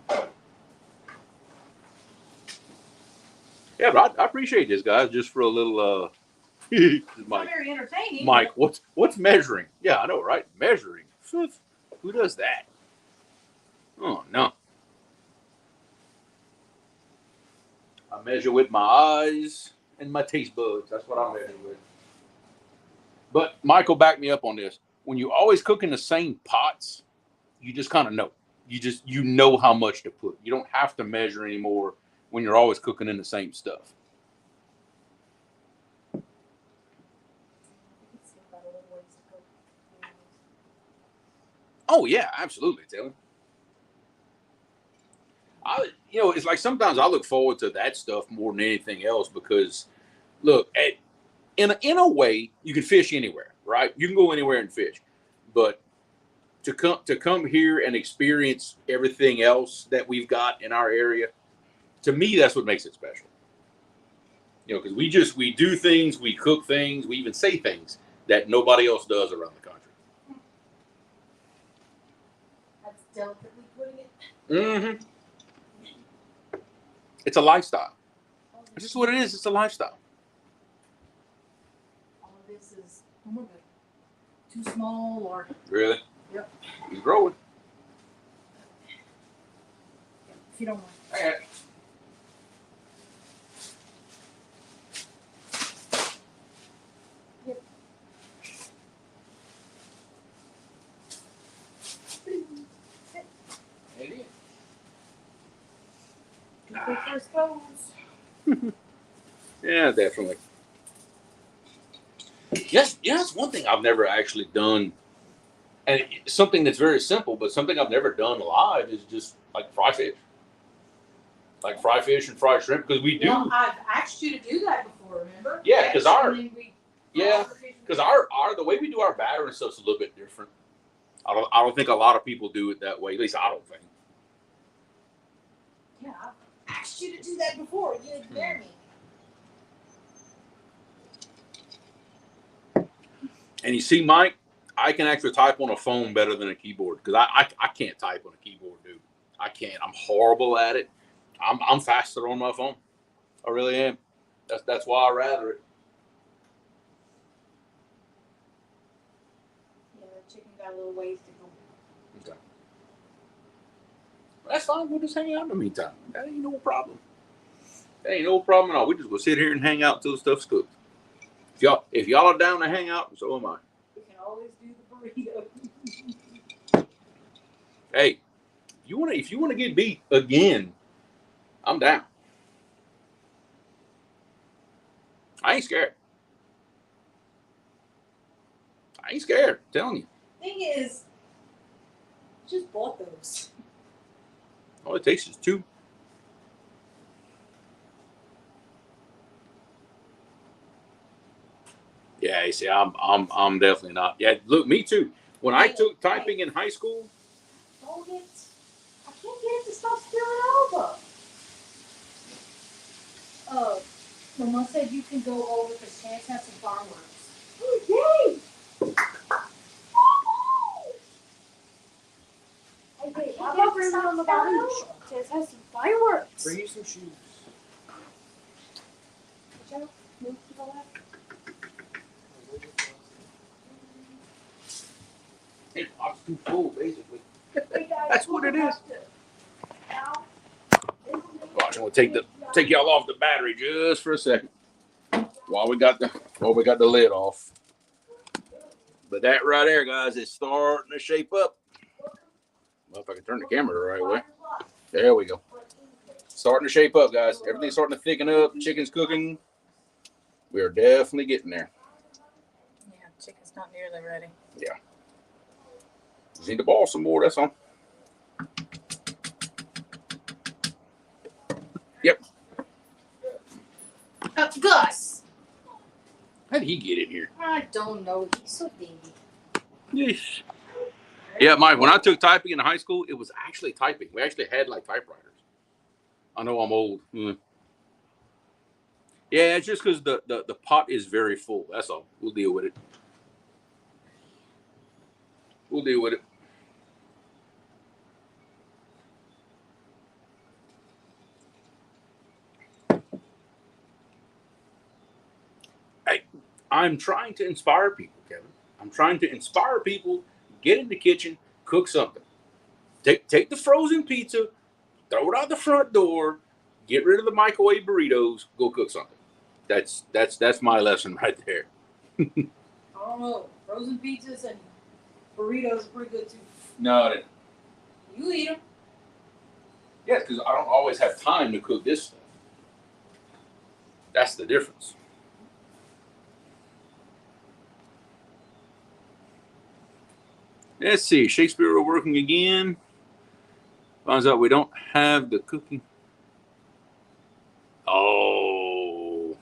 Yeah, but I appreciate this, guys. Just for a little. It's not very entertaining. Mike, what's measuring? Yeah, I know, right? Measuring. Who does that? Oh no. I measure with my eyes and my taste buds. That's what I measure with. But Michael, back me up on this. When you always cook in the same pots, you just kind of know. You know how much to put. You don't have to measure anymore when you're always cooking in the same stuff. Oh yeah, absolutely, Taylor. It's like sometimes I look forward to that stuff more than anything else because, look, in a way, you can fish anywhere, right? You can go anywhere and fish, but to come here and experience everything else that we've got in our area, to me, that's what makes it special. Because we do things, we cook things, we even say things that nobody else does around the country. delicately putting it. Mm-hmm. It's a lifestyle. It's just what it is. It's a lifestyle. All of this is too small or. Really? Yep. He's growing. If you don't mind. Okay. First goes. Yeah, definitely. Yes, that's one thing I've never actually done, and it's something that's very simple, but something I've never done live is just like fry fish, and fried shrimp, because we do. Well, I've asked you to do that before, remember? Yeah, because our our the way we do our batter and stuff's a little bit different. I don't think a lot of people do it that way. At least I don't think. Yeah, I've asked you to do that before. You ignore me. And you see, Mike, I can actually type on a phone better than a keyboard, because I can't type on a keyboard, dude. I can't. I'm horrible at it. I'm faster on my phone. I really am. That's why I rather it. Yeah, the chicken got a little ways to go. Okay. That's fine. We'll just hang out in the meantime. That ain't no problem. That ain't no problem at all. We just go sit here and hang out until the stuff's cooked. If y'all are down to hang out, so am I. We can always do the burrito. Hey, if you want to get beat again, I'm down. I ain't scared. I'm telling you. Thing is, just bought those. All it takes is 2. Yeah, you see, I'm definitely not. Yeah, look, me too. When I took typing in high school, I can't get it to stop spilling over. Mama said you can go over because Chance has some fireworks. Yay! Okay, how about bring on the bottom? Chance has some fireworks. Bring you some shoes. Watch out. Move to the left. it's too full, basically. Hey guys, That's what it is. Now, Watch, I'm gonna take y'all off the battery just for a second while we got the lid off. But that right there, guys, is starting to shape up. Well, if I can turn the camera the right way. There we go. Starting to shape up, guys. Everything's starting to thicken up. Chicken's cooking. We are definitely getting there. Yeah, chicken's not nearly ready. Yeah. Just need to ball some more, that's all. Yep. Gus! How did he get in here? I don't know. He's so dingy. Yes. Yeah, Mike, when I took typing in high school, it was actually typing. We actually had like typewriters. I know I'm old. Yeah, it's just because the pot is very full. That's all. We'll deal with it. Hey, I'm trying to inspire people, Kevin. I'm trying to inspire people. Get in the kitchen, cook something. Take the frozen pizza, throw it out the front door, get rid of the microwave burritos, go cook something. That's my lesson right there. I don't know. Frozen pizzas and burritos are pretty good too. No, You eat them. yes, because I don't always have time to cook this stuff. That's the difference. Let's see. Shakespeare working again. Finds out we don't have the cooking. Oh.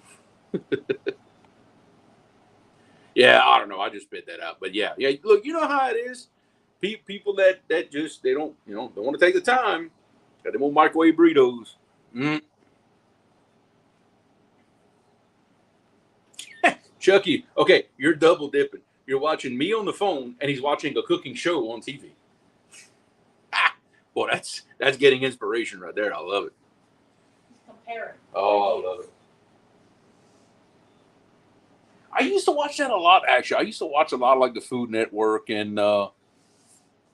Yeah, I don't know. I just spit that out. But yeah. Look, you know how it is. People that just they don't want to take the time. Got them old microwave burritos. Chucky, okay, you're double dipping. You're watching me on the phone, and he's watching a cooking show on TV. Boy, that's getting inspiration right there. I love it. Compare it. Oh, I love it. I used to watch that a lot, actually. I used to watch a lot of like the Food Network and all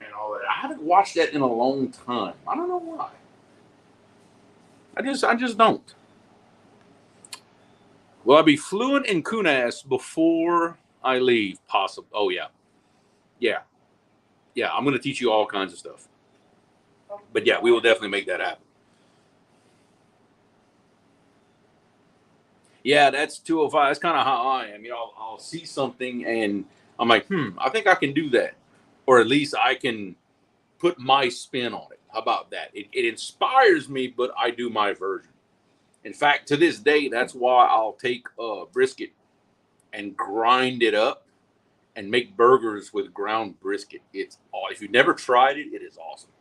that. I haven't watched that in a long time. I don't know why. I just don't. Will I be fluent in Kunas before I leave? Possible. Oh yeah. Yeah. Yeah, I'm gonna teach you all kinds of stuff. But yeah, we will definitely make that happen. Yeah, that's 205. That's kind of how I am. You know, I'll see something and I'm like, I think I can do that. Or at least I can put my spin on it. How about that? It inspires me, but I do my version. In fact, to this day, that's why I'll take brisket and grind it up and make burgers with ground brisket. It's all. If you've never tried it, it is awesome.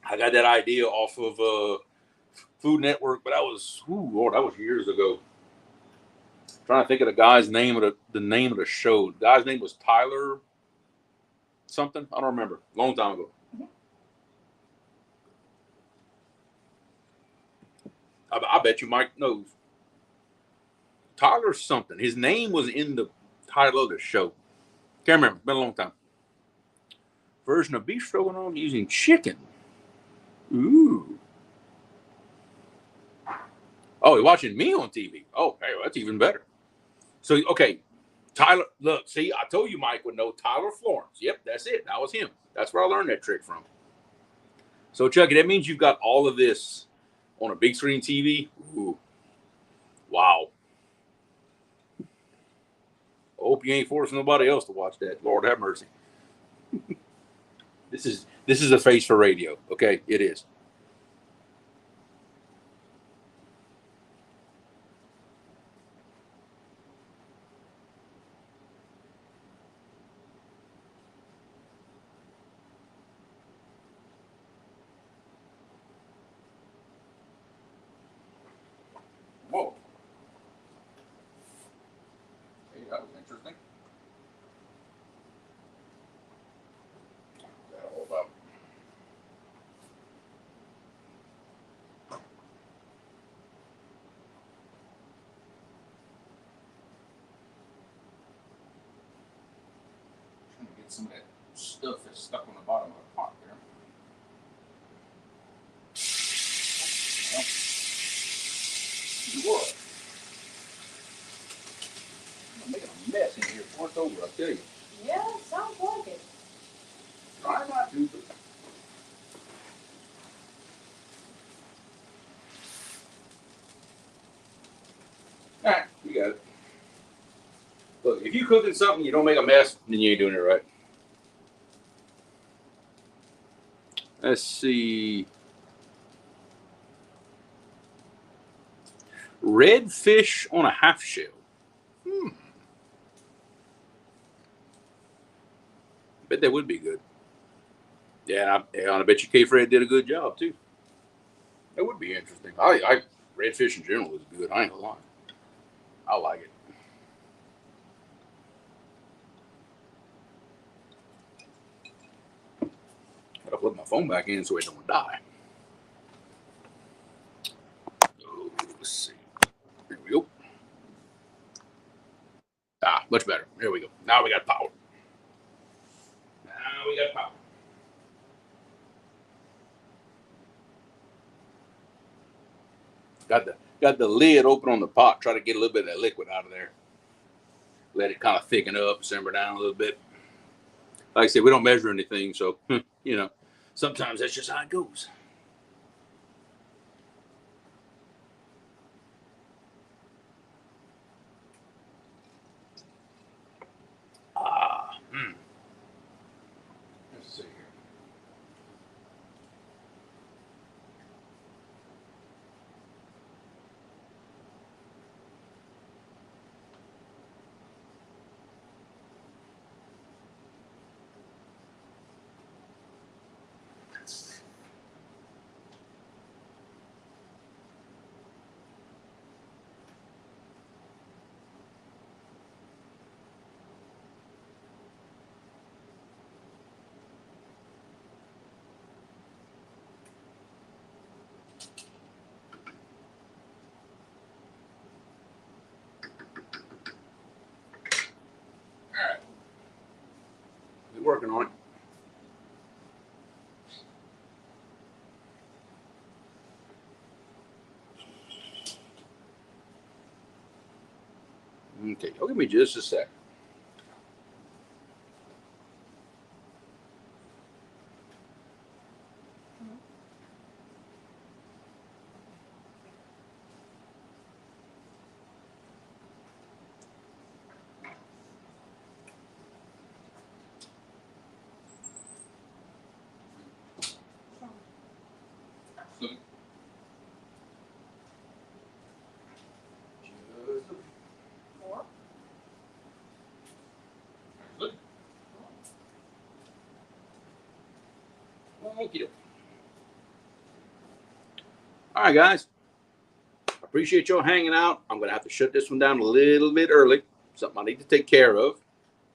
I got that idea off of Food Network, but that was, Lord, that was years ago. I'm trying to think of the guy's name of the name of the show. The guy's name was Tyler something. I don't remember. Long time ago. I bet you Mike knows. Tyler something. His name was in the title of the show. Can't remember. Been a long time. Version of beef stroganoff using chicken. Ooh. Oh, you're watching me on TV. Oh, hey, well, that's even better. So, okay, Tyler, look, see, I told you Mike would know Tyler Florence. Yep, that's it. That was him. That's where I learned that trick from. So, Chucky, that means you've got all of this on a big screen TV. Ooh. Wow. I hope you ain't forcing nobody else to watch that. Lord have mercy. This is a face for radio. Okay, it is. Whoa. Hey, that was interesting. What's that all about? Trying to get some of that stuff that's stuck on the bottom of the pot there. Well, you what? I'm making a mess in here before it's over, I tell you. Yeah, sounds like it. Try not to, but all right, you got it. Look, if you cooking something, you don't make a mess, then you ain't doing it right. Let's see. Red fish on a half shell. Bet that would be good. Yeah, I bet you K. Fred did a good job too. That would be interesting. Red fish in general is good. I ain't gonna lie. I like it. Gotta put my phone back in so it don't die. Oh, let's see. Here we go. Ah, much better. Here we go. Now we got power. Now we got power. Got the lid open on the pot. Try to get a little bit of that liquid out of there. Let it kind of thicken up, simmer down a little bit. Like I said, we don't measure anything, so you know, sometimes that's just how it goes. Let's see here. working on it. Okay, give me just a sec. Okay. All right, guys. Appreciate y'all hanging out. I'm going to have to shut this one down a little bit early. Something I need to take care of.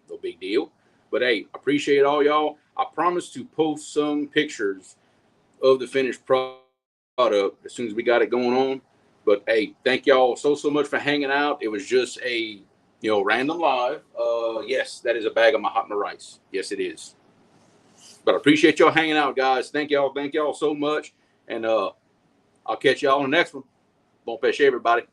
No big deal. But hey, appreciate all y'all. I promise to post some pictures of the finished product as soon as we got it going on. But hey, thank y'all so much for hanging out. It was just a random live. Yes, that is a bag of Mahatma rice. Yes, it is. But I appreciate y'all hanging out, guys. Thank y'all so much. And I'll catch y'all on the next one. Bon pêche, everybody.